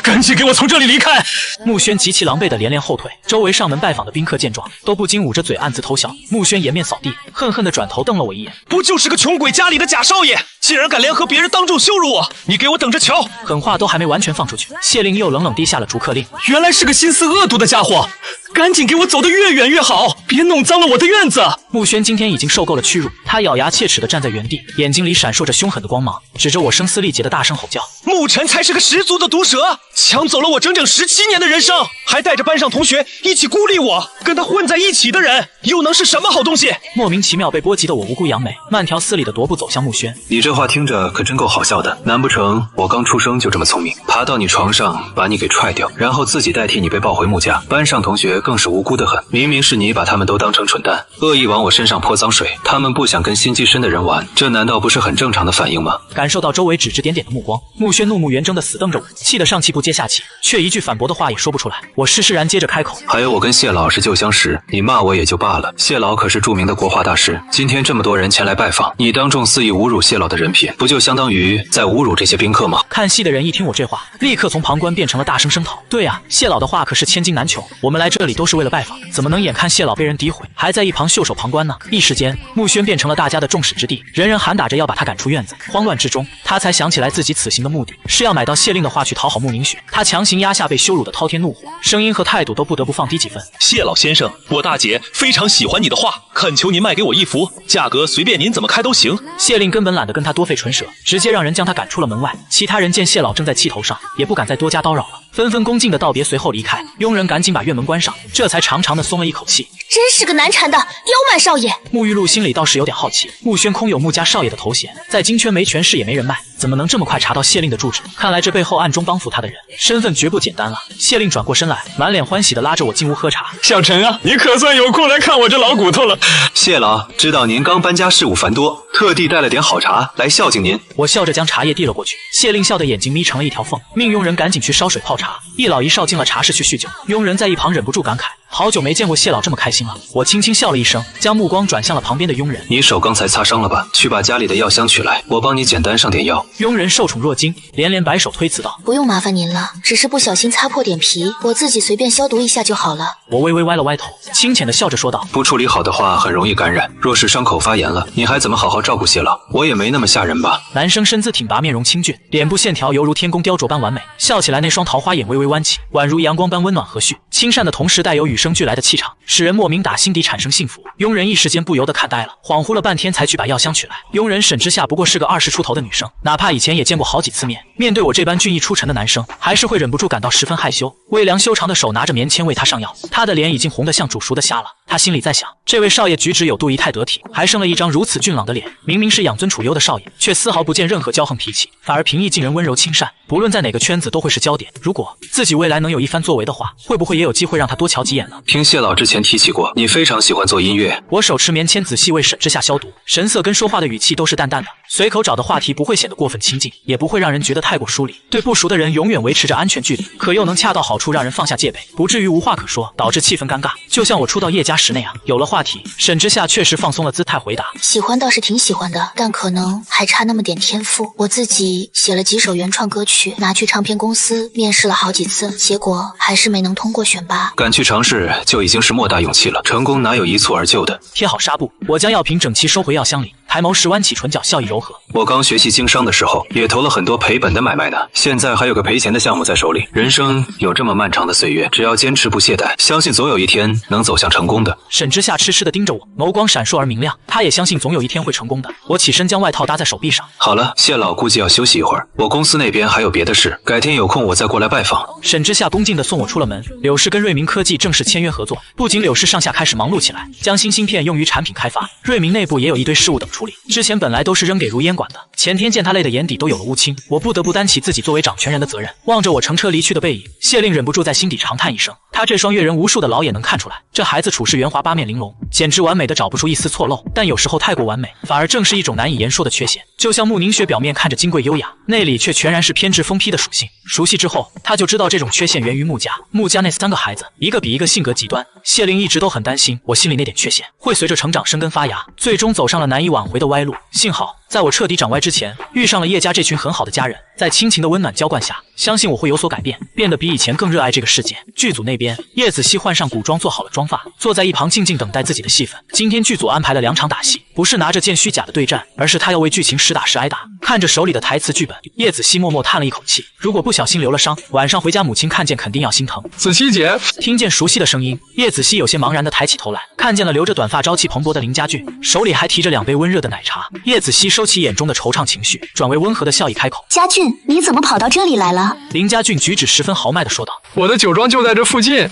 赶紧给我从这里离开！穆轩极其狼狈的连连后退，周围上门拜访的宾客见状，都不禁捂着嘴暗自偷笑。穆轩颜面扫地，恨恨地转头瞪了我一眼：不就是个穷鬼家里的假少爷，竟然敢联合别人当众羞辱我！你给我等着瞧！狠话都还没完全放出去，谢令又冷冷地下了逐客令。原来是个心思恶毒的家伙，赶紧给我走得越远越好，别弄脏了我的院子！穆轩今天已经受够了屈辱，他咬牙切齿地站在原地，眼睛里闪烁着凶狠的光芒，指着我声嘶力竭的大声吼叫：沐尘才是个十足的毒蛇，抢走了我整整17年的人生，还带着班上同学一起孤立我，跟他混在一起的人又能是什么好东西？莫名其妙被波及的我无辜扬眉，慢条斯理地踱步走向穆轩。你这话听着可真够好笑的，难不成我刚出生就这么聪明，爬到你床上把你给踹掉，然后自己代替你被抱回穆家？班上同学更是无辜得很，明明是你把他们都当成蠢蛋，恶意往我身上泼脏水，他们不想跟心机深的人玩，这难道不是很正常的反应吗？感受到周围指指点点的目光，穆轩怒目圆睁地死瞪着我，气得上气不接下气，却一句反驳的话也说不出来。我施施然接着开口：还有我跟谢老是旧相识，你骂我也就罢了，谢老可是著名的国画大师，今天这么多人前来拜访，你当众肆意侮辱谢老的人品，不就相当于在侮辱这些宾客吗？看戏的人一听我这话，立刻从旁观变成了大声声讨。对啊，谢老的话可是千金难求，我们来这里都是为了拜访，怎么能眼看谢老被人诋毁，还在一旁袖手旁观呢？一时间，穆轩变成了大家的众矢之的，人人喊打着要把他赶出院子。慌乱之中，他才想起来自己此行的目的是要买到谢令的画去讨好穆宁雪，他强行压下被羞辱的滔天怒火，声音和态度都不得不放低几分。谢老先生，我大姐非常喜欢你的画，恳求您卖给我一幅，价格随便您怎么开都行。谢令根本懒得跟他多费唇舌，直接让人将他赶出了门外。其他人见谢老正在气头上，也不敢再多加叨扰了，纷纷恭敬的道别，随后离开。佣人赶紧把院门关上，这才长长的松了一口气。真是个难缠的刁蛮少爷。沐浴露心里倒是有点好奇，穆轩空有穆家少爷的头衔，在京圈没权势也没人脉，怎么能这么快查到谢令的住址？看来这背后暗中帮扶他的人身份绝不简单了。谢令转过身来，满脸欢喜的拉着我进屋喝茶。小陈啊，你可算有空来看我这老骨头了。谢老知道您刚搬家事务繁多，特地带了点好茶来孝敬您。我笑着将茶叶递了过去，谢令笑得眼睛眯成了一条缝，命佣人赶紧去烧水泡茶。一老一少进了茶室去酗酒，佣人在一旁忍不住感慨，好久没见过谢老这么开心了。我轻轻笑了一声，将目光转向了旁边的佣人。你手刚才擦伤了吧？去把家里的药箱取来，我帮你简单上点药。佣人受宠若惊，连连摆手推辞道：不用麻烦您了，只是不小心擦破点皮，我自己随便消毒一下就好了。我微微歪了歪头，清浅的笑着说道：不处理好的话很容易感染，若是伤口发炎了，你还怎么好好照顾谢老？我也没那么吓人吧？男生身姿挺拔，面容清俊，脸部线条犹如天工雕琢般完美，笑起来那双桃花眼微微弯起，宛如阳光般温暖和煦，清善的同时带有与生俱来的气场，使人莫名打心底产生幸福。佣人一时间不由得看呆了，恍惚了半天才去把药箱取来。佣人沈之夏不过是个20出头的女生，哪怕以前也见过好几次面，面对我这般俊逸出尘的男生，还是会忍不住感到十分害羞。微凉修长的手拿着棉签为他上药，他的脸已经红得像煮熟的虾了。他心里在想，这位少爷举止有度，仪态得体，还生了一张如此俊朗的脸，明明是养尊处优的少爷，却丝毫不见任何骄横脾气，反而平易近人，温柔亲善，不论在哪个圈子都会是焦点。如果自己未来能有一番作为的话，会不会也有机会让他多瞧几眼呢？听谢老之前提起过，你非常喜欢做音乐。我手持棉签仔细为沈之夏消毒，神色跟说话的语气都是淡淡的，随口找的话题不会显得过分亲近，也不会让人觉得太过疏离。对不熟的人永远维持着安全距离，可又能恰到好处让人放下戒备，不至于无话可说，导致气氛尴尬。就像我初到叶家时那样，有了话题，沈之夏确实放松了姿态回答：喜欢倒是挺喜欢的，但可能还差那么点天赋。我自己写了几首原创歌曲，拿去唱片公司面试了好几次，结果还是没能通过选拔。敢去尝试就已经是莫大勇气了，成功哪有一蹴而就的？贴好纱布，我将药瓶整齐收回药箱里，抬眸时弯起唇角，笑意柔和。我刚学习经商的时候，也投了很多赔本的买卖呢，现在还有个赔钱的项目在手里。人生有这么漫长的岁月，只要坚持不懈怠，相信总有一天能走向成功的。沈之夏痴痴地盯着我，眸光闪烁而明亮，他也相信总有一天会成功的。我起身将外套搭在手臂上。好了，谢老估计要休息一会儿，我公司那边还有别的事，改天有空我再过来拜访。沈之夏恭敬地送我出了门。柳氏跟瑞明科技正式签约合作，不仅柳氏上下开始忙碌起来，将新芯片用于产品开发，瑞明内部也有一堆事务等处理。之前本来都是扔给如烟管的，前天见他累得眼底都有了乌青，我不得不担起自己作为掌权人的责任。望着我乘车离去的背影，谢令忍不住在心底长叹一声。他这双阅人无数的老眼能看出来，这孩子处事圆滑，八面玲珑，简直完美的找不出一丝错漏。但有时候太过完美，反而正是一种难以言说的缺陷。就像穆宁雪表面看着金贵优雅，内里却全然是偏执疯批的属性。熟悉之后，他就知道这种缺陷源于穆家。穆家那3个孩子，一个比一个性格极端。谢令一直都很担心我心里那点缺陷会随着成长生根发芽，最终走上了难以挽回的歪路。幸好在我彻底长歪之前，遇上了叶家这群很好的家人，在亲情的温暖浇灌下，相信我会有所改变，变得比以前更热爱这个世界。剧组那边，叶子熙换上古装，做好了妆发，坐在一旁静静等待自己的戏份。今天剧组安排了2场打戏，不是拿着剑虚假的对战，而是他要为剧情实打实挨打。看着手里的台词剧本，叶子熙默默叹了一口气。如果不小心留了伤，晚上回家母亲看见肯定要心疼。子熙姐，听见熟悉的声音，叶子熙有些茫然地抬起头来，看见了留着短发朝气蓬勃的林家俊，手里还提着2杯温热的奶茶。叶子熙收起眼中的惆怅情绪，转为温和的笑意开口：家俊，你怎么跑到这里来了？林家俊举止十分豪迈地说道：我的酒庄就在这附近，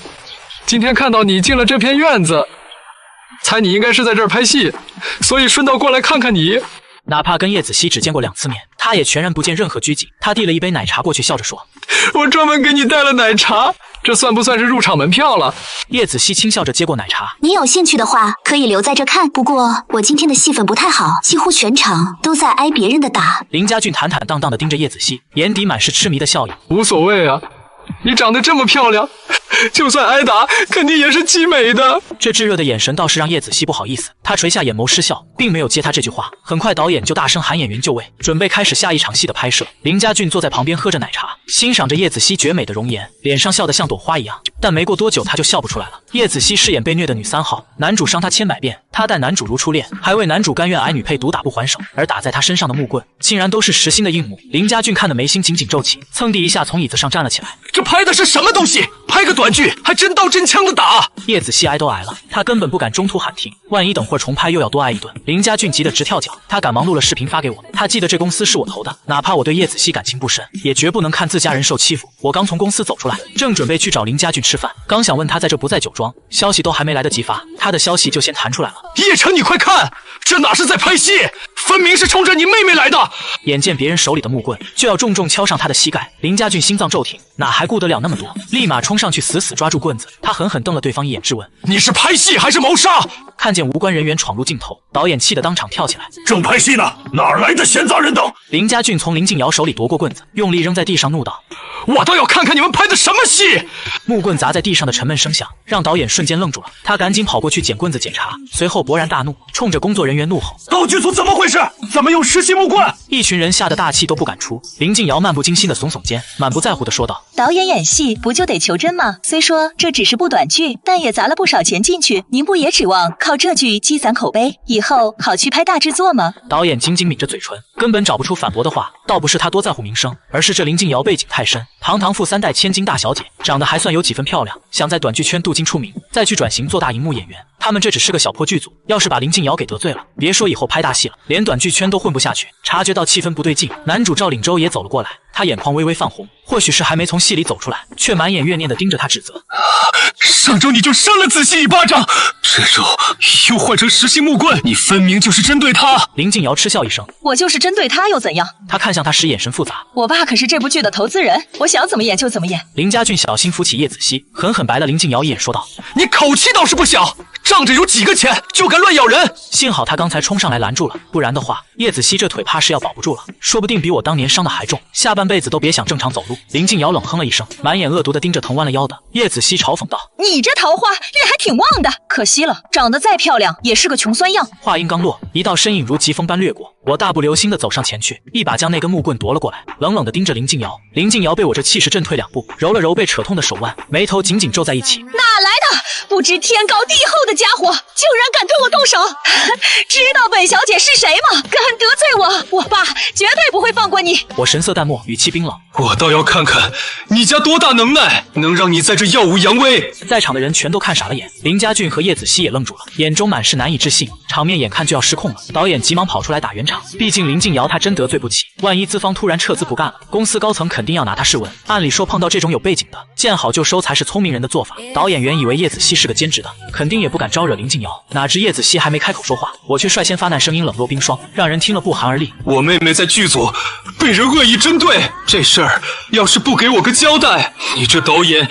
今天看到你进了这片院子，猜你应该是在这儿拍戏，所以顺道过来看看你。哪怕跟叶子熙只见过2次面，他也全然不见任何拘谨。他递了一杯奶茶过去，笑着说：我专门给你带了奶茶，这算不算是入场门票了？叶子熙轻笑着接过奶茶：你有兴趣的话可以留在这看，不过我今天的戏份不太好，几乎全场都在挨别人的打。林家俊坦坦荡荡地盯着叶子熙，眼底满是痴迷的笑意。无所谓啊，你长得这么漂亮，就算挨打肯定也是极美的。这炙热的眼神倒是让叶子熙不好意思，他垂下眼眸失笑，并没有接他这句话。很快导演就大声喊演员就位，准备开始下一场戏的拍摄。林家俊坐在旁边喝着奶茶，欣赏着叶子熙绝美的容颜，脸上笑得像朵花一样。但没过多久他就笑不出来了。叶子熙饰演被虐的女3号，男主伤她千百遍，她待男主如初恋，还为男主甘愿挨女配毒打不还手，而打在他身上的木棍竟然都是实心的硬木。林家俊看得眉心紧紧皱起，蹭地一下从椅子上站了起来。这拍的是什么东西？拍个短剧还真刀真枪的打！叶子熙挨都挨了，他根本不敢中途喊停，万一等会儿重拍又要多挨一顿。林家俊急得直跳脚，他赶忙录了视频发给我。他记得这公司是我投的，哪怕我对叶子熙感情不深，也绝不能看自家人受欺负。我刚从公司走出来，正准备去找林家俊吃饭，刚想问他在这不在酒庄，消息都还没来得及发，他的消息就先弹出来了。叶晨，你快看，这哪是在拍戏，分明是冲着你妹妹来的！眼见别人手里的木棍就要重重敲上他的膝盖，林家俊心脏骤停，哪还顾得了那么多，立马冲上去死死抓住棍子。他狠狠瞪了对方一眼，质问：你是拍戏还是谋杀？看见无关人员闯入镜头，导演气得当场跳起来：正拍戏呢，哪来的闲杂人等！林家俊从林静瑶手里夺过棍子，用力扔在地上，怒道：我倒要看看你们拍的什么戏！木棍砸在地上的沉闷声响让导演瞬间愣住了，他赶紧跑过去捡棍子检查，随后勃然大怒，冲着工作人员怒吼：道具组怎么回事？怎么用实心木棍？一群人吓得大气都不敢出。林静瑶漫不经心地耸耸肩，满不在乎地说道：导演演戏不就得求真吗？虽说这只是部短剧，但也砸了不少钱进去，您不也指望靠这剧积攒口碑，以后好去拍大制作吗？导演紧紧抿着嘴唇，根本找不出反驳的话。倒不是他多在乎名声，而是这林静瑶背景太深，堂堂富3代千金大小姐，长得还算有几分漂亮，想在短剧圈镀金出名，再去转型做大荧幕演员。他们这只是个小破剧组，要是把林静瑶给得罪了，别说以后拍大戏了，连短剧圈都混不下去。察觉到气氛不对劲，男主赵岭洲也走了过来，他眼眶微微泛红，或许是还没从戏里走出来，却满眼怨念地盯着他指责：上周你就扇了子熙一巴掌，这周又换成实心木棍，你分明就是针对他。林静瑶嗤笑一声：我就是针对他又怎样？他看向他时眼神复杂：我爸可是这部剧的投资人，我想怎么演就怎么演。林家俊小心扶起叶子熙，狠狠白了林静瑶一眼，说道：你口气倒是不小，仗着有几个钱就敢乱咬人。幸好他刚才冲上来拦住了，不然的话叶子熙这腿怕是要保不住了，说不定比我当年伤的还重，下半辈子都别想正常走路。林静瑶冷哼了一声，满眼恶毒地盯着疼弯了腰的叶子熙，嘲讽道：你这桃花运还挺旺的，可惜了，长得再漂亮也是个穷酸样。话音刚落，一道身影如疾风般掠过，我大步流星地走上前去，一把将那根木棍夺了过来，冷冷地盯着林静瑶。林静瑶被我这气势震退2步，揉了揉被扯痛的手腕，眉头紧紧皱在一起。哪来的不知天高地厚的家伙，竟然敢对我动手！知道本小姐是谁吗？敢得罪我爸绝对不会放过你。我神色淡漠，语气冰冷：我倒要看看你家多大能耐，能让你在这耀武扬威。在场的人全都看傻了眼，林家俊和叶子熙也愣住了，眼中满是难以置信，场面眼看就要失控了。导演急忙跑出来打圆场，毕竟林静瑶她真得罪不起，万一资方突然撤资不干了，公司高层肯定要拿她试问。按理说碰到这种有背景的，见好就收才是聪明人的做法。导演原以为叶子熙是个兼职的，肯定也不敢招惹林静瑶，哪知叶子熙还没开口说话，我却率先发难，声音冷若冰霜，让人听了不寒而栗。我妹妹在剧组被人恶意针对，这事儿要是不给我个交代，你这导演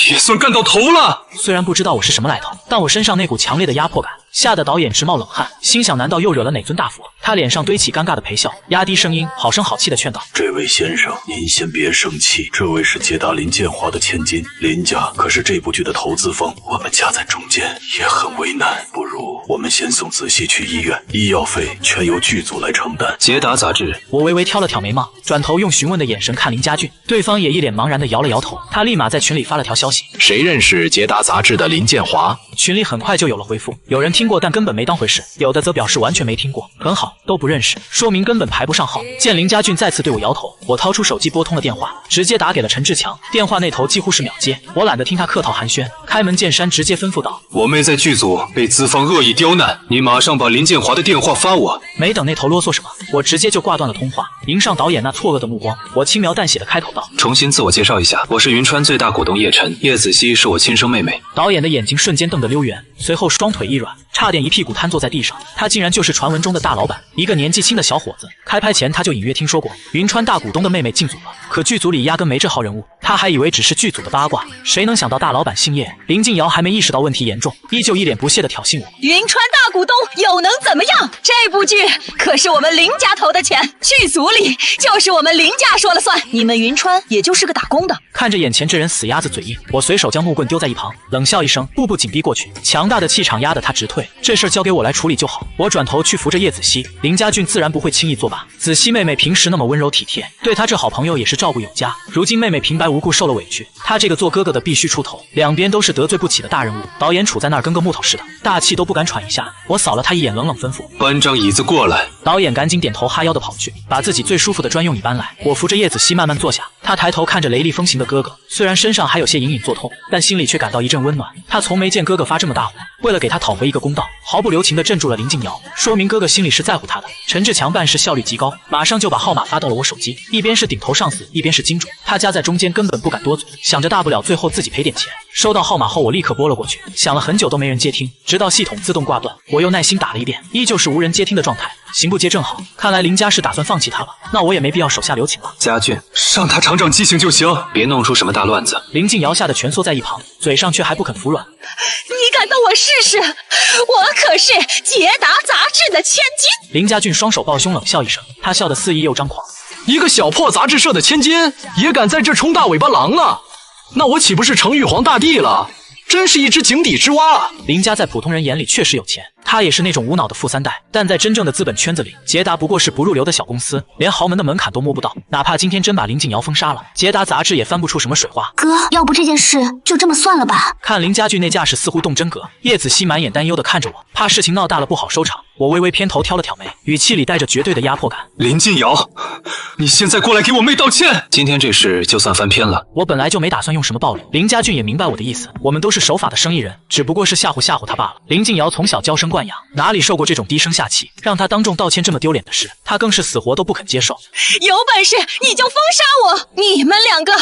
也算干到头了。虽然不知道我是什么来头，但我身上那股强烈的压迫感，吓得导演直冒冷汗，心想难道又惹了哪尊大佛？他脸上堆起尴尬的陪笑，压低声音，好声好气地劝道：“这位先生，您先别生气，这位是捷达林建华的千金，林家可是这部剧的投资方，我们夹在中间也很为难，不如我们先送子熙去医院，医药费全由剧组来承担。”捷达杂志，我微微挑了挑眉毛，转头用询问的眼神看林家俊，对方也一脸茫然地摇了摇头。他立马在群里发了条消息：“谁认识捷达杂志的林建华？”群里很快就有了回复，有人听过但根本没当回事，有的则表示完全没听过。很好，都不认识，说明根本排不上号。见林家俊再次对我摇头，我掏出手机拨通了电话，直接打给了陈志强。电话那头几乎是秒接，我懒得听他客套寒暄，开门见山直接吩咐道：“我妹在剧组被资方恶意刁难，你马上把林建华的电话发我。”没等那头啰嗦什么，我直接就挂断了通话。迎上导演那错愕的目光，我轻描淡写的开口道：“重新自我介绍一下，我是云川最大股东叶晨，叶子熙是我亲生妹妹。”导演的眼睛瞬间瞪得溜圆，随后双腿一软，差点一屁股瘫坐在地上。他竟然就是传闻中的大老板，一个年纪轻的小伙子。开拍前他就隐约听说过云川大股东的妹妹进组了，可剧组里压根没这号人物，他还以为只是剧组的八卦。谁能想到大老板姓叶？林静瑶还没意识到问题严重，依旧一脸不屑的挑衅我：“云川大股东又能怎么样？这部剧可是我们林家投的钱，剧组里就是我们林家说了算，你们云川也就是个打工的。”看着眼前这人死鸭子嘴硬，我随手将木棍丢在一旁，冷笑一声，步步紧逼过去，强大的气场压得他直退。这事儿交给我来处理就好。我转头去扶着叶子熙，林家俊自然不会轻易作罢。子熙妹妹平时那么温柔体贴，对他这好朋友也是照顾有加。如今妹妹平白无故受了委屈，他这个做哥哥的必须出头。两边都是得罪不起的大人物，导演杵在那儿跟个木头似的，大气都不敢喘一下。我扫了他一眼，冷冷吩咐：“搬张椅子过来。”导演赶紧点头哈腰的跑去，把自己最舒服的专用椅搬来。我扶着叶子熙慢慢坐下，他抬头看着雷厉风行的哥哥，虽然身上还有些隐隐作痛，但心里却感到一阵温暖。他从没见哥哥发这么大火，为了给他讨回一个公道，毫不留情地镇住了林静瑶，说明哥哥心里是在乎他的。陈志强办事效率极高，马上就把号码发到了我手机，一边是顶头上司，一边是金主，他夹在中间根本不敢多嘴，想着大不了最后自己赔点钱。收到号码后我立刻拨了过去，响了很久都没人接听，直到系统自动挂断，我又耐心打了一遍，依旧是无人接听的状态。行不接正好，看来林家是打算放弃他了，那我也没必要手下留情了。家俊，让他长长记性就行，别弄出什么大乱子。林静瑶吓得蜷缩在一旁，嘴上却还不肯服软。你敢动我试试？我可是捷达杂志的千金。林家俊双手抱胸冷笑一声，他笑得肆意又张狂。一个小破杂志社的千金也敢在这充大尾巴狼了？那我岂不是成玉皇大帝了？真是一只井底之蛙啊！林家在普通人眼里确实有钱，他也是那种无脑的富三代，但在真正的资本圈子里，捷达不过是不入流的小公司，连豪门的门槛都摸不到。哪怕今天真把林静瑶封杀了，捷达杂志也翻不出什么水花。哥，要不这件事就这么算了吧？看林家俊那架势，似乎动真格。叶子熙满眼担忧地看着我，怕事情闹大了不好收场。我微微偏头挑了挑眉，语气里带着绝对的压迫感：“林静瑶，你现在过来给我妹道歉！今天这事就算翻篇了。”我本来就没打算用什么暴力，林家俊也明白我的意思，我们都是守法的生意人，只不过是吓唬吓唬他罢了。林静瑶从小娇生惯养，哪里受过这种低声下气，让他当众道歉这么丢脸的事，他更是死活都不肯接受。有本事你就封杀我！你们两个不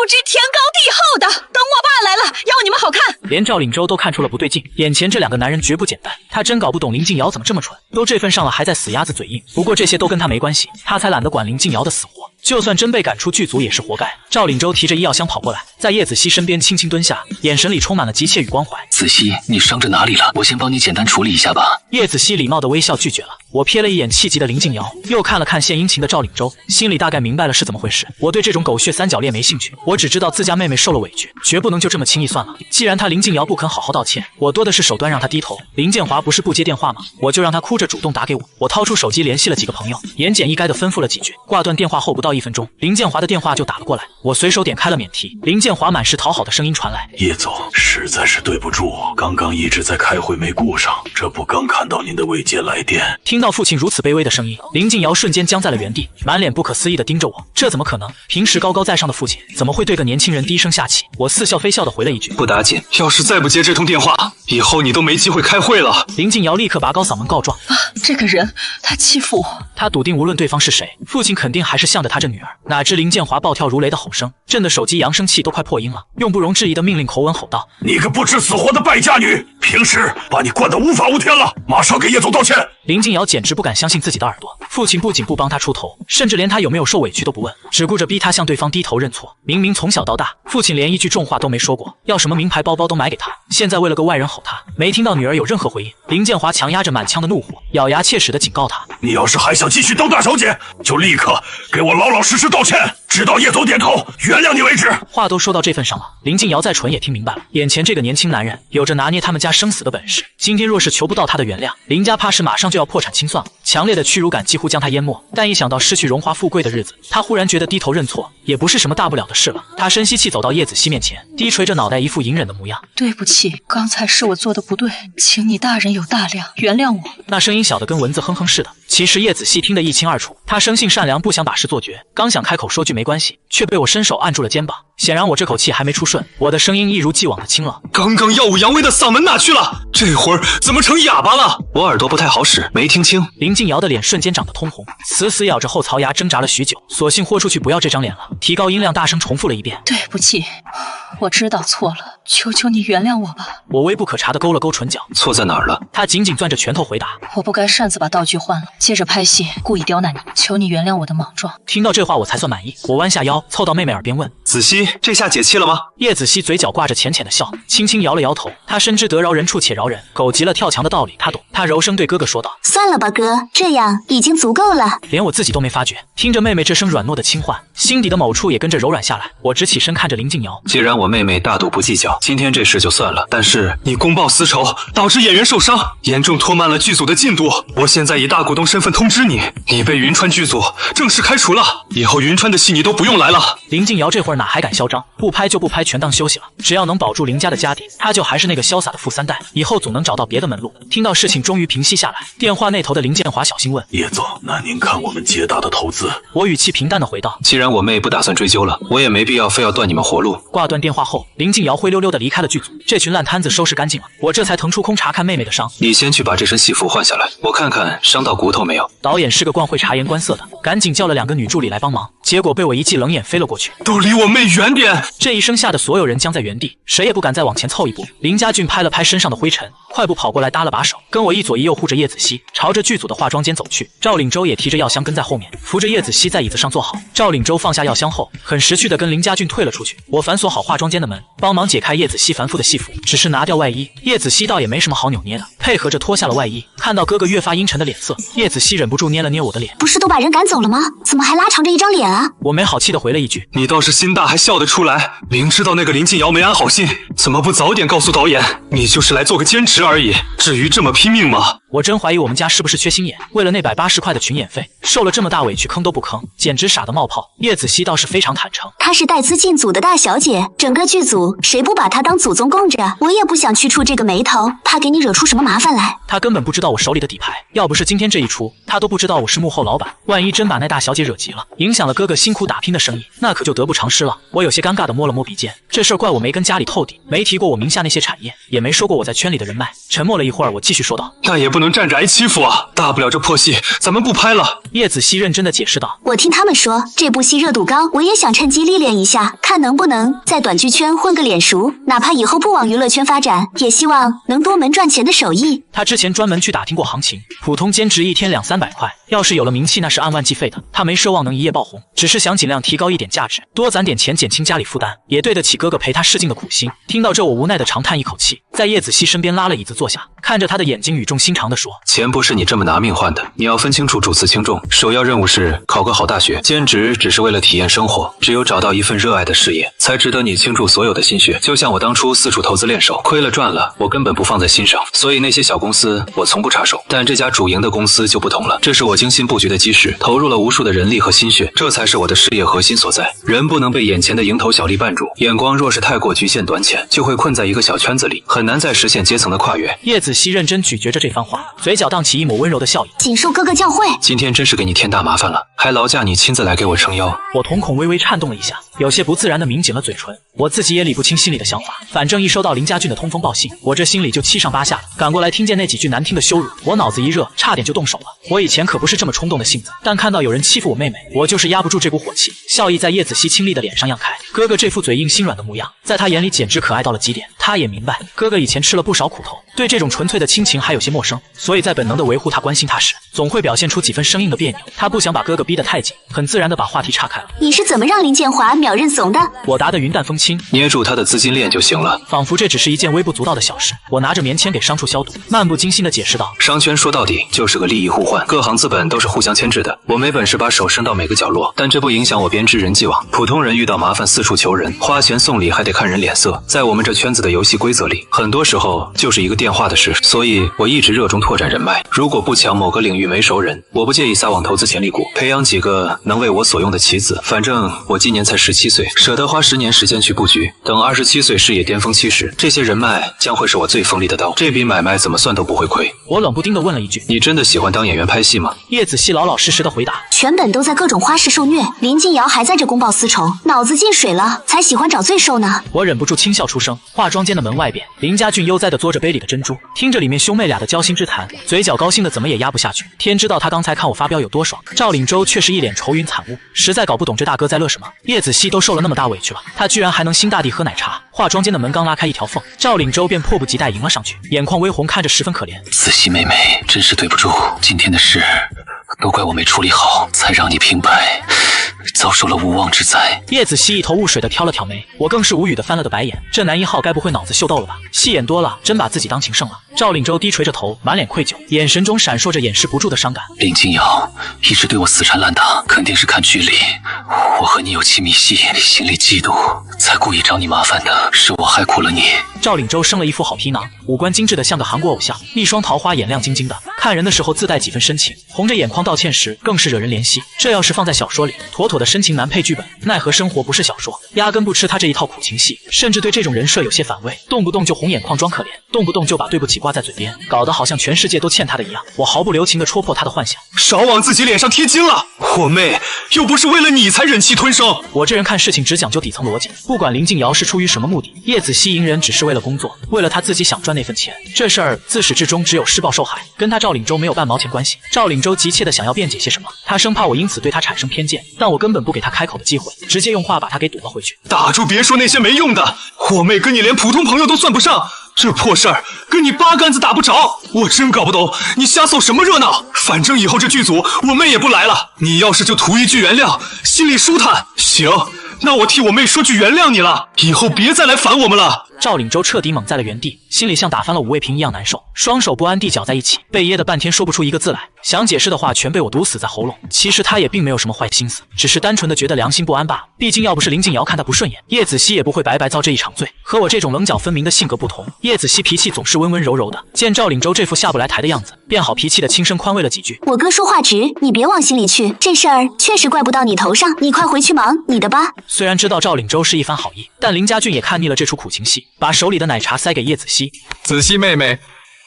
知天高地厚的，等我爸来了，要你们好看！连赵岭洲都看出了不对劲，眼前这两个男人绝不简单，他真搞不懂林静瑶怎么这么蠢，都这份上了还在死鸭子嘴硬。不过这些都跟他没关系，他才懒得管林静瑶的死活，就算真被赶出剧组也是活该。赵岭洲提着医药箱跑过来，在叶子熙身边轻轻蹲下，眼神里充满了急切与关怀。子熙，你伤着哪里了？我先帮你简单处理一下吧。叶子熙礼貌的微笑拒绝了。我瞥了一眼气急的林静瑶，又看了看献殷勤的赵岭洲，心里大概明白了是怎么回事。我对这种狗血三角恋没兴趣，我只知道自家妹妹受了委屈，绝不能就这么轻易算了。既然他林静瑶不肯好好道歉，我多的是手段让他低头。林建华不是不接电话吗？我就让他哭着主动打给我。我掏出手机联系了几个朋友，言简意赅的吩咐了几句。挂断电话后不到1分钟，林建华的电话就打了过来。我随手点开了免提，林建华满是讨好的声音传来：“叶总，实在是对不住，刚刚一直在开会没顾上，这不刚看到您的未接来电。”听到父亲如此卑微的声音，林静瑶瞬间僵在了原地，满脸不可思议的盯着我。这怎么可能？平时高高在上的父亲，怎么会对个年轻人低声下气？我似笑非笑的回了一句：“不打紧，要是再不接这通电话，以后你都没机会开会了。”林静瑶立刻拔高嗓门告状：“这个人他欺负我！”他笃定无论对方是谁，父亲肯定还是向着他这女儿。哪知林建华暴跳如雷的吼声，震得手机扬声器都快破音了，用不容置疑的命令口吻吼道：“你个不知死活的败家女，平时把你惯得无法无天了，马上给叶总道歉。林静瑶简直不敢相信自己的耳朵，父亲不仅不帮他出头，甚至连他有没有受委屈都不问，只顾着逼他向对方低头认错。明明从小到大，父亲连一句重话都没说过，要什么名牌包包都买给他，现在为了个外人吼他。没听到女儿有任何回应，林建华强压着满腔的怒火，咬牙切齿地警告他：你要是还想继续当大小姐，就立刻给我老老实实道歉，直到叶总点头原谅你为止。话都说到这份上了，林静瑶再蠢也听明白了，眼前这个年轻男人有着拿捏他们家生死的本事，今天若是求不到他的原谅，林家怕是马上就要破产清算了。强烈的屈辱感几乎将他淹没，但一想到失去荣华富贵的日子，他忽然觉得低头认错也不是什么大不了的事了。他深吸气走到叶子熙面前，低垂着脑袋，一副隐忍的模样。对不起，刚才是我做的不对，请你大人有大量，原谅我。那声音小的跟蚊子哼哼似的，其实叶子熙听得一清二楚。他生性善良，不想把事做绝，刚想开口说句没关系，却被我伸手按住了肩膀。显然我这口气还没出顺，我的声音一如既往的轻了。刚刚耀武扬威的嗓门哪去了？这会儿怎么成哑巴了？我耳朵不太好使，没听清。林静瑶的脸瞬间长得通红，死死咬着后槽牙，挣扎了许久，索性豁出去不要这张脸了，提高音量大声重复了一遍：对不起，我知道错了，求求你原谅我吧。我微不可察地勾了勾唇角，错在哪儿了？他紧紧攥着拳头回答：我不该擅自把道具换了，接着拍戏故意刁难你，求你原谅我的莽撞。听到这话我才算满意，我弯下腰凑到妹妹耳边问：子熙，这下解气了吗？叶子熙嘴角挂着浅浅的笑，轻轻摇了摇头。他深知得饶人处且饶人，狗急了跳墙的道理他懂。他柔声对哥哥说道：算了吧哥，这样已经足够了。连我自己都没发觉，听着妹妹这声软糯的轻唤，心底的某处也跟着柔软下来。我直起身看着林静瑶，既然我妹妹大度不计较，今天这事就算了，但是你公报私仇，导致演员受伤，严重拖慢了剧组的进度。我现在以大股东身份通知你，你被云川剧组正式开除了，以后云川的戏你都不用来了。林静瑶这会儿哪还敢嚣张，不拍就不拍，全当休息了。只要能保住林家的家底，她就还是那个潇洒的富三代，以后总能找到别的门路。听到事情终于平息下来，电话那头的林建华小心问：叶总，那您看我们接大的投资？我语气平淡的回道：既然我妹不打算追究了，我也没必要非要断你们活路。挂断电话后，林静瑶灰溜溜的离开了剧组。这群烂摊子收拾干净了，我这才腾出空查看妹妹的伤。你先去把这身戏服换下来，我看看伤到骨头没有。导演是个惯会察言观色的，赶紧叫了2个女助理来帮忙，结果被我一记冷眼飞了过去。都离我妹远点！这一声吓得所有人僵在原地，谁也不敢再往前凑一步。林家俊拍了拍身上的灰尘，快步跑过来搭了把手，跟我一左一右护着叶子熙，朝着剧组的化妆间走去。赵岭洲也提着药箱跟在后面，扶着叶子熙在椅子上坐好。赵岭洲放下药箱后，很识趣的跟林家俊退了出去。我反锁好化妆间的门，帮忙解开叶子熙繁复的戏服，只是拿掉外衣，叶子熙倒也没什么好扭捏的，配合着脱下了外衣。看到哥哥越发阴沉的脸色，叶子熙忍不住捏了捏我的脸。不是都把人赶走了吗？怎么还拉长着一张脸啊？我没好气的回了一句：你倒是心大还笑得出来，明知道那个林静瑶没安好心，怎么不早点告诉导演？你就是来做个兼职而已，至于这么拼命吗？我真怀疑我们家是不是缺心眼，为了那180块的群演费，受了这么大委屈吭都不吭，简直傻得冒泡。叶子熙倒是非常坦诚，她是带资进组的大小姐，整个剧组谁不把她当祖宗供着？我也不想去触这个霉头，怕给你惹出什么麻烦来。他根本不知道我手里的底牌，要不是今天这一出，他都不知道我是幕后老板。万一真把那大小姐惹急了，影响了哥哥辛苦打拼的生意，那可就得不偿失了。我有些尴尬的摸了摸鼻尖，这事儿怪我没跟家里透底，没提过我名下那些产业，也没说过我在圈里的人脉。沉默了一会儿，我继续说道：那也不能站着挨欺负啊，大不了这破戏咱们不拍了。叶子熙认真的解释道：我听他们说这部戏热度高，我也想趁机历练一下，看能不能在短剧圈混个脸熟，哪怕以后不往娱乐圈发展，也希望能多门赚钱的手艺。他之前专门去打听过行情，普通兼职一天200-300块，要是有了名气那是按万计费的。他没奢望能一夜爆红，只是想尽量提高一点价值，多攒点钱减轻家里负担，也对得起哥哥陪他试镜的苦心。听到这我无奈的长叹一口气，在叶子熙身边拉了椅子坐下，看着他的眼睛语重心长地说：钱不是你这么拿命换的，你要分清楚主次轻重，首要任务是考个好大学，兼职只是为了体验生活，只有找到一份热爱的事业，才值得你倾注所有的心血。就像我当初四处投资练手，亏了赚了，我根本不放在心上，所以那些小公司我从不插手，但这家主营的公司就不同了，这是我精心布局的基石，投入了无数的人力和心血，这才是我的事业核心所在。人不能被眼前的蝇头小利绊住，眼光若是太过局限短浅，就会困在一个小圈子里，很难再实现阶层的跨越。叶子熙认真咀嚼着这番话，嘴角荡起一抹温柔的笑意。谨受哥哥教诲，今天真是给你添大麻烦了，还劳驾你亲自来给我撑腰。我瞳孔微微颤动了一下，有些不自然的抿紧了嘴唇。我自己也理不清心里的想法，反正一收到林家俊的通风报信，我这心里就七上八下的。赶过来听见那几句难听的羞辱，我脑子一热，差点就动手了。我以前可不是这么冲动的性子，但看到有人欺负我妹妹，我就是压不住这股火气。笑意在叶子熙清丽的脸上漾开，哥哥这副嘴硬心软的模样，在他眼里简直可爱到了极点。他也明白，哥哥以前吃了不少苦头，对这种纯粹的亲情还有些陌生，所以在本能的维护他、关心他时，总会表现出几分生硬的别扭。他不想把哥哥逼得太紧，很自然的把话题岔开了。你是怎么让林建华秒认怂的？我答得云淡风轻，捏住他的资金链就行了，仿佛这只是一件微不足道的小事。我拿着棉签给商处消毒，漫不经心的解释道：商圈说到底就是个利益互换，各行资本都是互相牵制的。我没本事把手伸到每个角落，但这不影响我编织人际网。普通人遇到麻烦四处求人，花钱送礼还得看人脸色，在我们这圈子的游戏规则里，很多时候就是一个电话的事。所以我一直热衷拓展人脉，如果不抢某个领域没熟人，我不介意撒网投资潜力股，培养几个能为我所用的棋子。反正我今年才17岁，舍得花10年时间去布局，等27岁事业巅峰期时，这些人脉将会是我最锋利的刀，这笔买卖怎么算都不会亏。我冷不丁地问了一句：你真的喜欢当演员拍戏吗？叶子熙老老实实的回答：全本都在各种花式受虐，林金瑶还在这公报私仇，脑子进水了，才喜欢找罪受呢。我忍不住轻笑出声。化妆间的门外边，林家俊悠哉地嘬着杯里的珍珠，听着里面兄妹俩的交心之谈，嘴角高兴的怎么也压不下去。天知道他刚才看我发飙有多爽。赵岭洲却是一脸愁云惨雾，实在搞不懂这大哥在乐什么。叶子熙都受了那么大委屈了，他居然还能心大地喝奶茶。化妆间的门刚拉开一条缝，赵岭洲便迫不及待迎了上去，眼眶微红，看着十分可怜。子熙妹妹，真是对不住，今天的事都怪我没处理好，才让你平白遭受了无妄之灾。叶子熙一头雾水的挑了挑眉，我更是无语的翻了个白眼。这男一号该不会脑子秀逗了吧？戏演多了，真把自己当情圣了。赵岭洲低垂着头，满脸愧疚，眼神中闪烁着掩饰不住的伤感。林金瑶一直对我死缠烂打，肯定是看剧里我和你有亲密戏，心里嫉妒，才故意找你麻烦的，是我害苦了你。赵岭洲生了一副好皮囊，五官精致的像个韩国偶像，一双桃花眼亮晶晶的，看人的时候自带几分深情，红着眼眶道歉时更是惹人怜惜。这要是放在小说里，妥妥的深情男配剧本。奈何生活不是小说，压根不吃他这一套苦情戏，甚至对这种人设有些反胃，动不动就红眼眶装可怜，动不动就把对不起挂在嘴边，搞得好像全世界都欠他的一样。我毫不留情地戳破他的幻想。少往自己脸上贴金了，我妹又不是为了你才忍气吞声。我这人看事情只讲究底层逻辑，不管林静瑶是出于什么目的，叶子熙隐忍只是为了工作，为了他自己想赚那份钱。这事儿自始至终只有施暴受害，跟他赵岭洲没有半毛钱关系。赵岭洲急切地想要辩解些什么，他生怕我因此对他产生偏见，但我根本不给他开口的机会，直接用话把他给堵了回去。打住，别说那些没用的，我妹跟你连普通朋友都算不上，这破事儿跟你八竿子打不着。我真搞不懂你瞎凑什么热闹。反正以后这剧组我妹也不来了，你要是就图一句原谅，心里舒坦，行，那我替我妹说句原谅你了，以后别再来烦我们了。赵岭洲彻底懵在了原地，心里像打翻了五味瓶一样难受，双手不安地搅在一起，被噎得半天说不出一个字来，想解释的话全被我堵死在喉咙。其实他也并没有什么坏心思，只是单纯的觉得良心不安罢了。毕竟要不是林静瑶看他不顺眼，叶子熙也不会白白遭这一场罪。和我这种棱角分明的性格不同，叶子熙脾气总是温温柔柔的，见赵岭洲这副下不来台的样子，便好脾气的轻声宽慰了几句。我哥说话直，你别往心里去，这事儿确实怪不到你头上，你快回去忙你的吧。虽然知道赵岭洲是一番好意，但林家俊也看腻了这出苦情戏，把手里的奶茶塞给叶子熙。子熙妹妹，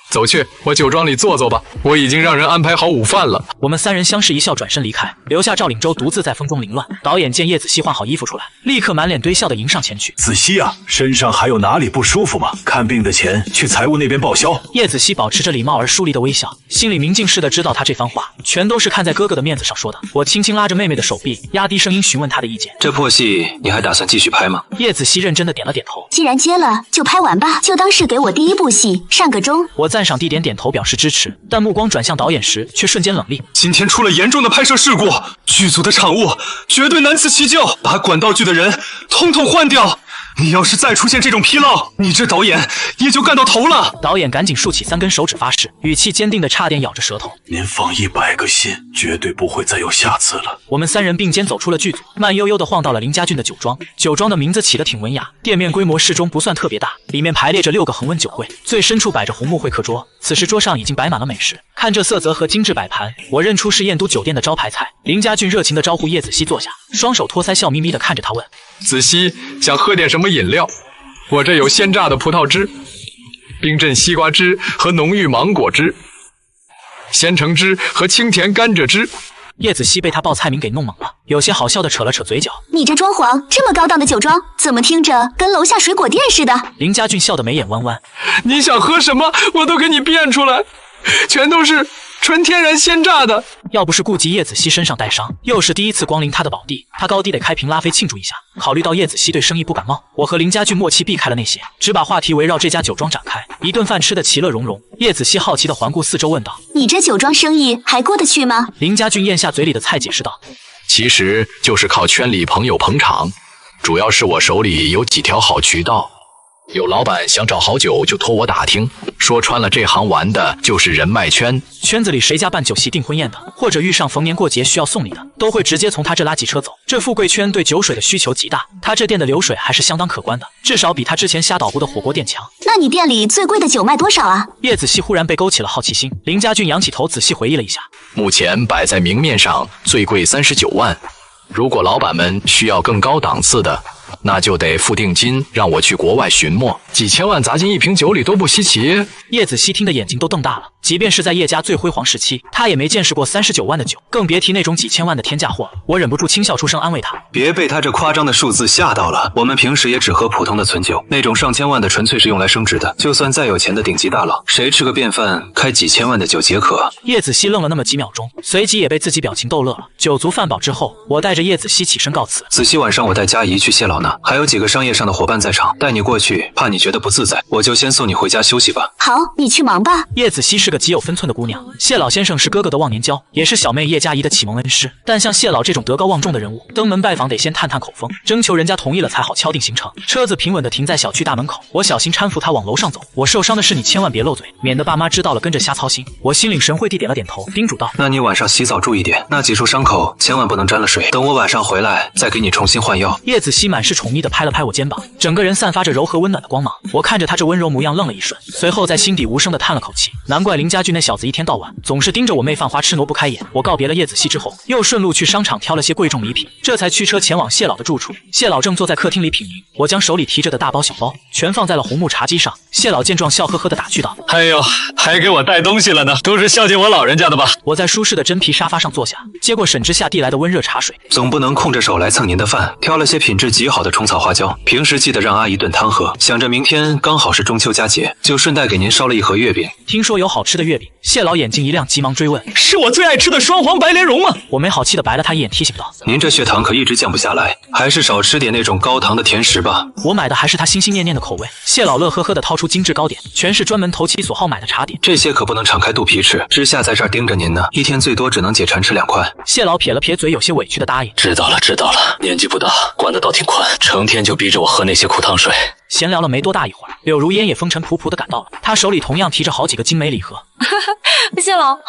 走去我酒庄里坐坐吧，我已经让人安排好午饭了。我们三人相视一笑，转身离开，留下赵岭洲独自在风中凌乱。导演见叶子熙换好衣服出来，立刻满脸堆笑的迎上前去。子熙啊，身上还有哪里不舒服吗？看病的钱去财务那边报销。叶子熙保持着礼貌而疏离的微笑，心里明镜似的知道他这番话全都是看在哥哥的面子上说的。我轻轻拉着妹妹的手臂，压低声音询问她的意见。这破戏你还打算继续拍吗？叶子熙认真的点了点头。既然接了，就拍完吧，就当是给我第一部戏上个钟。我赞赏地点头表示支持，但目光转向导演时却瞬间冷厉。今天出了严重的拍摄事故，剧组的场务绝对难辞其咎，把管道剧的人统统换掉。你要是再出现这种纰漏，你这导演也就干到头了。导演赶紧竖起3根手指发誓，语气坚定的差点咬着舌头。您放100个心，绝对不会再有下次了。我们三人并肩走出了剧组，慢悠悠的晃到了林家俊的酒庄。酒庄的名字起得挺文雅，店面规模适中，不算特别大，里面排列着6个恒温酒柜，最深处摆着红木会客桌。此时桌上已经摆满了美食，看这色泽和精致摆盘，我认出是燕都酒店的招牌菜。林家俊热情的招呼叶子熙坐下，双手托腮，笑眯眯的看着他问：子熙想喝点什么饮料？我这有鲜榨的葡萄汁、冰镇西瓜汁和浓郁芒果汁、鲜橙汁和清甜甘蔗汁。叶子熙被他报菜名给弄懵了，有些好笑的扯了扯嘴角。你这装潢这么高档的酒庄，怎么听着跟楼下水果店似的？林家俊笑得眉眼弯弯。你想喝什么我都给你变出来，全都是纯天然鲜榨的。要不是顾及叶子熙身上带伤，又是第一次光临他的宝地，他高低得开瓶拉菲庆祝一下。考虑到叶子熙对生意不感冒，我和林家俊默契避开了那些，只把话题围绕这家酒庄展开。一顿饭吃得其乐融融，叶子熙好奇地环顾四周问道：“你这酒庄生意还过得去吗？”林家俊咽下嘴里的菜解释道：“其实就是靠圈里朋友捧场，主要是我手里有几条好渠道。有老板想找好酒就托我打听，说穿了这行玩的就是人脉圈。圈子里谁家办酒席订婚宴的，或者遇上逢年过节需要送礼的，都会直接从他这拉几车走。这富贵圈对酒水的需求极大，他这店的流水还是相当可观的，至少比他之前瞎捣鼓的火锅店强。那你店里最贵的酒卖多少啊？”叶子熙忽然被勾起了好奇心，林家俊仰起头仔细回忆了一下，目前摆在明面上最贵39万，如果老板们需要更高档次的，那就得付定金，让我去国外寻摸，几千万砸进一瓶酒里都不稀奇。叶子熙听的眼睛都瞪大了，即便是在叶家最辉煌时期，他也没见识过39万的酒，更别提那种几千万的天价货了。我忍不住轻笑出声安慰他：“别被他这夸张的数字吓到了，我们平时也只喝普通的存酒，那种上千万的纯粹是用来升值的。就算再有钱的顶级大佬，谁吃个便饭开几千万的酒解渴？”叶子熙愣了那么几秒钟，随即也被自己表情逗乐了。酒足饭饱之后，我带着叶子熙起身告辞。子熙晚上我带佳怡去谢老呢，还有几个商业上的伙伴在场，带你过去，怕你觉得不自在，我就先送你回家休息吧。好，你去忙吧。叶子熙是个极有分寸的姑娘，谢老先生是哥哥的忘年交，也是小妹叶佳怡的启蒙恩师。但像谢老这种德高望重的人物，登门拜访得先探探口风，征求人家同意了才好敲定行程。车子平稳地停在小区大门口，我小心搀扶他往楼上走。我受伤的事你千万别漏嘴，免得爸妈知道了跟着瞎操心。我心领神会地点了点头，叮嘱道：“那你晚上洗澡注意点，那几处伤口千万不能沾了水，等我晚上回来再给你重新换药。”叶子熙满是宠溺地拍了拍我肩膀，整个人散发着柔和温暖的光芒。我看着他这温柔模样愣了一瞬，随后在心底无声地叹了口气，难怪林家俊那小子一天到晚总是盯着我妹犯花痴挪不开眼。我告别了叶子熙之后，又顺路去商场挑了些贵重礼品，这才驱车前往谢老的住处。谢老正坐在客厅里品茗，我将手里提着的大包小包全放在了红木茶几上。谢老见状笑呵呵地打趣道：“哎呦，还给我带东西了呢，都是孝敬我老人家的吧？”我在舒适的真皮沙发上坐下，接过沈之夏递来的温热茶水。总不能空着手来蹭您的饭，挑了些品质极好的虫草花椒，平时记得让阿姨炖汤喝。想着明天刚好是中秋佳节，就顺带给您烧了一盒月饼。听说有好吃的月饼，谢老眼睛一亮，急忙追问：“是我最爱吃的双黄白莲蓉吗？”我没好气地白了他一眼，提醒道：“您这血糖可一直降不下来，还是少吃点那种高糖的甜食吧。”我买的还是他心心念念的口味。谢老乐呵呵地掏出精致糕点，全是专门投其所好买的茶点。这些可不能敞开肚皮吃，之夏在这儿盯着您呢，一天最多只能解馋吃2块。谢老撇了撇嘴，有些委屈的答应：“知道了，年纪不大，管得倒挺宽，成天就逼着我喝那些苦汤水。”闲聊了没多大一会儿，柳如烟也风尘仆仆地赶到了，她手里同样提着好几个精美礼盒。谢老，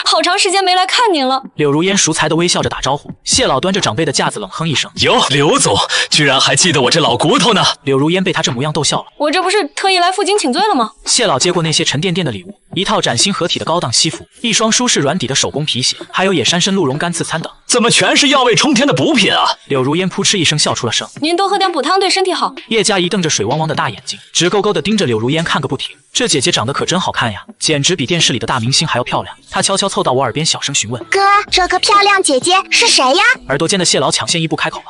好长时间没来看您了。柳如烟熟才地微笑着打招呼。谢老端着长辈的架子冷哼一声：“哟，刘总居然还记得我这老骨头呢！”柳如烟被他这模样逗笑了。我这不是特意来负荆请罪了吗？谢老接过那些沉甸甸的礼物，一套崭新合体的高档西服，一双舒适软底的手工皮鞋，还有野山参鹿茸干刺餐等。怎么全是药味冲天的补品啊？柳如烟扑哧一声笑出了声。您多喝点补汤对身体好。叶佳怡瞪着水汪汪的大眼睛，直勾勾地盯着柳如烟看个不停。这姐姐长得可真好看呀，简直比电视里的大明星还要漂亮。她悄悄凑到我耳边小声询问：“哥，这个漂亮姐姐是谁呀？”耳朵尖的谢老抢先一步开口了：“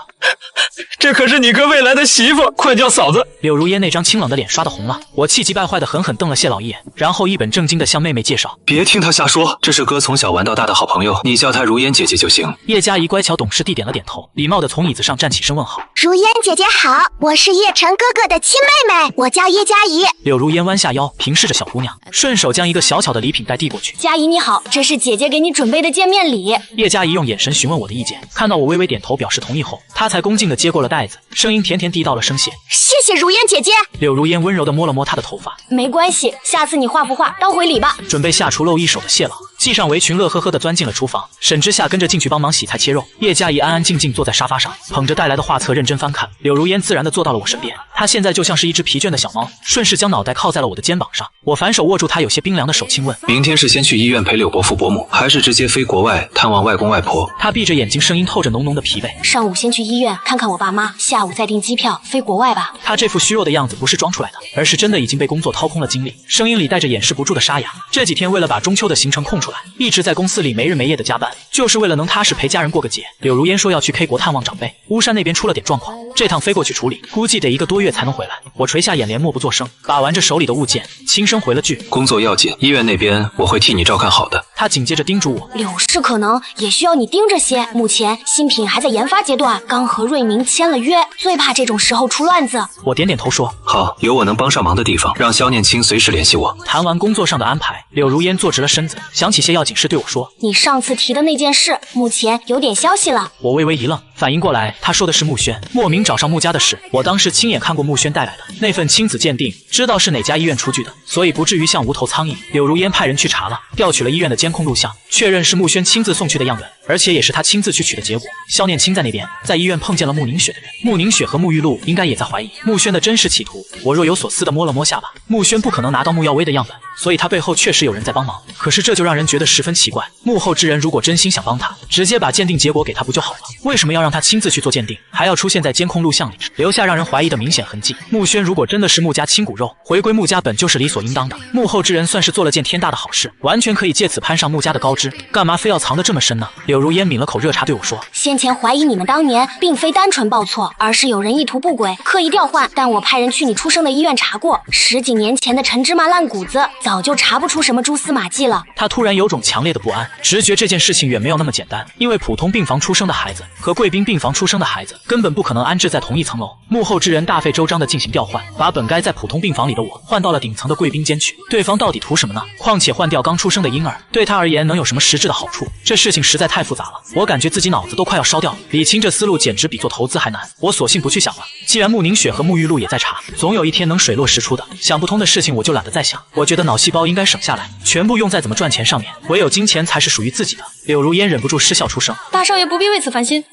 这可是你哥未来的媳妇，快叫嫂子！”柳如烟那张清冷的脸刷得红了，我气急败坏地狠狠瞪了谢老一眼，然后一本正经地向妹妹介绍：“别听她瞎说，这是哥从小玩到大的好朋友，你叫她如烟姐姐就行。”叶佳怡乖巧懂事地点了点头，礼貌地从椅子上站起身问好：“如烟姐姐好，我是叶晨哥哥的亲妹妹，我叫叶佳怡。”柳如烟弯下腰，平视着小姑娘，顺手将一个小巧的礼品袋递过去：“佳怡你好，这是姐姐给你准备的见面礼。”叶佳怡用眼神询问我的意见，看到我微微点头表示同意后，她才恭敬地接过了袋子，声音甜甜地道了声谢：“谢谢如烟姐姐。”柳如烟温柔地摸了摸她的头发：“没关系，下次你画幅画当回礼吧。”准备下厨露一手的谢老系上围裙，乐呵呵地钻进了厨房。沈之夏跟着进去帮忙洗菜切肉，叶佳怡安安静静坐在沙发上，捧着带来的画册认真翻看。柳如烟自然地坐到了我身边，她现在就像是一只疲倦的小猫，顺势将脑袋靠在了我的肩膀上。我反手握住她有些冰凉的手，轻问：“明天是先去医院陪柳伯父伯母，还是直接飞国外探望外公外婆？”她闭着眼睛，声音透着浓浓的疲惫：“上午先去医院看看我爸妈，下午再订机票飞国外吧。”她这副虚弱的样子不是装出来的，而是真的已经被工作掏空了精力，声音里带着掩饰不住的沙哑。这几天为了把中秋的行程空出来，一直在公司里没日没夜的加班，就是为了能踏实陪家人过个节。柳如烟说要去 K 国探望长辈，巫山那边出了点状况，这趟飞过去处理，估计得1个多月才能回来。我垂下眼帘，默不作声，把玩着手里的物件，轻声回了句：“工作要紧，医院那边我会替你照看好的。”他紧接着叮嘱我，柳氏可能也需要你盯着些，目前新品还在研发阶段，刚和瑞明签了约，最怕这种时候出乱子。我点点头说，好，有我能帮上忙的地方，让肖念清随时联系我。谈完工作上的安排，柳如烟坐直了身子，想起些要紧事对我说，你上次提的那件事，目前有点消息了。我微微一愣，反应过来他说的是穆轩，莫名找上穆家的事，我当时亲眼看过穆轩带来的那份亲子鉴定，知道是哪家医院出具的，所以不至于像无头苍蝇。柳如烟派人去查了，调取了医院的监控录像，确认是穆轩亲自送去的样本，而且也是他亲自去取的结果。肖念清在那边，在医院碰见了穆宁雪的人，穆宁雪和穆玉露应该也在怀疑穆轩的真实企图。我若有所思地摸了摸下巴，穆轩不可能拿到穆耀威的样本，所以他背后确实有人在帮忙。可是这就让人觉得十分奇怪，幕后之人如果真心想帮他，直接把鉴定结果给他不就好了？为什么要让他亲自去做鉴定，还要出现在监控录像里，留下让人怀疑的明显痕迹？穆轩如果真的是穆家亲骨肉，回归穆家本就是理所应当的。幕后之人算是做了件天大的好事，完全可以借此攀上穆家的高枝，干嘛非要藏得这么深呢？柳如烟抿了口热茶对我说，先前怀疑你们当年并非单纯报错，而是有人意图不轨，刻意调换，但我派人去你出生的医院查过，10几年前的陈芝麻烂谷子早就查不出什么蛛丝马迹了。他突然有种强烈的不安，直觉这件事情远没有那么简单，因为普通病房出生的孩子和贵宾病房出生的孩子根本不可能安置在同一层楼。幕后之人大费周章地进行调换，把本该在普通病房里的我换到了顶层的贵宾间去，对方到底图什么呢？况且换掉刚出生的婴儿，对他而言能有什么实质的好处？这事情实在太复杂了，我感觉自己脑子都快要烧掉了。理清这思路简直比做投资还难，我索性不去想了。既然穆宁雪和穆玉露也在查，总有一天能水落石出的。想不通的事情我就懒得再想，我觉得脑细胞应该省下来，全部用在怎么赚钱上面，唯有金钱才是属于自己的。柳如烟忍不住失笑出声，大少爷不必为此烦心，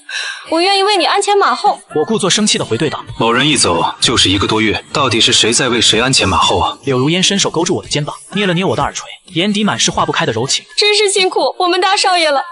我愿意为你鞍前马后。我故作生气地回对道，某人一走就是1个多月，到底是谁在为谁鞍前马后啊？柳如烟伸手勾住我的肩膀，捏了捏我的耳垂，眼底满是化不开的柔情。真是辛苦我们大少爷了，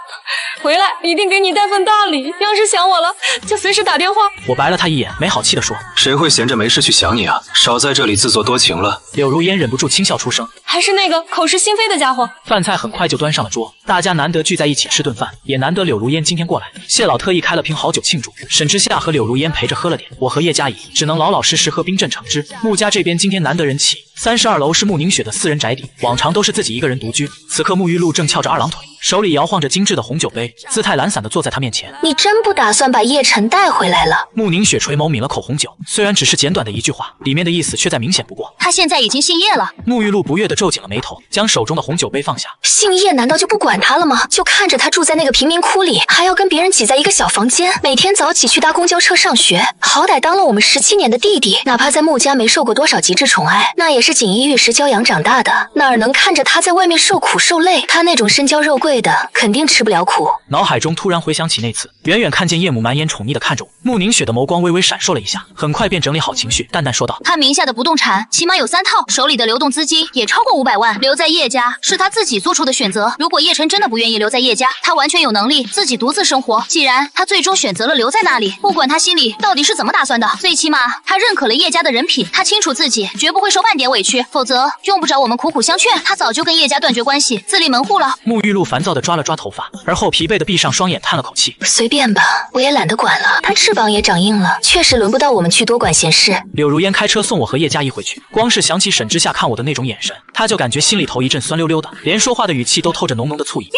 回来一定给你带份大礼，要是想我了就随时打电话。我白了他一眼，没好气地说，谁会闲着没事去想你啊？少在这里自作多情了。柳如烟忍不住轻笑出声，还是那个口是心非的家伙。饭菜很快就端上了桌，大家难得聚在一起吃顿饭，也难得柳如烟今天过来，谢老特意开了瓶好酒庆祝。沈之夏和柳如烟陪着喝了点，我和叶嘉怡只能老老实实喝冰镇橙汁。穆家这边今天难得人齐，32楼是穆宁雪的私人宅邸，往常都是自己一个人独居，此刻穆玉露正翘着2郎腿，手里摇晃着精致的红酒杯，姿态懒散地坐在他面前。你真不打算把叶晨带回来了？穆宁雪垂眸抿了口红酒，虽然只是简短的一句话，里面的意思却再明显不过。他现在已经姓叶了。穆玉露不悦地皱紧了眉头，将手中的红酒杯放下。姓叶难道就不管他了吗？就看着他住在那个贫民窟里，还要跟别人挤在一个小房间，每天早起去搭公交车上学，好歹当了我们17年的弟弟，哪怕在穆家没受过多少极致宠爱，那也是锦衣玉食娇养长大的，哪能看着他在外面受苦受累？他那种身娇肉贵的，肯定吃不了苦。脑海中突然回想起那次，远远看见叶母满眼宠溺地看着我，穆宁雪的眸光微微闪烁了一下，很快便整理好情绪，淡淡说道，他名下的不动产起码有3套，手里的流动资金也超过500万，留在叶家是他自己做出的选择。如果叶晨真的不愿意留在叶家，他完全有能力自己独自生活。既然他最终选择了留在那里，不管他心里到底是怎么打算的，最起码他认可了叶家的人品，他清楚自己绝不会受半点委屈，否则用不着我们苦苦相劝，他早就跟叶家断绝关系，自立门户了。穆玉露烦躁地抓了抓头发，而后疲惫地闭上双眼，叹了口气，随便吧，我也懒得管了，他翅膀也长硬了，确实轮不到我们去多管闲事。柳如烟开车送我和叶嘉怡回去，光是想起沈之夏看我的那种眼神，他就感觉心里头一阵酸溜溜的，连说话的语气都透着浓浓的醋意。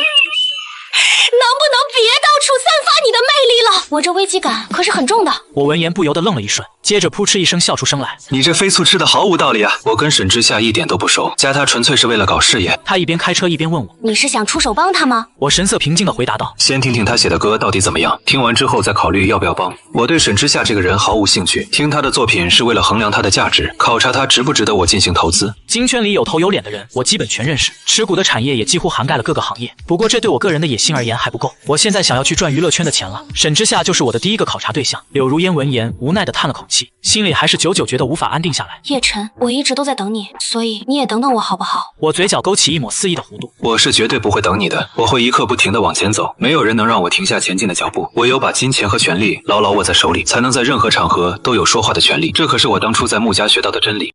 能不能别到处散发你的魅力了？我这危机感可是很重的。我闻言不由得愣了一瞬，接着扑哧一声笑出声来。你这飞醋吃的毫无道理啊！我跟沈之夏一点都不熟，加他纯粹是为了搞事业。他一边开车一边问我，你是想出手帮他吗？我神色平静地回答道，先听听他写的歌到底怎么样，听完之后再考虑要不要帮。我对沈之夏这个人毫无兴趣，听他的作品是为了衡量他的价值，考察他值不值得我进行投资。金圈里有头有脸的人我基本全认识，持股的产业也几乎涵盖了各个行业，不过这对我个人的野心而言还不够，我现在想要去赚娱乐圈的钱了。沈之夏就是我的第一个考察对象。柳如烟闻言无奈地叹了口气，心里还是久久觉得无法安定下来。叶晨，我一直都在等你，所以你也等等我好不好？我嘴角勾起一抹肆意的弧度。我是绝对不会等你的，我会一刻不停地往前走，没有人能让我停下前进的脚步。唯有把金钱和权力牢牢握在手里，才能在任何场合都有说话的权利。这可是我当初在穆家学到的真理。